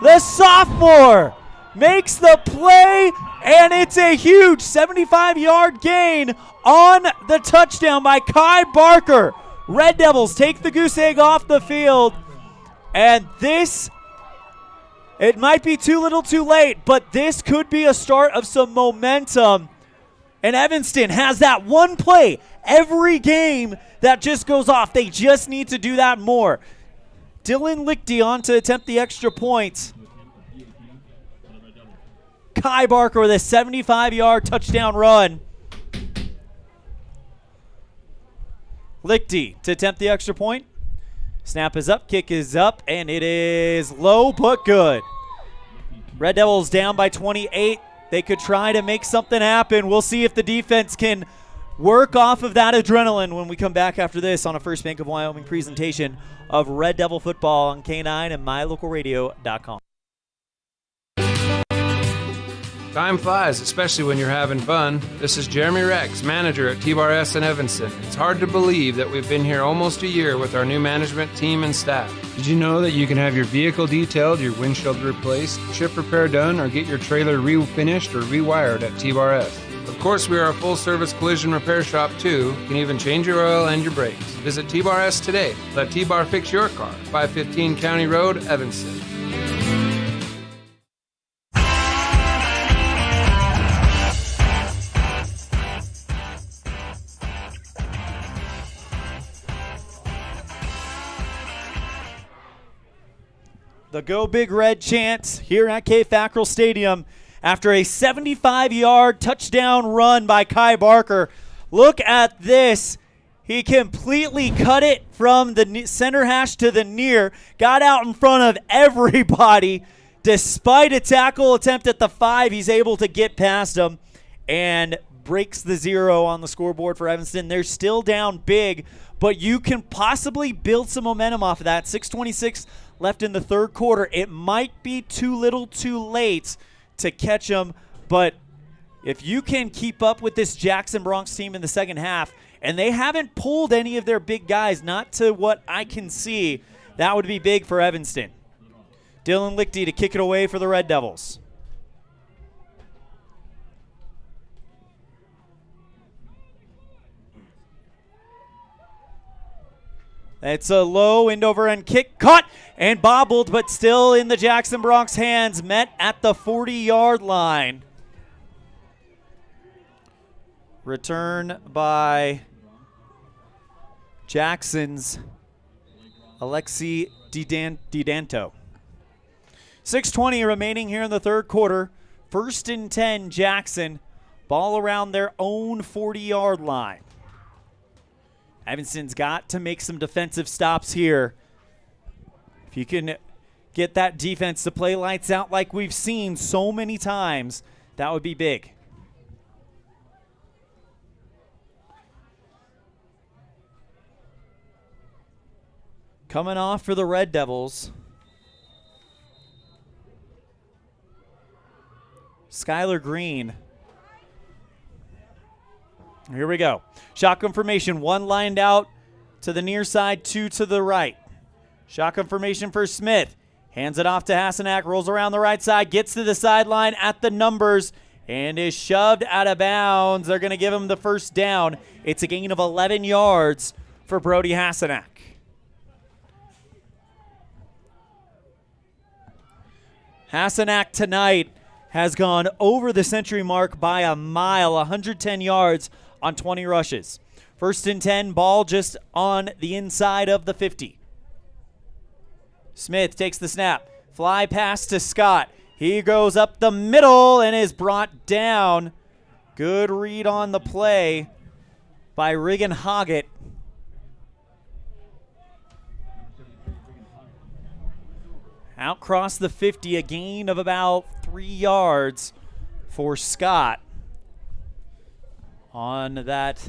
The sophomore makes the play, and it's a huge 75-yard gain on the touchdown by Kai Barker. Red Devils take the goose egg off the field. And this, it might be too little too late, but this could be a start of some momentum. And Evanston has that one play every game that just goes off. They just need to do that more. Dylan Lichty on to attempt the extra point. Kai Barker with a 75-yard touchdown run. Lichty to attempt the extra point. Snap is up, kick is up, and it is low but good. Red Devils down by 28. They could try to make something happen. We'll see if the defense can work off of that adrenaline when we come back after this on a First Bank of Wyoming presentation of Red Devil football on K9 and mylocalradio.com. Time flies, especially when you're having fun. This is Jeremy Rex, manager at T-Bar S in Evanston. It's hard to believe that we've been here almost a year with our new management team and staff. Did you know that you can have your vehicle detailed, your windshield replaced, chip repair done, or get your trailer refinished or rewired at T-Bar S? Of course, we are a full-service collision repair shop, too. You can even change your oil and your brakes. Visit T-Bar S today. Let T-Bar fix your car. 515 County Road, Evanston. The Go Big Red chant here at Fackrell Stadium after a 75-yard touchdown run by Kai Barker. Look at this. He completely cut it from the center hash to the near, got out in front of everybody. Despite a tackle attempt at the 5, he's able to get past him and breaks the 0 on the scoreboard for Evanston. They're still down big but you can possibly build some momentum off of that. 6:26 left in the third quarter. It might be too little too late to catch them, but if you can keep up with this Jackson Bronx team in the second half, and they haven't pulled any of their big guys, not to what I can see, that would be big for Evanston. Dylan Lichty to kick it away for the Red Devils. It's a low end-over end kick, caught and bobbled, but still in the Jackson Bronx hands, met at the 40-yard line. Return by Jackson's Alexi DiDanto. 6:20 remaining here in the third quarter. 1st and 10, Jackson. Ball around their own 40-yard line. Evanston's got to make some defensive stops here. If you can get that defense to play lights out like we've seen so many times, that would be big. Coming off for the Red Devils, Skylar Green. Here we go. Shotgun formation, 1 lined out to the near side, 2 to the right. Shotgun formation for Smith. Hands it off to Hasenack, rolls around the right side, gets to the sideline at the numbers, and is shoved out of bounds. They're going to give him the first down. It's a gain of 11 yards for Brody Hasenack. Hasenack tonight has gone over the century mark by a mile, 110 yards on 20 rushes. 1st and 10, ball just on the inside of the 50. Smith takes the snap. Fly pass to Scott. He goes up the middle and is brought down. Good read on the play by Regan Hoggett. Out cross the 50, a gain of about 3 yards for Scott on that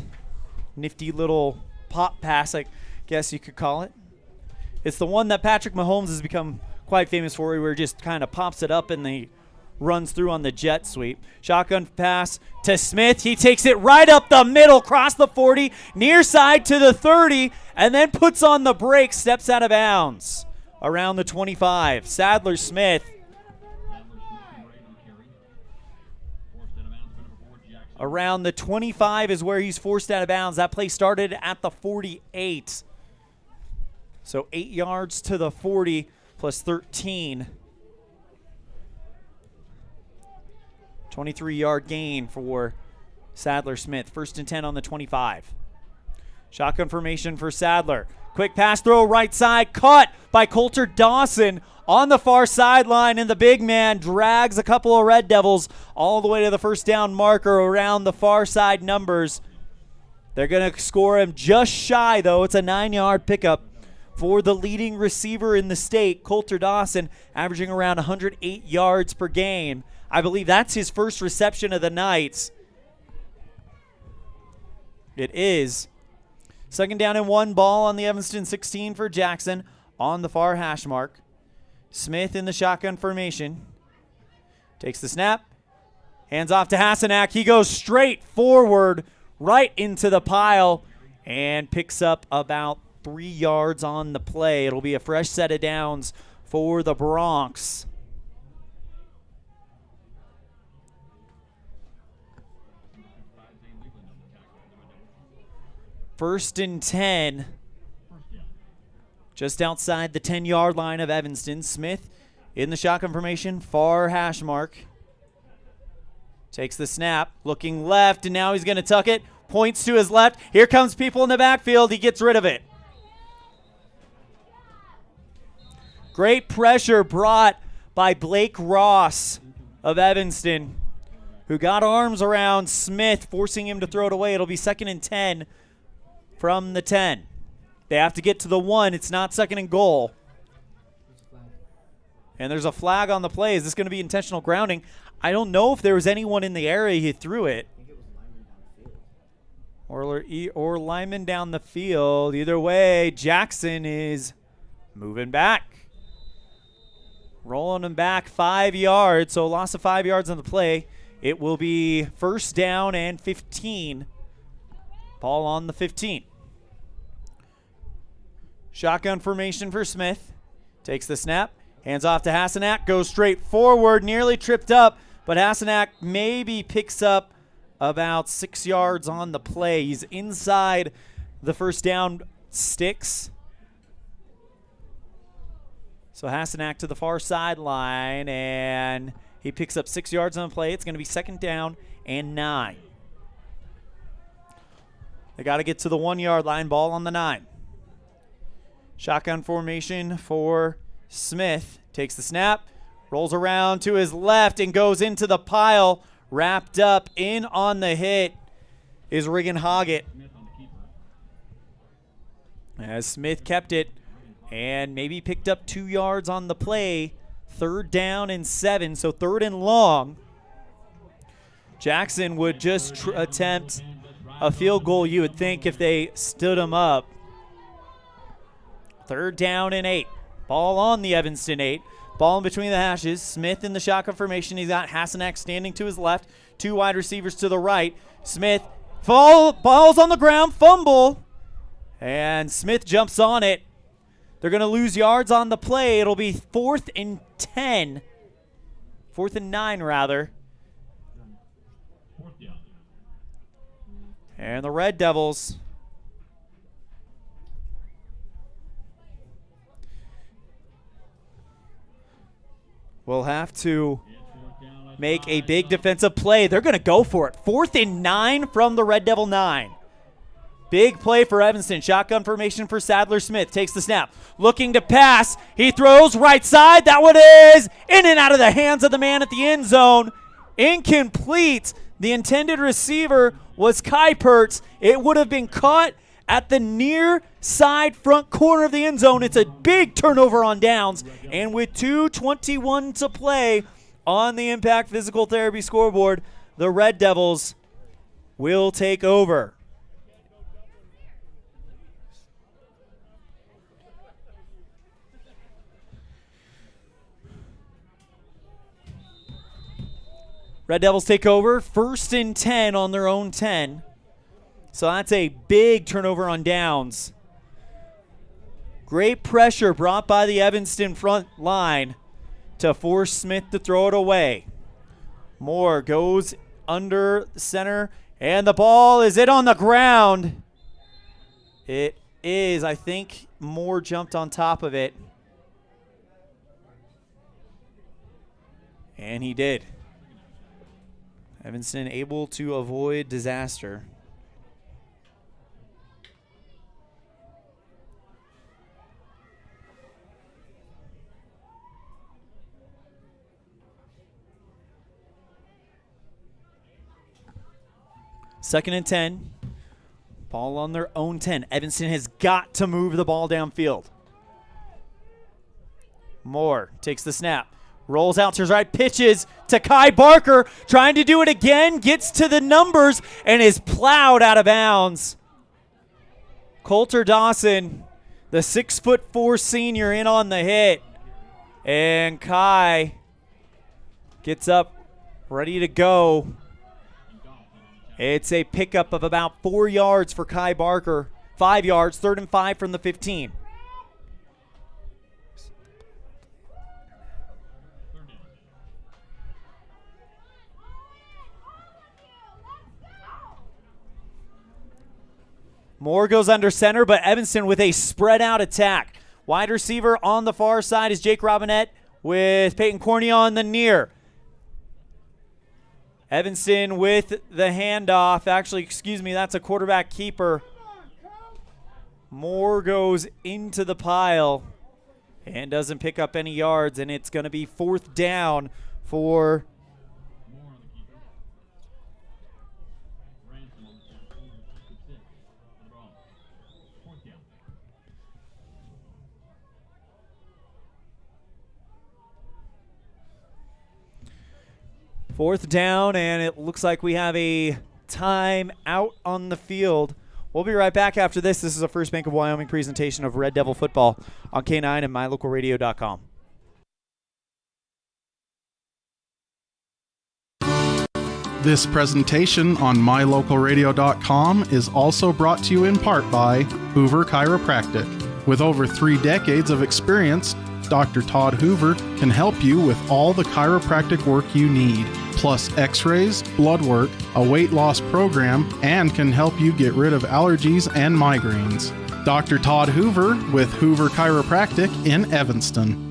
nifty little pop pass, I guess you could call it. It's the one that Patrick Mahomes has become quite famous for, where he just kind of pops it up and he runs through on the jet sweep. Shotgun pass to Smith. He takes it right up the middle, cross the 40, near side to the 30, and then puts on the brakes, steps out of bounds around the 25. Sadler Smith around the 25 is where he's forced out of bounds. That play started at the 48. So 8 yards to the 40 plus 13. 23-yard gain for Sadler Smith. 1st and 10 on the 25. Shotgun formation for Sadler. Quick pass throw right side, caught by Coulter Dawson on the far sideline, and the big man drags a couple of Red Devils all the way to the first down marker around the far side numbers. They're going to score him just shy, though. It's a 9-yard pickup for the leading receiver in the state, Coulter Dawson, averaging around 108 yards per game. I believe that's his first reception of the night. It is. 2nd down and 1, ball on the Evanston 16 for Jackson on the far hash mark. Smith in the shotgun formation. Takes the snap. Hands off to Hasenack. He goes straight forward right into the pile and picks up about 3 yards on the play. It'll be a fresh set of downs for the Bronx. First and 10, just outside the 10-yard line of Evanston. Smith in the shotgun formation, far hash mark. Takes the snap, looking left, and now he's going to tuck it. Points to his left. Here comes people in the backfield. He gets rid of it. Great pressure brought by Blake Ross of Evanston, who got arms around Smith, forcing him to throw it away. It'll be 2nd and 10 from the 10. They have to get to the 1. It's not 2nd and goal. And there's a flag on the play. Is this going to be intentional grounding? I don't know if there was anyone in the area he threw it. or Lyman down the field. Either way, Jackson is moving back. Rolling him back 5 yards, so loss of 5 yards on the play. It will be first down and 15. Ball on the 15. Shotgun formation for Smith. Takes the snap, hands off to Hasenak, goes straight forward, nearly tripped up, but Hasenak maybe picks up about 6 yards on the play. He's inside the first down sticks. So Hasenak to the far sideline, and he picks up 6 yards on the play. It's going to be second down and 9. They got to get to the 1 yard line, ball on the 9. Shotgun formation for Smith. Takes the snap, rolls around to his left, and goes into the pile. Wrapped up in on the hit is Regan Hoggett. As Smith kept it and maybe picked up 2 yards on the play. Third down and 7, so third and long. Jackson would just attempt a field goal, you would think, if they stood him up. Third down and 8. Ball on the Evanston 8. Ball in between the hashes. Smith in the shotgun formation. He's got Hasenak standing to his left. 2 wide receivers to the right. Smith balls on the ground, fumble. And Smith jumps on it. They're going to lose yards on the play. It'll be 4th and 10. 4th and 9, rather. And the Red Devils will have to make a big defensive play. They're going to go for it. 4th and 9 from the Red Devil 9. Big play for Evanston. Shotgun formation for Sadler Smith. Takes the snap. Looking to pass. He throws right side. That one is in and out of the hands of the man at the end zone. Incomplete. The intended receiver was Kuipers. It would have been caught at the near side front corner of the end zone. It's a big turnover on downs. And with 2:21 to play on the Impact Physical Therapy scoreboard, the Red Devils will take over. Red Devils take over, 1st and 10 on their own 10. So that's a big turnover on downs. Great pressure brought by the Evanston front line to force Smith to throw it away. Moore goes under center, and the ball is on the ground. It is. I think Moore jumped on top of it. And he did. Evanston able to avoid disaster. Second and 10. Ball on their own 10. Evanston has got to move the ball downfield. Moore takes the snap. Rolls out to his right, pitches to Kai Barker, trying to do it again, gets to the numbers, and is plowed out of bounds. Coulter Dawson, the 6'4" senior, in on the hit. And Kai gets up, ready to go. It's a pickup of about 4 yards for Kai Barker. 5 yards, 3rd and 5 from the 15. Moore goes under center, but Evanston with a spread out attack. Wide receiver on the far side is Jake Robinette with Peyton Cornea on the near. Evanston with the handoff. Actually, excuse me, that's a quarterback keeper. Moore goes into the pile and doesn't pick up any yards, and it's going to be 4th down for Fourth down, and it looks like we have a time out on the field. We'll be right back after this. This is a First Bank of Wyoming presentation of Red Devil football on K9 and mylocalradio.com. This presentation on mylocalradio.com is also brought to you in part by Hoover Chiropractic. With over 3 decades of experience, Dr. Todd Hoover can help you with all the chiropractic work you need, plus x-rays, blood work, a weight loss program, and can help you get rid of allergies and migraines. Dr. Todd Hoover with Hoover Chiropractic in Evanston.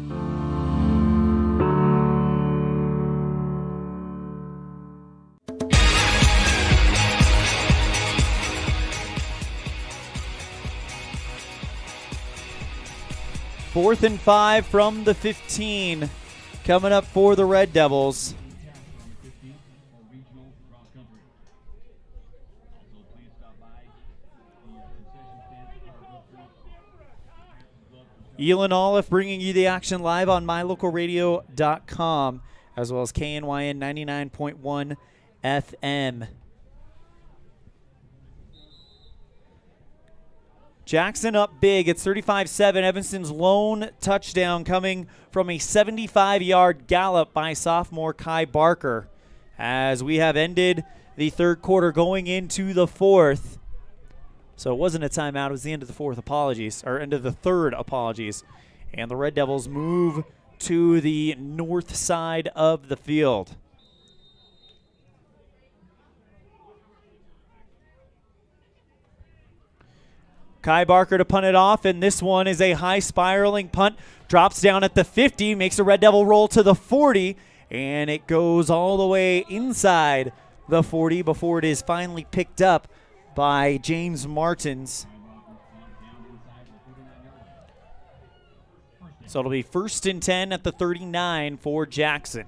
Fourth and 5 from the 15 coming up for the Red Devils. ELAN OLLIFF bringing you the action live on mylocalradio.com as well as KNYN 99.1 FM. Jackson up big. It's 35-7. Evanston's lone touchdown coming from a 75-yard gallop by sophomore Kai Barker as we have ended the third quarter going into the fourth. So it wasn't a timeout. It was the end of the fourth. End of the third. Apologies. And the Red Devils move to the north side of the field. Kai Barker to punt it off, and this one is a high spiraling punt. Drops down at the 50, makes a Red Devil roll to the 40, and it goes all the way inside the 40 before it is finally picked up by James Martins. So it'll be 1st and 10 at the 39 for Jackson.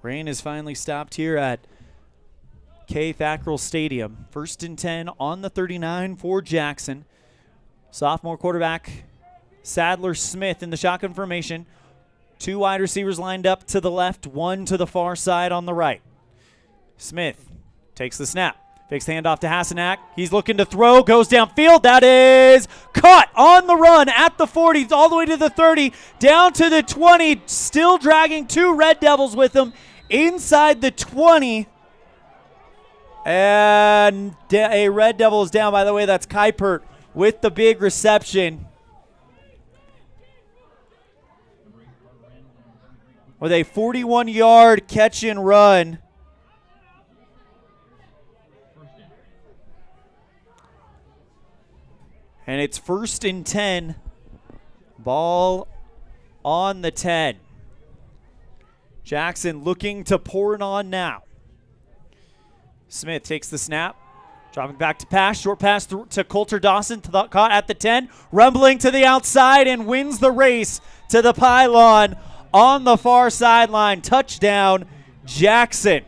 Rain is finally stopped here at FACKRELL Stadium. 1st and 10 on the 39 for Jackson. Sophomore quarterback Sadler Smith in the shotgun formation. 2 wide receivers lined up to the left, 1 to the far side on the right. Smith takes the snap. Fakes the handoff to Hasenack. He's looking to throw, goes downfield. That is caught on the run at the 40, all the way to the 30, down to the 20, still dragging 2 Red Devils with him inside the 20. And a Red Devil is down. By the way, that's Kuipert with the big reception. With a 41-yard catch and run. And it's 1st and 10. Ball on the 10. Jackson looking to pour it on now. Smith takes the snap. Dropping back to pass. Short pass to Coulter Dawson. Caught at the 10. Rumbling to the outside and wins the race to the pylon on the far sideline. Touchdown, Jackson.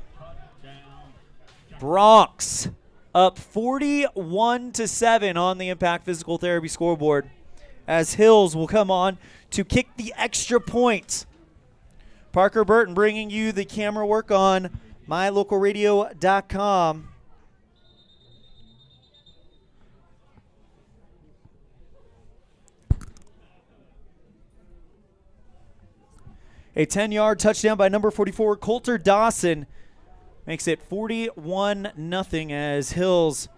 Bronx up 41-7 on the Impact Physical Therapy scoreboard as Hills will come on to kick the extra point. Parker Burton bringing you the camera work on mylocalradio.com. A 10-yard touchdown by number 44, Coulter Dawson, makes it 41-0 as Hills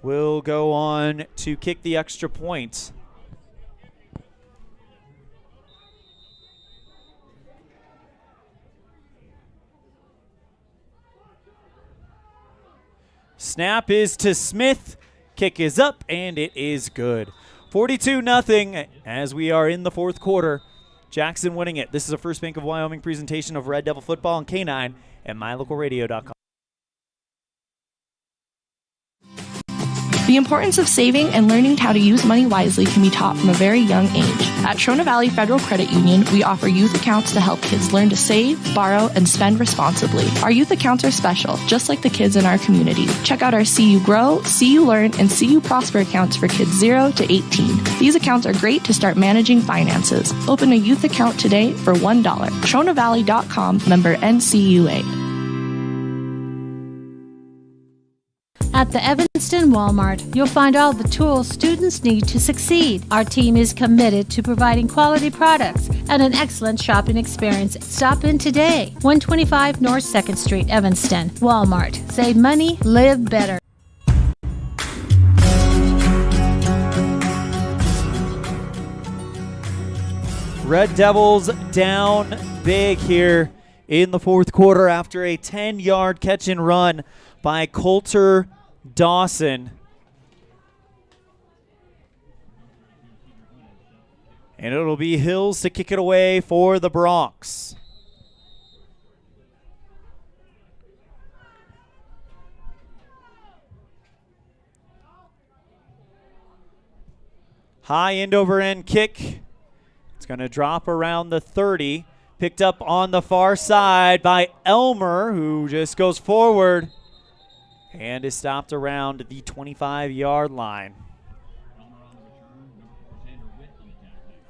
will go on to kick the extra point. Snap is to Smith. Kick is up, and it is good. 42-0 as we are in the fourth quarter. Jackson winning it. This is a First Bank of Wyoming presentation of Red Devil football on K9 and mylocalradio.com. The importance of saving and learning how to use money wisely can be taught from a very young age. At Trona Valley Federal Credit Union, we offer youth accounts to help kids learn to save, borrow, and spend responsibly. Our youth accounts are special, just like the kids in our community. Check out our See You Grow, See You Learn, and See You Prosper accounts for kids 0 to 18. These accounts are great to start managing finances. Open a youth account today for $1. TronaValley.com, member NCUA. At the Evanston Walmart, you'll find all the tools students need to succeed. Our team is committed to providing quality products and an excellent shopping experience. Stop in today. 125 North 2nd Street, Evanston. Walmart. Save money, live better. Red Devils down big here in the fourth quarter after a 10-yard catch and run by Coulter Dawson. And it'll be Hills to kick it away for the Bronx. High end over end kick. It's going to drop around the 30. Picked up on the far side by Elmer, who just goes forward and is stopped around the 25-yard line.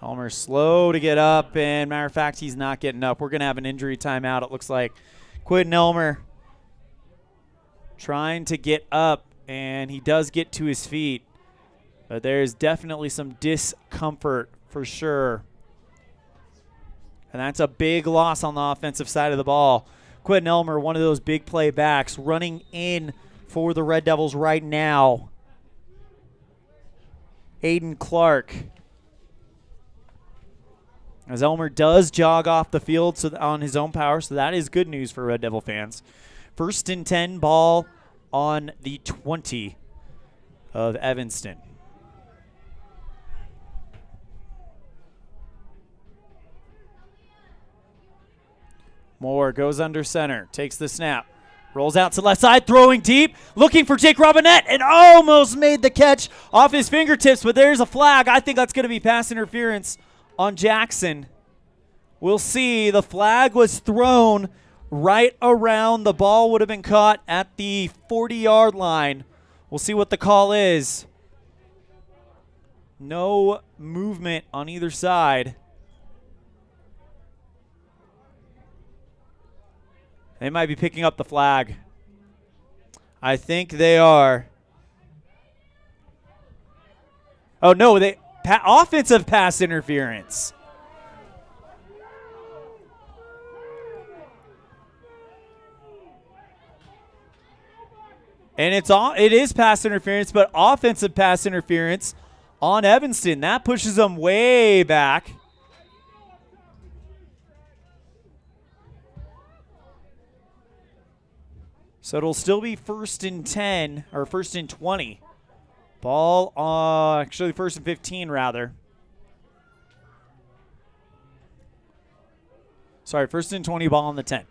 Elmer slow to get up, and matter of fact, he's not getting up. We're going to have an injury timeout, it looks like. Quentin Elmer trying to get up, and he does get to his feet. But there's definitely some discomfort for sure. And that's a big loss on the offensive side of the ball. Quentin Elmer, one of those big play backs, running in for the Red Devils right now. Aiden Clark. As Elmer does jog off the field on his own power, so that is good news for Red Devil fans. 1st and 10, ball on the 20 of Evanston. Moore goes under center, takes the snap, rolls out to left side, throwing deep, looking for Jake Robinette, and almost made the catch off his fingertips, but there's a flag. I think that's going to be pass interference on Jackson. We'll see. The flag was thrown right around. The ball would have been caught at the 40-yard line. We'll see what the call is. No movement on either side. They might be picking up the flag. I think they are. Oh, no, offensive pass interference. And it is pass interference, but offensive pass interference on Evanston. That pushes them way back. So it'll still be 1st and 10, or 1st and 20. Ball, actually 1st and 15 rather. Sorry, 1st and 20, ball on the 10.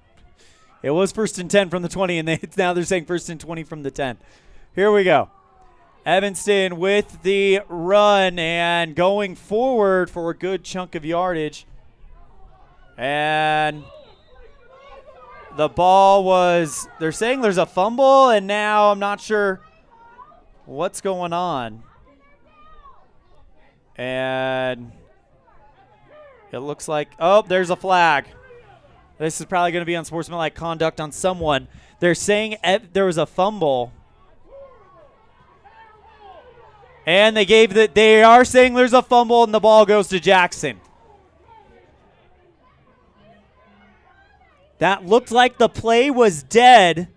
It was 1st and 10 from the 20, and now they're saying 1st and 20 from the 10. Here we go. Evanston with the run and going forward for a good chunk of yardage. And the ball was, they're saying there's a fumble, and now I'm not sure what's going on. And it looks like, oh, there's a flag. This is probably going to be unsportsmanlike conduct on someone. They're saying there was a fumble. And they are saying there's a fumble, and the ball goes to Jackson. That looked like the play was dead.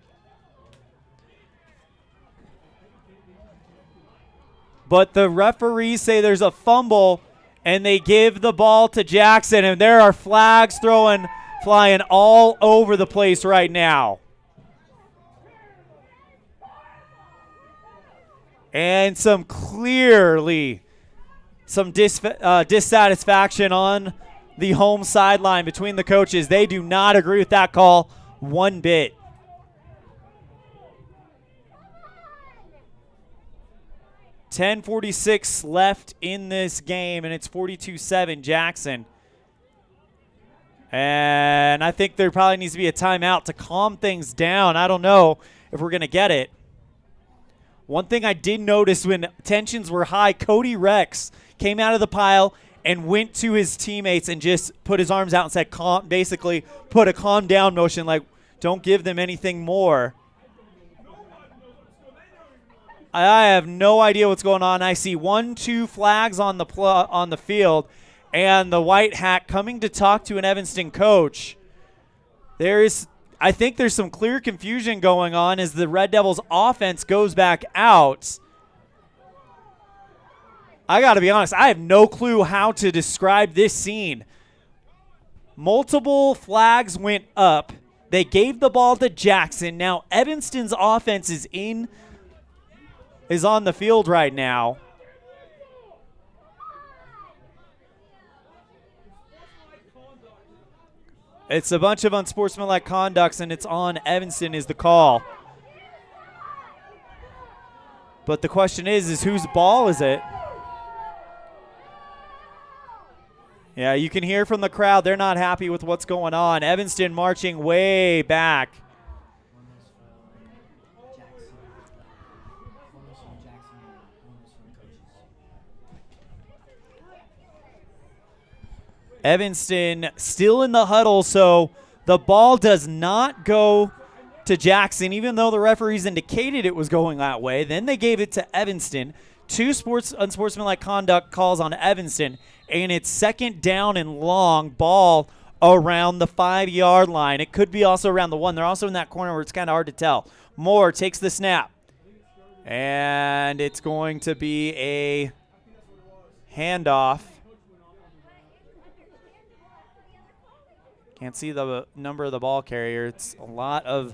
But the referees say there's a fumble, and they give the ball to Jackson, and there are flags flying all over the place right now. And clearly some dissatisfaction on the home sideline between the coaches. They do not agree with that call one bit. 10:46 left in this game, and it's 42-7 Jackson. And I think there probably needs to be a timeout to calm things down. I don't know if we're going to get it. One thing I did notice when tensions were high, Cody Rex came out of the pile and went to his teammates and just put his arms out and said, calm, basically put a calm down motion, like don't give them anything more. I have no idea what's going on. I see 1-2 flags on the field, and the white hat coming to talk to an Evanston coach. I think there's some clear confusion going on as the Red Devils offense goes back out. I got to be honest, I have no clue how to describe this scene. Multiple flags went up. They gave the ball to Jackson. Now Evanston's offense is on the field right now. It's a bunch of unsportsmanlike conducts, and it's on Evanston is the call. But the question is whose ball is it? Yeah, you can hear from the crowd. They're not happy with what's going on. Evanston marching way back. Evanston still in the huddle, so the ball does not go to Jackson, even though the referees indicated it was going that way. Then they gave it to Evanston. 2 unsportsmanlike conduct calls on Evanston, and it's second down and long, ball around the 5-yard line. It could be also around the 1. They're also in that corner where it's kind of hard to tell. Moore takes the snap, and it's going to be a handoff. Can't see the number of the ball carrier. It's a lot of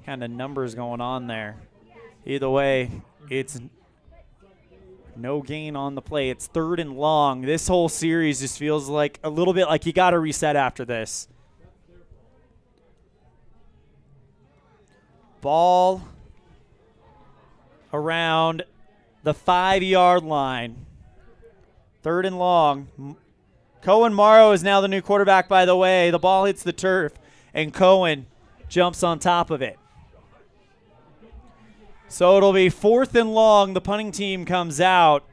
kind of numbers going on there. Either way, it's no gain on the play. It's 3rd and long. This whole series just feels like a little bit like you got to reset after this. Ball around the 5-yard line. 3rd and long. Cohen Morrow is now the new quarterback, by the way. The ball hits the turf, and Cohen jumps on top of it. So it'll be 4th and long. The punting team comes out,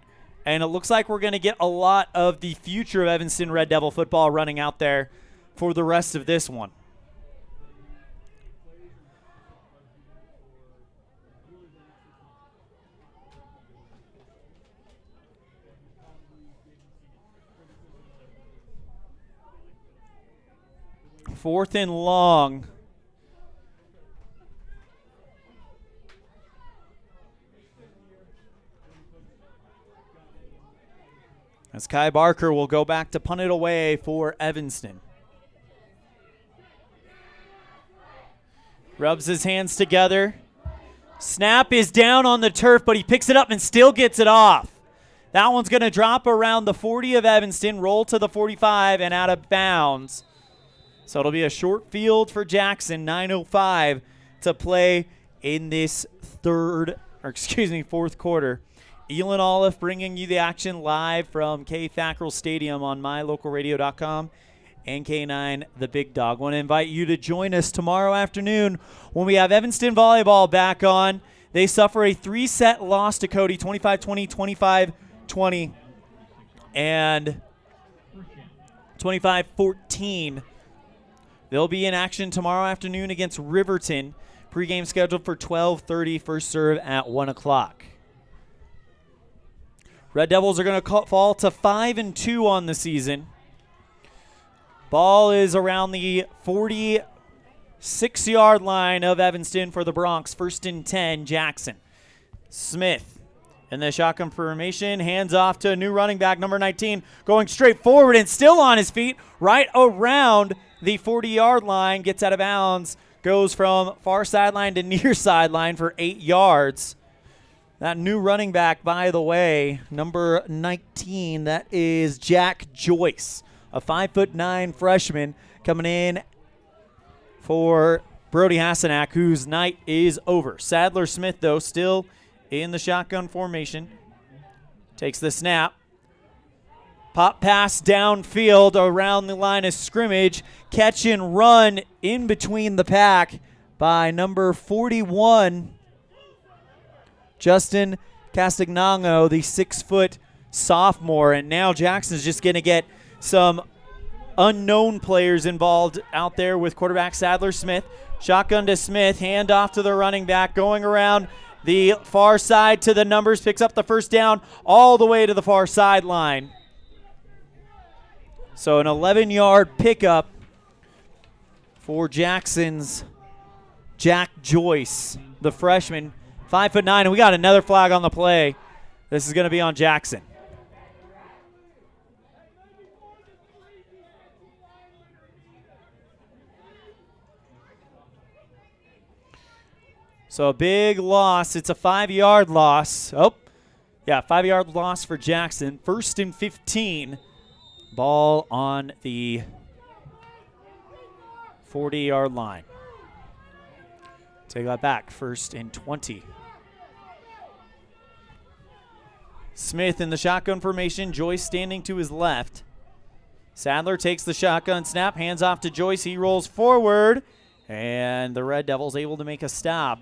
and it looks like we're going to get a lot of the future of Evanston Red Devil football running out there for the rest of this one. Fourth and long. As Kai Barker will go back to punt it away for Evanston. Rubs his hands together. Snap is down on the turf, but he picks it up and still gets it off. That one's going to drop around the 40 of Evanston, roll to the 45, and out of bounds. So it'll be a short field for Jackson, 9:05 to play in this fourth quarter. ELAN OLLIFF bringing you the action live from FACKRELL Stadium on mylocalradio.com and K9 the Big Dog. Want to invite you to join us tomorrow afternoon when we have Evanston Volleyball back on. They suffer a 3-set loss to Cody, 25-20, 25-20, and 25-14. They'll be in action tomorrow afternoon against Riverton. Pre-game scheduled for 12:30, first serve at 1 o'clock. Red Devils are going to fall to 5-2 on the season. Ball is around the 46-yard line of Evanston for the Bronx. 1st and 10, Jackson. Smith in the shotgun formation, hands off to a new running back, number 19, going straight forward and still on his feet, right around the 40-yard line, gets out of bounds, goes from far sideline to near sideline for 8 yards. That new running back, by the way, number 19, that is Jack Joyce, a 5'9" freshman coming in for Brody Hasenack, whose night is over. Sadler Smith, though, still in the shotgun formation. Takes the snap. Pop pass downfield around the line of scrimmage. Catch and run in between the pack by number 41, Justin Castagnano, the 6-foot sophomore. And now Jackson's just going to get some unknown players involved out there with quarterback Sadler Smith. Shotgun to Smith, hand off to the running back, going around the far side to the numbers, picks up the first down all the way to the far sideline. So an 11-yard pickup for Jackson's Jack Joyce, the freshman, 5'9", and we got another flag on the play. This is going to be on Jackson. So a big loss. It's a 5-yard loss. Oh, yeah, 5-yard loss for Jackson. 1st and 15. Ball on the 40-yard line. Take that back. 1st and 20. Smith in the shotgun formation. Joyce standing to his left. Sadler takes the shotgun snap. Hands off to Joyce. He rolls forward. And the Red Devils able to make a stop.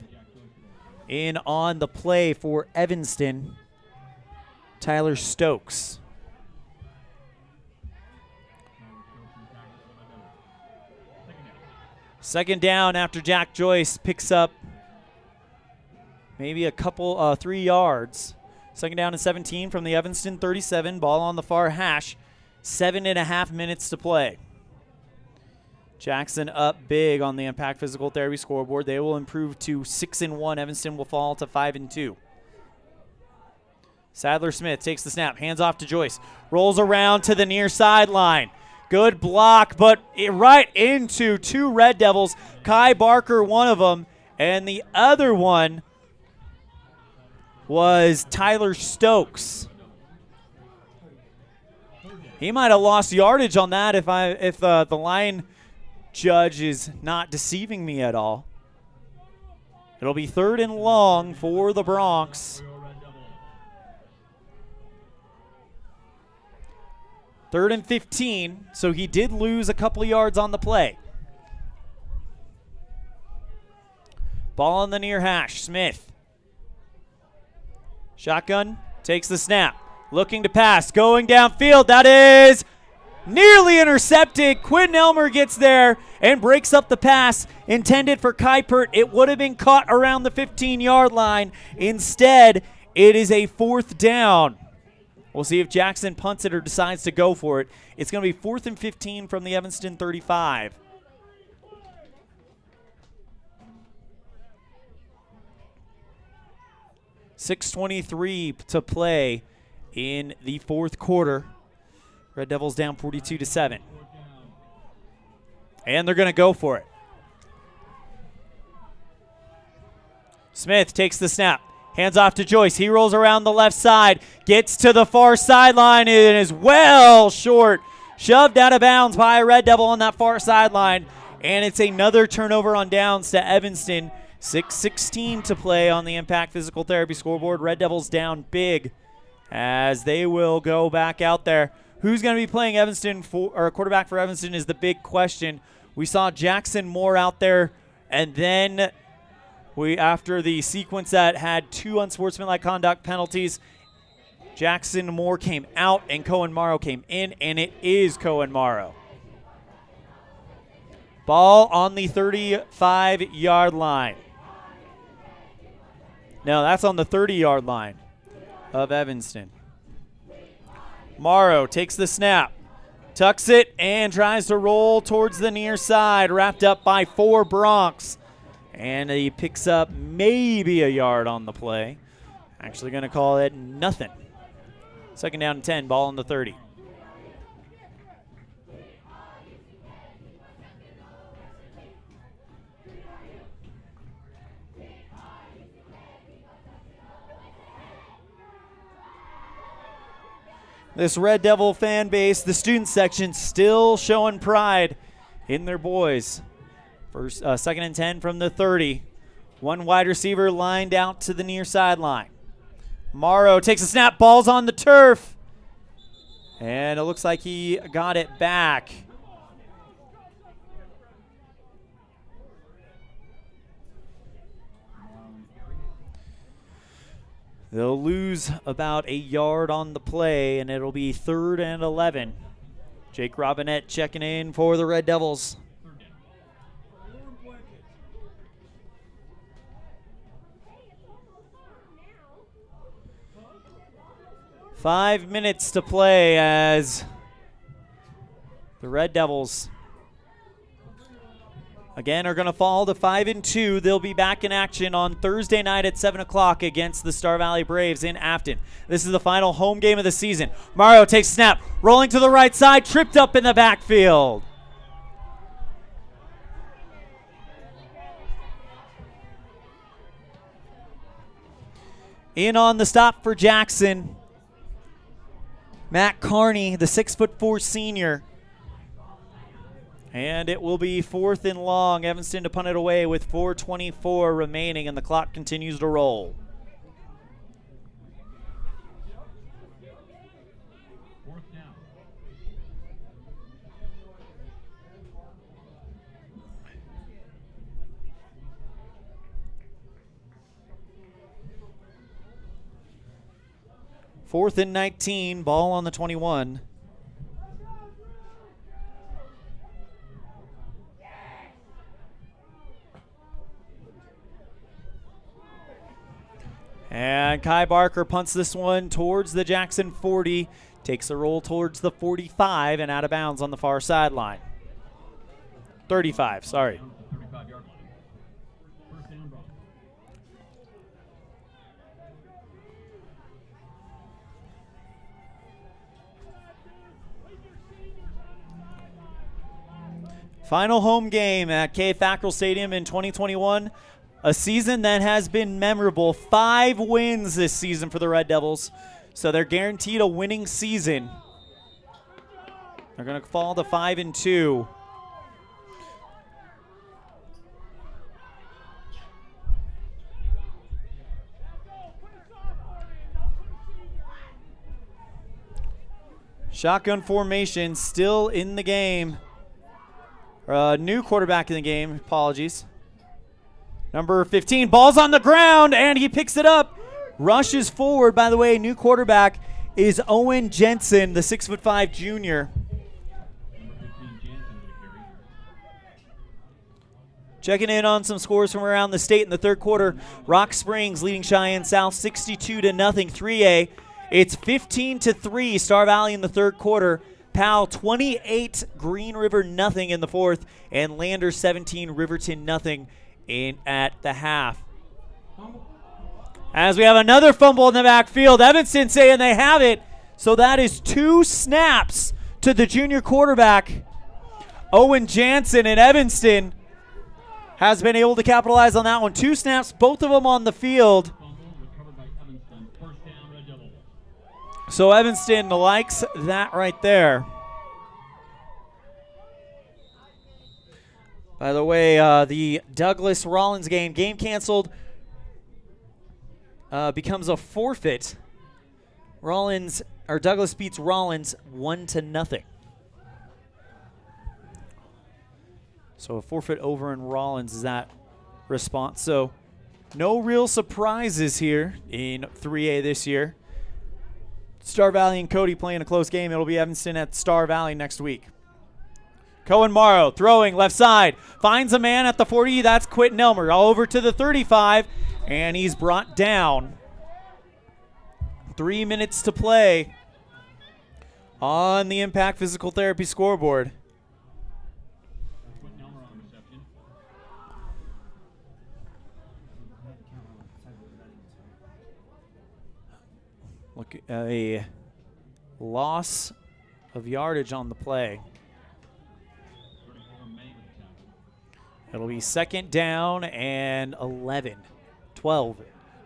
In on the play for Evanston, Tyler Stokes. Second down after Jack Joyce picks up maybe a couple, 3 yards. Second down and 17 from the Evanston 37. Ball on the far hash. 7.5 minutes to play. Jackson up big on the Impact Physical Therapy scoreboard. They will improve to 6-1. Evanston will fall to 5-2. Sadler Smith takes the snap, hands off to Joyce, rolls around to the near sideline. Good block, but right into 2 Red Devils. Kai Barker, one of them, and the other one was Tyler Stokes. He might have lost yardage on that if the line judge is not deceiving me at all. It'll be 3rd and long for the Bronx. 3rd and 15, so he did lose a couple of yards on the play. Ball on the near hash. Smith. Shotgun, takes the snap. Looking to pass, going downfield. That is nearly intercepted. Quinn Elmer gets there and breaks up the pass intended for Kuipert. It would have been caught around the 15-yard line. Instead, it is a 4th down. We'll see if Jackson punts it or decides to go for it. It's going to be 4th and 15 from the Evanston 35. .6:23 to play in the 4th quarter. Red Devils down 42-7. And they're going to go for it. Smith takes the snap. Hands off to Joyce. He rolls around the left side. Gets to the far sideline and is well short. Shoved out of bounds by a Red Devil on that far sideline. And it's another turnover on downs to Evanston. 6:16 to play on the Impact Physical Therapy scoreboard. Red Devils down big as they will go back out there. Who's going to be playing Evanston or quarterback for Evanston is the big question. We saw Jackson Moore out there, and then after the sequence that had 2 unsportsmanlike conduct penalties, Jackson Moore came out and Cohen Morrow came in, and it is Cohen Morrow. Ball on the 35-yard line. No, that's on the 30-yard line of Evanston. Morrow takes the snap, tucks it, and tries to roll towards the near side, wrapped up by 4 Bronx. And he picks up maybe a yard on the play. Actually going to call it nothing. 2nd down and 10, ball on the 30. This Red Devil fan base, the student section, still showing pride in their boys. 2nd and 10 from the 30. 1 wide receiver lined out to the near sideline. Morrow takes a snap, ball's on the turf. And it looks like he got it back. They'll lose about a yard on the play, and it'll be 3rd and 11. Jake Robinette checking in for the Red Devils. Five minutes to play as the Red Devils again are going to fall to 5-2. They'll be back in action on Thursday night at 7 o'clock against the Star Valley Braves in Afton. This is the final home game of the season. Mario takes snap, rolling to the right side, tripped up in the backfield. In on the stop for Jackson, Matt Carney, the 6'4" senior. And it will be 4th and long. Evanston to punt it away with 4:24 remaining, and the clock continues to roll. Fourth and 19, ball on the 21. And Kai Barker punts this one towards the Jackson 40, takes a roll towards the 45 and out of bounds on the far sideline. 35, sorry. Final home game at FACKRELL Stadium in 2021. A season that has been memorable. 5 wins this season for the Red Devils. So they're guaranteed a winning season. They're going to fall to 5-2. Shotgun formation still in the game. New quarterback in the game, apologies. Number 15, ball's on the ground, and he picks it up. Rushes forward, by the way, new quarterback is Owen Jensen, the 6'5" junior. Checking in on some scores from around the state in the third quarter. Rock Springs leading Cheyenne South 62-0, 3A. It's 15-3, Star Valley in the third quarter. Powell 28, Green River nothing in the fourth, and Lander 17, Riverton nothing in at the half. As we have another fumble in the backfield, Evanston saying they have it, so that is 2 snaps to the junior quarterback, Owen Jansen, and Evanston has been able to capitalize on that one. 2 snaps, both of them on the field. So Evanston likes that right there. By the way, the Douglas-Rollins game canceled, becomes a forfeit. Douglas beats Rollins 1-0. So a forfeit over in Rollins is that response. So no real surprises here in 3A this year. Star Valley and Cody playing a close game. It'll be Evanston at Star Valley next week. Cohen Morrow throwing left side. Finds a man at the 40. That's Quentin Elmer. All over to the 35. And he's brought down. 3 minutes to play on the Impact Physical Therapy scoreboard. Look at a loss of yardage on the play. It'll be 2nd down and 12.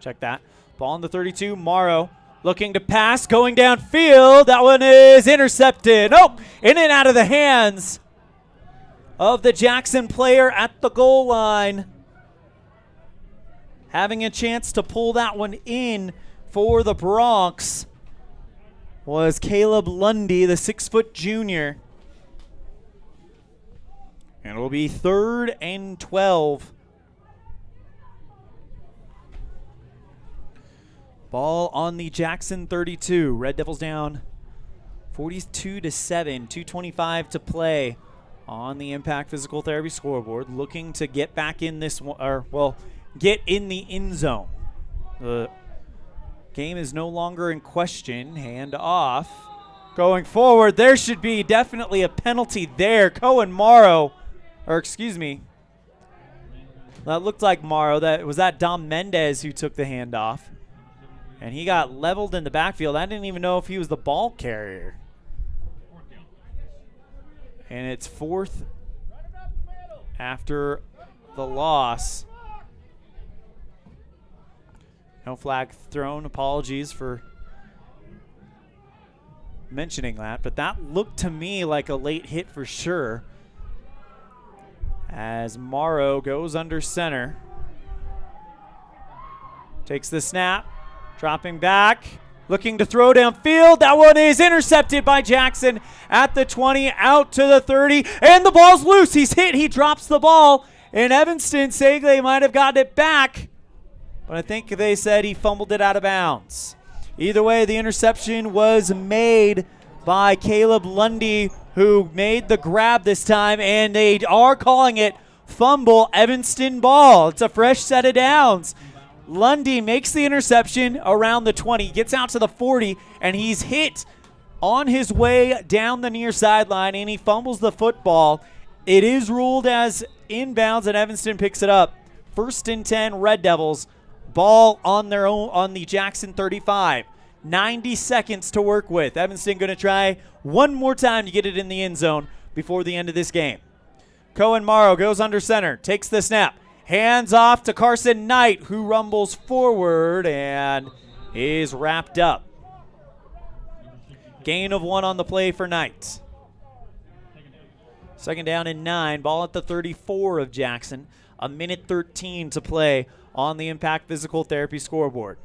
Check that. Ball on the 32. Morrow looking to pass, going downfield. That one is intercepted. Nope, in and out of the hands of the Jackson player at the goal line. Having a chance to pull that one in for the Bronx was Caleb Lundy, the 6-foot junior. And it will be 3rd and 12. Ball on the Jackson 32. Red Devils down 42-7, 2:25 to play on the Impact Physical Therapy scoreboard. Looking to get back in this one, or well, get in the end zone. The game is no longer in question. Hand off. Going forward, there should be definitely a penalty there. Cohen Morrow, or excuse me, that looked like Morrow. Was that Dom Mendez who took the handoff. And he got leveled in the backfield. I didn't even know if he was the ball carrier. And it's 4th after the loss. No flag thrown. Apologies for mentioning that. But that looked to me like a late hit for sure. As Morrow goes under center. Takes the snap. Dropping back, looking to throw downfield. That one is intercepted by Jackson at the 20, out to the 30, and the ball's loose. He's hit. He drops the ball, and Evanston saying they might have gotten it back, but I think they said he fumbled it out of bounds. Either way, the interception was made by Caleb Lundy, who made the grab this time, and they are calling it fumble. Evanston ball. It's a fresh set of downs. Lundy makes the interception around the 20, gets out to the 40, and he's hit on his way down the near sideline, and he fumbles the football. It is ruled as inbounds, and Evanston picks it up. 1st and 10, Red Devils. Ball on their own on the Jackson 35. 90 seconds to work with. Evanston going to try one more time to get it in the end zone before the end of this game. Cohen Morrow goes under center, takes the snap. Hands off to Carson Knight, who rumbles forward and is wrapped up. Gain of 1 on the play for Knight. 2nd down and 9. Ball at the 34 of Jackson. 1:13 to play on the Impact Physical Therapy scoreboard.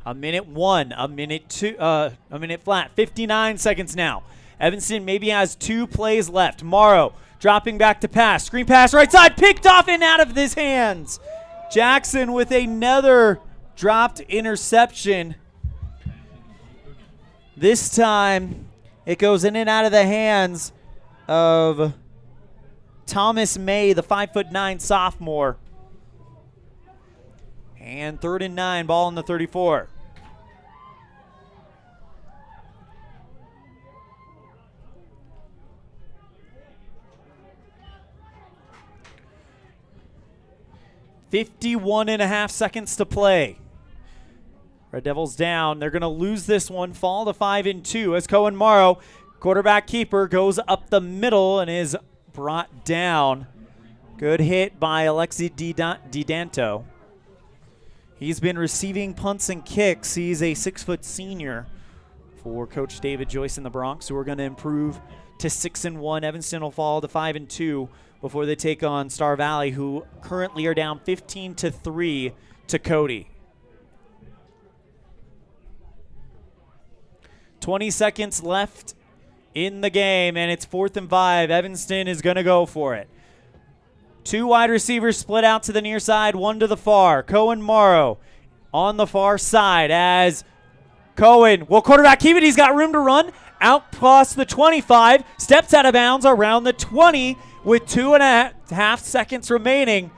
A minute flat. 59 seconds now. Evanston maybe has 2 plays left. Morrow dropping back to pass. Screen pass right side. Picked off and out of his hands. Jackson with another dropped interception. This time it goes in and out of the hands of Thomas May, the 5'9" sophomore. And 3rd and 9. Ball in the 34. .51.5 seconds to play. Red Devils down. They're going to lose this one, fall to 5-2 as Cohen Morrow, quarterback keeper, goes up the middle and is brought down. Good hit by Alexi DiDanto. He's been receiving punts and kicks. He's a 6-foot senior for Coach David Joyce in the Bronx, who are going to improve to 6-1. Evanston will fall to 5-2 before they take on Star Valley, who currently are down 15-3 to Cody. 20 seconds left in the game, and it's 4th and 5. Evanston is going to go for it. 2 wide receivers split out to the near side, 1 to the far. Cohen Morrow on the far side as Cohen will quarterback keep it. He's got room to run. Out past the 25, steps out of bounds around the 20 with 2.5 seconds remaining.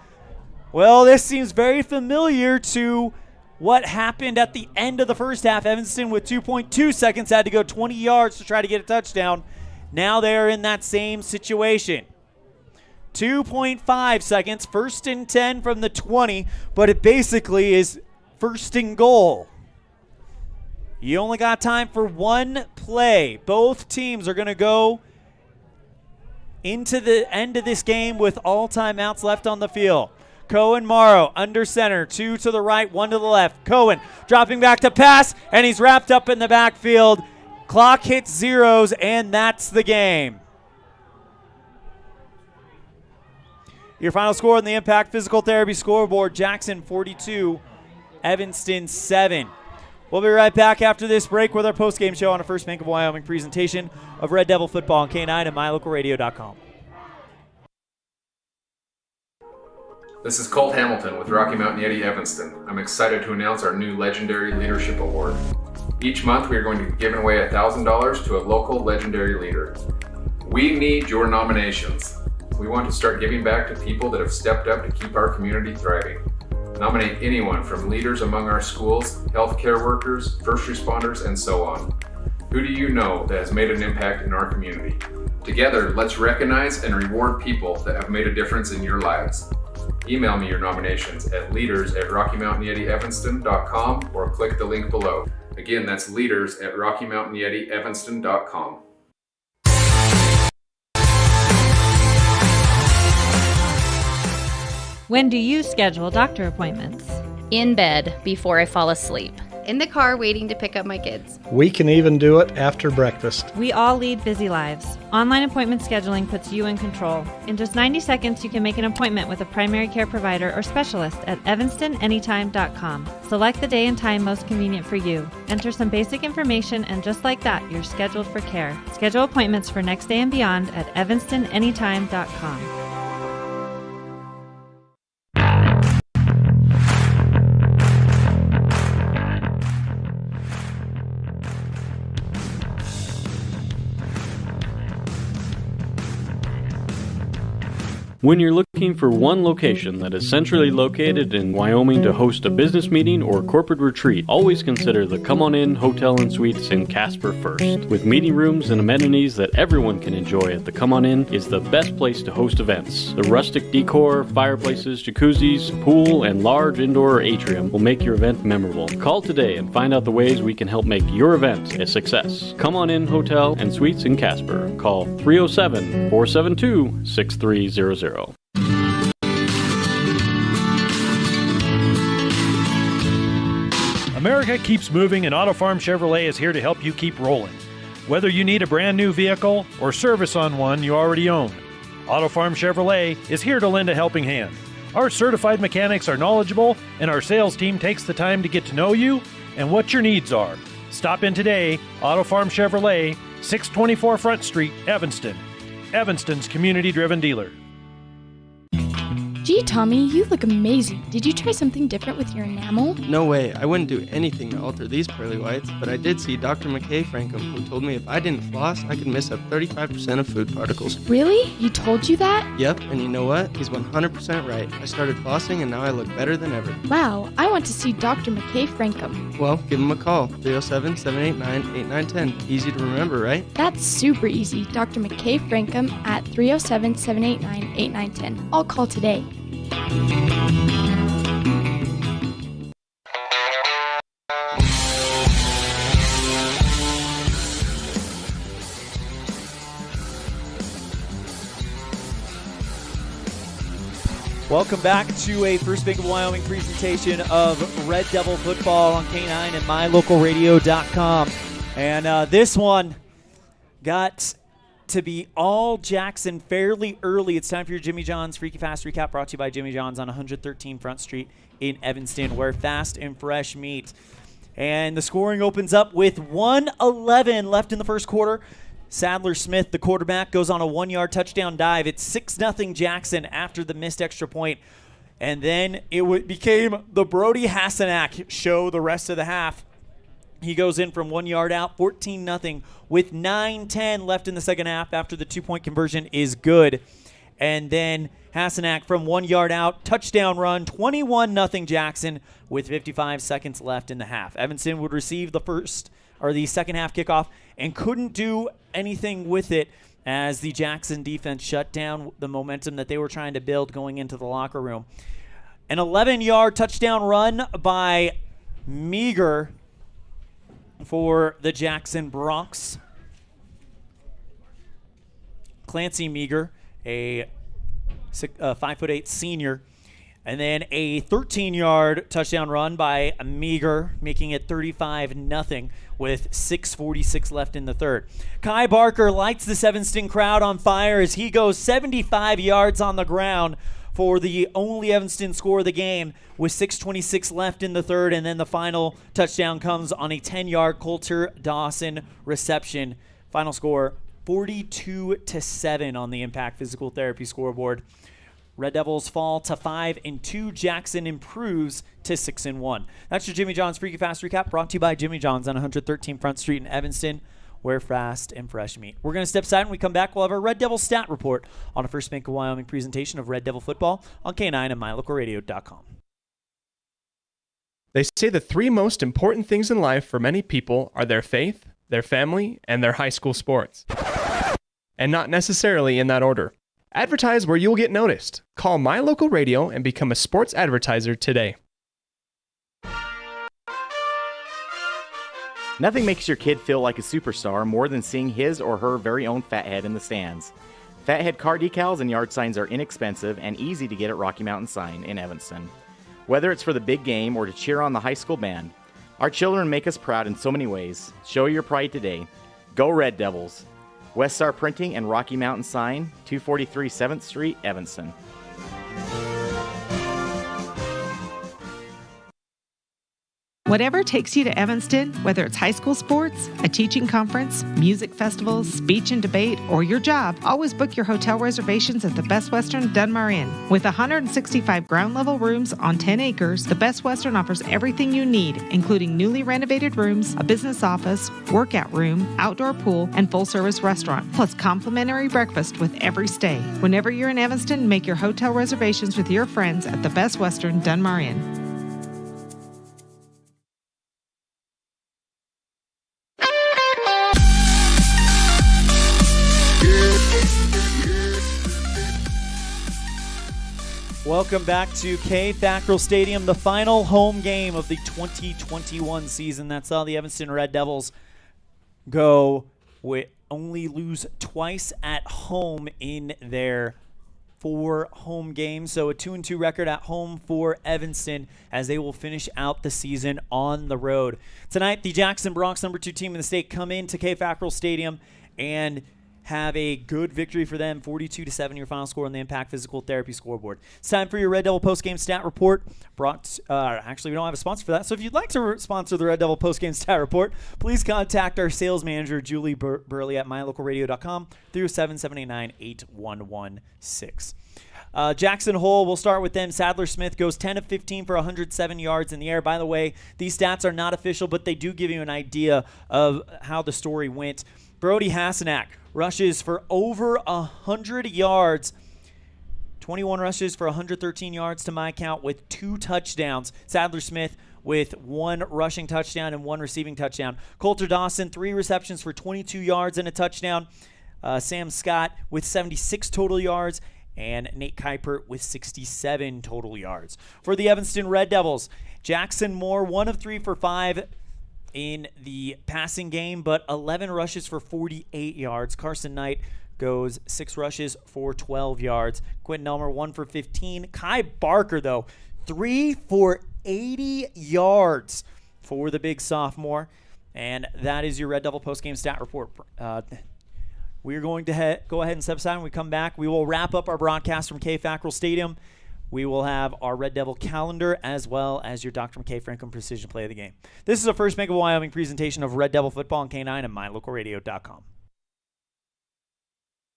Well, this seems very familiar to what happened at the end of the first half. Evanston with 2.2 seconds had to go 20 yards to try to get a touchdown. Now they're in that same situation. 2.5 seconds, 1st and 10 from the 20, but it basically is 1st and goal. You only got time for 1 play. Both teams are going to go into the end of this game with all timeouts left on the field. Cohen Morrow under center, 2 to the right, 1 to the left. Cohen dropping back to pass, and he's wrapped up in the backfield. Clock hits zeros, and that's the game. Your final score on the Impact Physical Therapy scoreboard, Jackson 42, Evanston 7. We'll be right back after this break with our post-game show on a First Bank of Wyoming presentation of Red Devil football on K9 and mylocalradio.com. This is Colt Hamilton with Rocky Mountain Yeti Evanston. I'm excited to announce our new Legendary Leadership Award. Each month we are going to be giving away $1,000 to a local legendary leader. We need your nominations. We want to start giving back to people that have stepped up to keep our community thriving. Nominate anyone from leaders among our schools, healthcare workers, first responders, and so on. Who do you know that has made an impact in our community? Together, let's recognize and reward people that have made a difference in your lives. Email me your nominations at leaders@RockyMountainYetiEvanston.com or click the link below. Again, that's leaders@RockyMountainYetiEvanston.com. When do you schedule doctor appointments? In bed before I fall asleep. In the car waiting to pick up my kids. We can even do it after breakfast. We all lead busy lives. Online appointment scheduling puts you in control. In just 90 seconds, you can make an appointment with a primary care provider or specialist at evanstonanytime.com. Select the day and time most convenient for you. Enter some basic information, and just like that, you're scheduled for care. Schedule appointments for next day and beyond at evanstonanytime.com. When you're looking for one location that is centrally located in Wyoming to host a business meeting or corporate retreat, always consider the Come On In Hotel and Suites in Casper first. With meeting rooms and amenities that everyone can enjoy at the Come On In is the best place to host events. The rustic decor, fireplaces, jacuzzis, pool, and large indoor atrium will make your event memorable. Call today and find out the ways we can help make your event a success. Come On In Hotel and Suites in Casper. Call 307-472-6300. America keeps moving, and Auto Farm Chevrolet is here to help you keep rolling. Whether you need a brand new vehicle or service on one you already own, Auto Farm Chevrolet is here to lend a helping hand. Our certified mechanics are knowledgeable, and our sales team takes the time to get to know you and what your needs are. Stop in today. Auto Farm Chevrolet, 624 Front Street, Evanston. Evanston's community-driven dealer. Gee, Tommy, you look amazing. Did you try something different with your enamel? No way. I wouldn't do anything to alter these pearly whites, but I did see Dr. McKay Frankum, who told me if I didn't floss, I could miss up 35% of food particles. Really? You told you that? Yep, and you know what? He's 100% right. I started flossing, and now I look better than ever. Wow, I want to see Dr. McKay Frankum. Well, give him a call, 307-789-8910. Easy to remember, right? That's super easy. Dr. McKay Frankum at 307-789-8910. I'll call today. Welcome back to a First Bank of Wyoming presentation of Red Devil football on K9 and mylocalradio.com. And this one got to be all Jackson fairly early. It's time for your Jimmy John's Freaky Fast Recap, brought to you by Jimmy John's on 113 Front Street in Evanston, where fast and fresh meat. And the scoring opens up with 1:11 left in the first quarter. Sadler Smith, the quarterback, goes on a 1-yard touchdown dive. It's 6-0 Jackson after the missed extra point. And then it became the Brody Hasenack show the rest of the half. He goes in from 1 yard out, 14-0 with 9:10 left in the second half after the 2-point conversion is good. And then Hasenack from 1 yard out, touchdown run, 21-0 Jackson with 55 seconds left in the half. Evanston would receive the second half kickoff and couldn't do anything with it as the Jackson defense shut down the momentum that they were trying to build going into the locker room. An 11-yard touchdown run by Meager for the Jackson Bronx. Clancy Meager, a 5'8" senior. And then a 13-yard touchdown run by Meager, making it 35-0 with 6:46 left in the third. Kai Barker lights the Evanston crowd on fire as he goes 75 yards on the ground for the only Evanston score of the game with 6:26 left in the third, and then the final touchdown comes on a 10-yard Coulter Dawson reception. Final score 42-7 on the Impact Physical Therapy scoreboard. Red Devils fall to 5-2. Jackson improves to 6-1. That's your Jimmy John's Freaky Fast Recap, brought to you by Jimmy John's on 113 Front Street in Evanston, where fast and fresh meat. We're going to step aside. When we come back, we'll have our Red Devil stat report on a First Bank of Wyoming presentation of Red Devil football on K9 and mylocalradio.com. They say the three most important things in life for many people are their faith, their family, and their high school sports. And not necessarily in that order. Advertise where you'll get noticed. Call My Local Radio and become a sports advertiser today. Nothing makes your kid feel like a superstar more than seeing his or her very own Fathead in the stands. Fathead car decals and yard signs are inexpensive and easy to get at Rocky Mountain Sign in Evanston. Whether it's for the big game or to cheer on the high school band, our children make us proud in so many ways. Show your pride today. Go Red Devils! West Star Printing and Rocky Mountain Sign, 243 7th Street, Evanston. Whatever takes you to Evanston, whether it's high school sports, a teaching conference, music festivals, speech and debate, or your job, always book your hotel reservations at the Best Western Dunmar Inn. With 165 ground-level rooms on 10 acres, the Best Western offers everything you need, including newly renovated rooms, a business office, workout room, outdoor pool, and full-service restaurant, plus complimentary breakfast with every stay. Whenever you're in Evanston, make your hotel reservations with your friends at the Best Western Dunmar Inn. Welcome back to FACKRELL Stadium, the final home game of the 2021 season. That's how the Evanston Red Devils go. We only lose twice at home in their 4 home games. So a 2-2 record at home for Evanston as they will finish out the season on the road. Tonight, the Jackson Bronx, number 2 team in the state, come into FACKRELL Stadium and have a good victory for them, 42-7, your final score on the Impact Physical Therapy scoreboard. It's time for your Red Devil postgame stat report. Actually, we don't have a sponsor for that, so if you'd like to sponsor the Red Devil postgame stat report, please contact our sales manager, Julie Burley, at mylocalradio.com through 779-8116. Jackson Hole, we'll start with them. Sadler Smith goes 10 of 15 for 107 yards in the air. By the way, these stats are not official, but they do give you an idea of how the story went. Brody Hasenack rushes for over 100 yards. 21 rushes for 113 yards to my count with 2 touchdowns. Sadler Smith with 1 rushing touchdown and 1 receiving touchdown. Coulter Dawson, 3 receptions for 22 yards and a touchdown. Sam Scott with 76 total yards. And Nate Kuipert with 67 total yards. For the Evanston Red Devils, Jackson Moore, 1 of 3 for 5 in the passing game, but 11 rushes for 48 yards. Carson Knight goes 6 rushes for 12 yards. Quentin Elmer, 1 for 15. Kai Barker, though, 3 for 80 yards for the big sophomore. And that is your Red Devil postgame stat report. We're going to go ahead and step aside. When we come back, we will wrap up our broadcast from FACKRELL Stadium. We will have our Red Devil calendar as well as your Dr. McKay Franklin Precision Play of the Game. This is a First Bank of Wyoming presentation of Red Devil football on K9 and mylocalradio.com.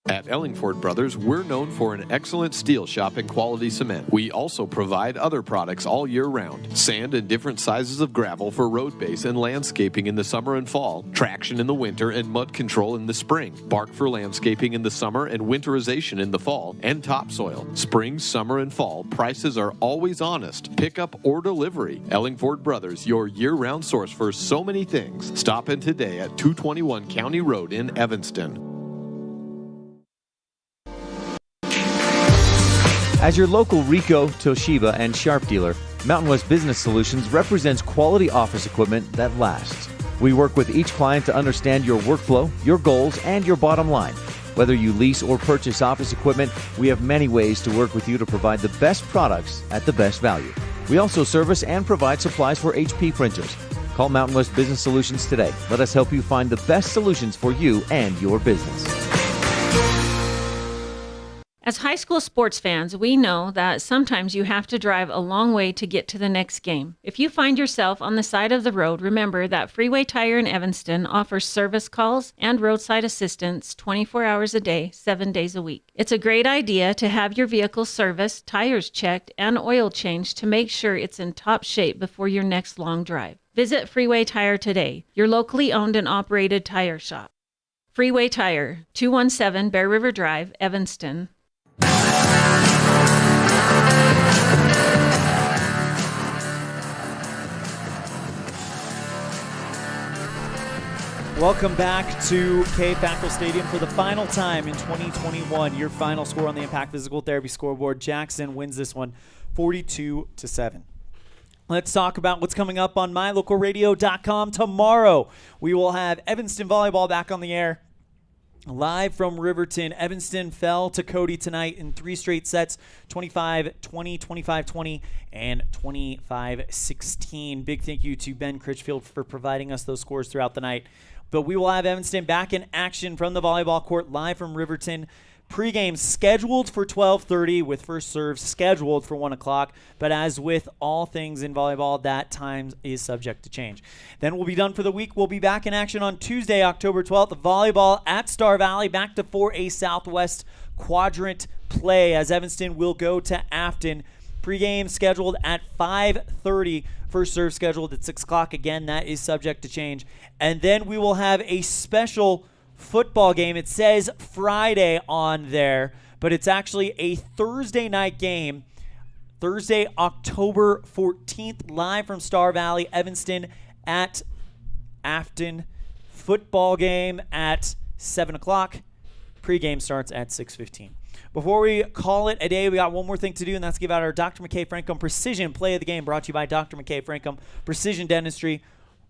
At Ellingford Brothers, we're known for an excellent steel shop and quality cement. We also provide other products all year round. Sand and different sizes of gravel for road base and landscaping in the summer and fall. Traction in the winter and mud control in the spring. Bark for landscaping in the summer and winterization in the fall. And topsoil. Spring, summer, and fall, prices are always honest. Pickup or delivery. Ellingford Brothers, your year-round source for so many things. Stop in today at 221 County Road in Evanston. As your local Ricoh, Toshiba, and Sharp dealer, Mountain West Business Solutions represents quality office equipment that lasts. We work with each client to understand your workflow, your goals, and your bottom line. Whether you lease or purchase office equipment, we have many ways to work with you to provide the best products at the best value. We also service and provide supplies for HP printers. Call Mountain West Business Solutions today. Let us help you find the best solutions for you and your business. As high school sports fans, we know that sometimes you have to drive a long way to get to the next game. If you find yourself on the side of the road, remember that Freeway Tire in Evanston offers service calls and roadside assistance 24 hours a day, 7 days a week. It's a great idea to have your vehicle serviced, tires checked, and oil changed to make sure it's in top shape before your next long drive. Visit Freeway Tire today, your locally owned and operated tire shop. Freeway Tire, 217 Bear River Drive, Evanston. Welcome back to FACKRELL Stadium for the final time in 2021. Your final score on the Impact Physical Therapy scoreboard. Jackson wins this one 42-7. Let's talk about what's coming up on mylocalradio.com tomorrow. We will have Evanston Volleyball back on the air. Live from Riverton, Evanston fell to Cody tonight in 3 straight sets, 25-20, 25-20, and 25-16. Big thank you to Ben Critchfield for providing us those scores throughout the night. But we will have Evanston back in action from the volleyball court live from Riverton. Pre-game scheduled for 12:30 with first serve scheduled for 1 o'clock. But as with all things in volleyball, that time is subject to change. Then we'll be done for the week. We'll be back in action on Tuesday, October 12th. Volleyball at Star Valley, back to 4A Southwest Quadrant play as Evanston will go to Afton. Pre-game scheduled at 5:30. First serve scheduled at 6 o'clock. Again, that is subject to change. And then we will have a special football game. It says Friday on there, but it's actually a Thursday night game. Thursday, October 14th, live from Star Valley, Evanston at Afton. Football game at 7 o'clock. Pre-game starts at 6:15. Before we call it a day, we got one more thing to do, and that's give out our Dr. McKay Francom Precision Play of the Game, brought to you by Dr. McKay Francom Precision Dentistry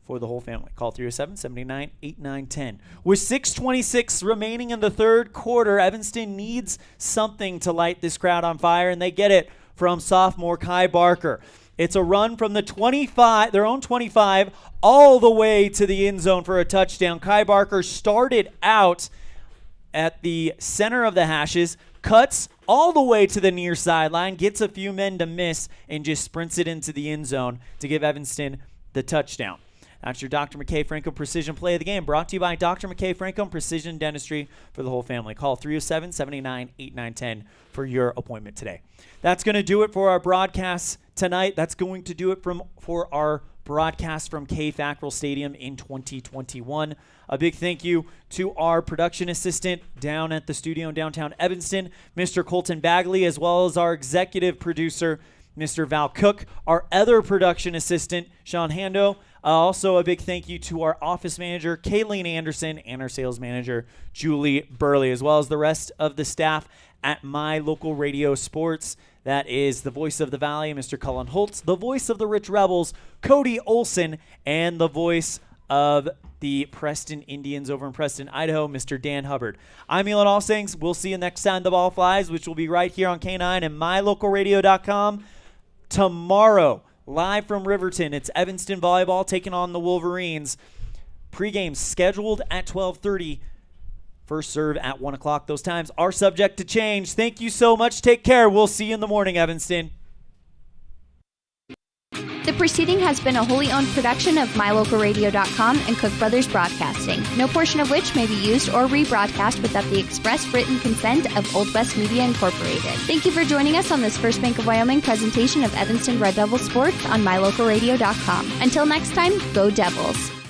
for the whole family. Call 307-79-8910. With 6:26 remaining in the third quarter, Evanston needs something to light this crowd on fire, and they get it from sophomore Kai Barker. It's a run from the 25, their own 25, all the way to the end zone for a touchdown. Kai Barker started out at the center of the hashes, cuts all the way to the near sideline, gets a few men to miss, and just sprints it into the end zone to give Evanston the touchdown. That's your Dr. McKay Francom Precision Play of the Game, brought to you by Dr. McKay Francom Precision Dentistry for the whole family. Call 307-79-8910 for your appointment today. That's going to do it for our broadcast tonight. That's going to do it for our broadcast from FACKRELL Stadium in 2021. A big thank you to our production assistant down at the studio in downtown Evanston, Mr. Colton Bagley, as well as our executive producer, Mr. Val Cook, our other production assistant, Sean Hando. Also, a big thank you to our office manager, Kayleen Anderson, and our sales manager, Julie Burley, as well as the rest of the staff at My Local Radio Sports. That is the voice of the Valley, Mr. Cullen Holtz, the voice of the Rich Rebels, Cody Olson, and the voice of the Preston Indians over in Preston, Idaho, Mr. Dan Hubbard. I'm Elan Allsings. We'll see you next time the ball flies, which will be right here on K9 and mylocalradio.com. Tomorrow, live from Riverton, it's Evanston Volleyball taking on the Wolverines. Pre-game scheduled at 12:30. First serve at 1 o'clock. Those times are subject to change. Thank you so much. Take care. We'll see you in the morning, Evanston. The proceeding has been a wholly owned production of mylocalradio.com and Cook Brothers Broadcasting, no portion of which may be used or rebroadcast without the express written consent of Old West Media Incorporated. Thank you for joining us on this First Bank of Wyoming presentation of Evanston Red Devil Sports on mylocalradio.com. Until next time, go Devils.